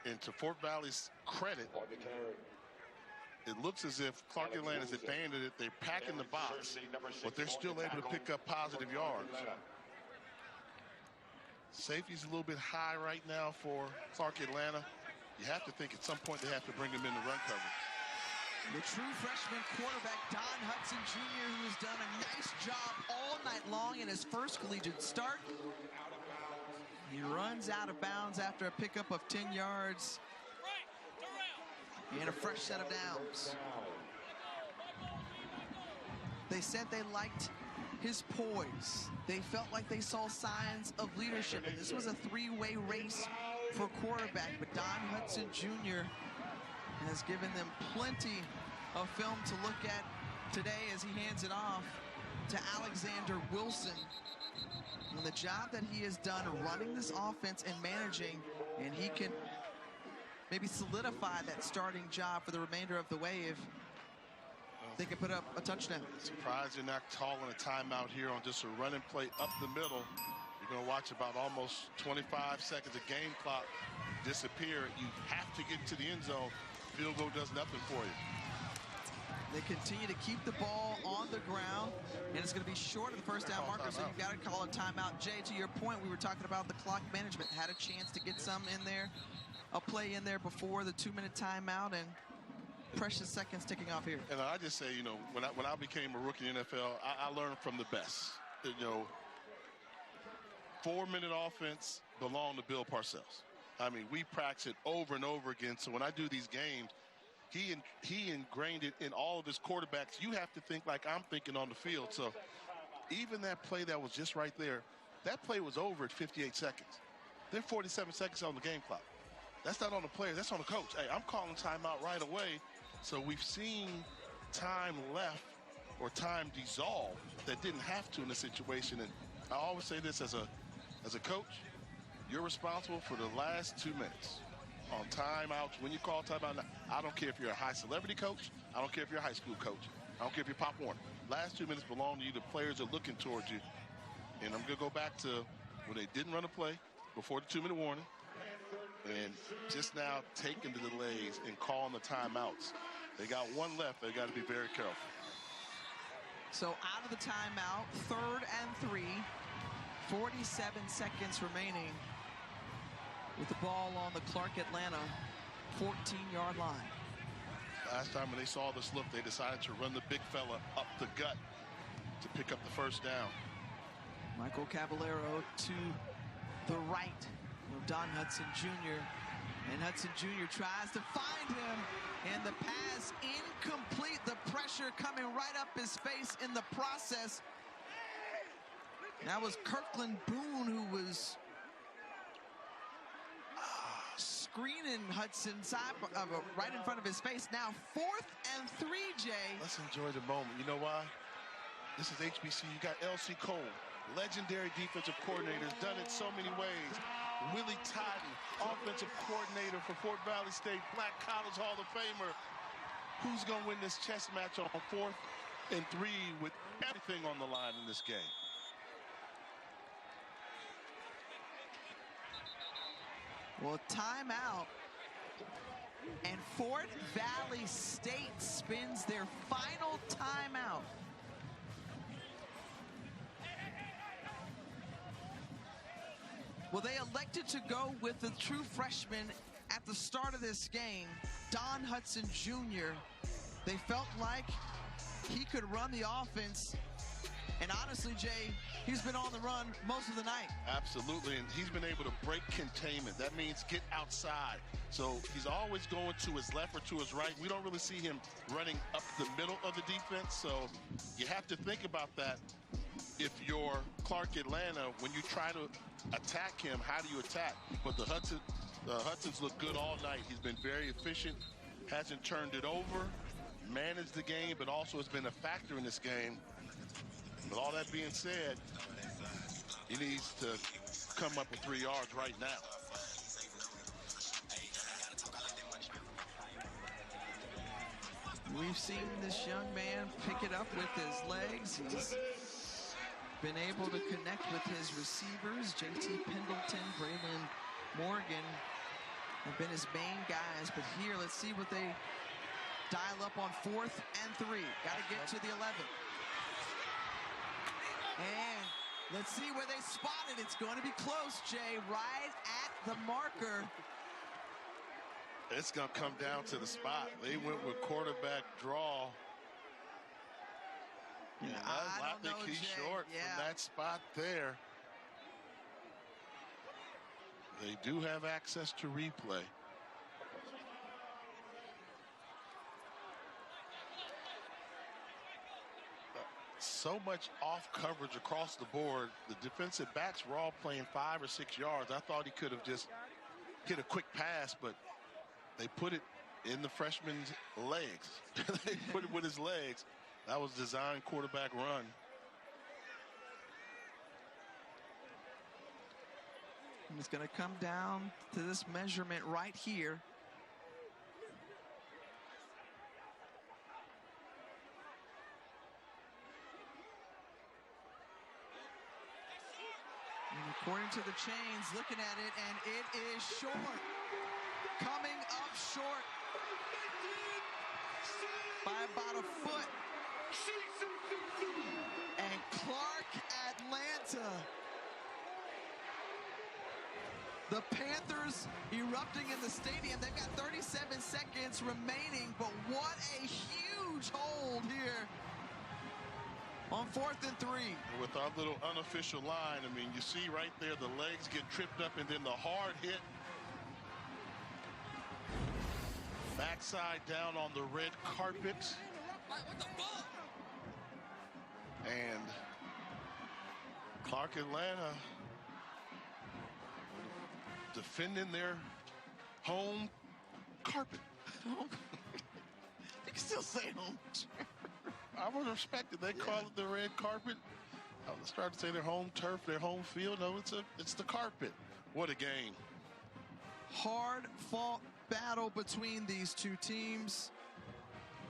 And to Fort Valley's credit, it looks as if Clark-Atlanta's abandoned it. They're packing the box, but they're still able to pick up positive yards. Safety's a little bit high right now for Clark-Atlanta. You have to think at some point they have to bring him in the run coverage. The true freshman quarterback, Don Hudson Jr., who has done a nice job all night long in his first collegiate start. He runs out of bounds after a pickup of 10 yards. And a fresh set of downs. They said they liked his poise. They felt like they saw signs of leadership. And this was a three-way race for quarterback. But Don Hudson Jr. has given them plenty of film to look at today as he hands it off to Alexander Wilson. And the job that he has done running this offense and managing, and he can maybe solidify that starting job for the remainder of the way if they can put up a touchdown. Surprised you're not calling a timeout here on just a running play up the middle. You're going to watch about almost 25 seconds of game clock disappear. You have to get to the end zone. Field goal does nothing for you. They continue to keep the ball on the ground, and it's going to be short of the first down marker, so you've got to call a timeout. Jay, to your point, we were talking about the clock management. Had a chance to get some in there, a play in there before the 2-minute timeout, and precious seconds ticking off here. And I just say, you know, when I became a rookie in the NFL, I learned from the best. You know, 4-minute offense belonged to Bill Parcells. I mean, we practice it over and over again. So when I do these games, he ingrained it in all of his quarterbacks. You have to think like I'm thinking on the field. So even that play that was just right there, that play was over at 58 seconds. Then 47 seconds on the game clock. That's not on the player, that's on the coach. Hey, I'm calling timeout right away. So we've seen time left or time dissolve that didn't have to in this situation. And I always say this as a coach, you're responsible for the last 2 minutes on timeouts. When you call timeout, I don't care if you're a high celebrity coach. I don't care if you're a high school coach. I don't care if you're Pop Warner. Last 2 minutes belong to you. The players are looking towards you. And I'm going to go back to when they didn't run a play before the 2-minute warning. And just now taking the delays and calling the timeouts. They got one left. They got to be very careful. So out of the timeout, 3rd and 3. 47 seconds remaining with the ball on the Clark-Atlanta 14-yard line. Last time when they saw the slip, they decided to run the big fella up the gut to pick up the first down. Michael Caballero to the right of Don Hudson Jr. And Hudson Jr. tries to find him, and the pass incomplete. The pressure coming right up his face in the process. That was Kirkland Boone who was screening Hudson right in front of his face. Now 4th and 3, Jay. Let's enjoy the moment. You know why? This is HBC. You got L.C. Cole, legendary defensive coordinator, has done it so many ways. Willie Totten, offensive coordinator for Fort Valley State, Black College Hall of Famer. Who's going to win this chess match on 4th and 3 with everything on the line in this game? Well, timeout, and Fort Valley State spins their final timeout. Well, they elected to go with the true freshman at the start of this game, Don Hudson Jr. They felt like he could run the offense. And honestly, Jay, he's been on the run most of the night. Absolutely, and he's been able to break containment. That means get outside. So he's always going to his left or to his right. We don't really see him running up the middle of the defense. So you have to think about that. If you're Clark-Atlanta, when you try to attack him, how do you attack? But the Hudson's look good all night. He's been very efficient, hasn't turned it over, managed the game, but also has been a factor in this game. With all that being said, He needs to come up with 3 yards right now. We've seen this young man pick it up with his legs. He's been able to connect with his receivers. JT Pendleton, Braylon Morgan have been his main guys. But here, let's see what they dial up on 4th and 3. Got to get to the 11. And let's see where they spot it. It's going to be close, Jay, right at the marker. It's going to come down to the spot. They went with quarterback draw. Yeah, I think he's short from that spot there. They do have access to replay. So much off coverage across the board. The defensive backs were all playing 5 or 6 yards. I thought he could have just hit a quick pass, but they put it in the freshman's legs. They put it with his legs. That was designed quarterback run. And it's going to come down to this measurement right here. And according to the chains, looking at it, and it is short. Coming up short by about a foot. And Clark-Atlanta, the Panthers erupting in the stadium. They've got 37 seconds remaining, but what a huge hold here on 4th and 3. With our little unofficial line, I mean, you see right there the legs get tripped up and then the hard hit. Backside down on the red carpet. And Clark-Atlanta defending their home carpet. You can still say home. I would respect it. They call it the red carpet. I was starting to say their home turf, their home field. No, it's the carpet. What a game. Hard-fought battle between these two teams.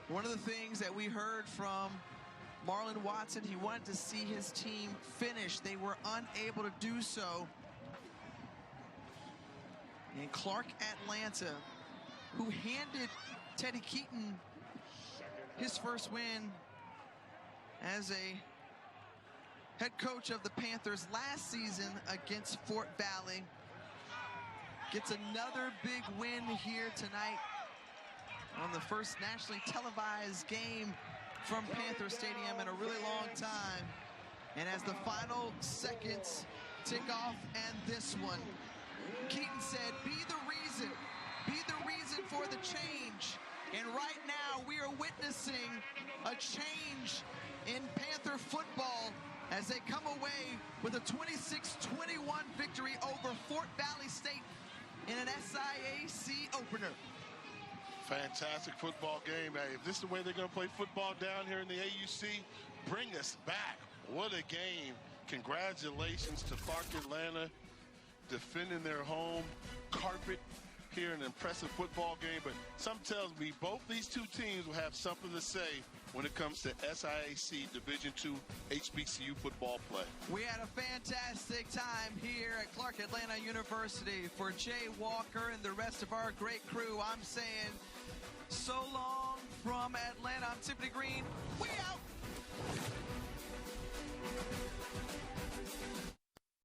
One of the things that we heard from Marlon Watson, he wanted to see his team finish. They were unable to do so. And Clark-Atlanta, who handed Teddy Keaton his first win as a head coach of the Panthers last season against Fort Valley, gets another big win here tonight on the first nationally televised game from Panther Stadium in a really long time. And as the final seconds tick off, and this one, Keaton said, be the reason for the change. And right now we are witnessing a change in Panther football as they come away with a 26-21 victory over Fort Valley State in an SIAC opener. Fantastic football game. Hey, if this is the way they're going to play football down here in the AUC, bring us back. What a game. Congratulations to Clark-Atlanta defending their home carpet here in an impressive football game. But something tells me both these two teams will have something to say when it comes to SIAC Division II HBCU football play. We had a fantastic time here at Clark-Atlanta University. For Jay Walker and the rest of our great crew, I'm saying so long from Atlanta. I'm Tiffany Green.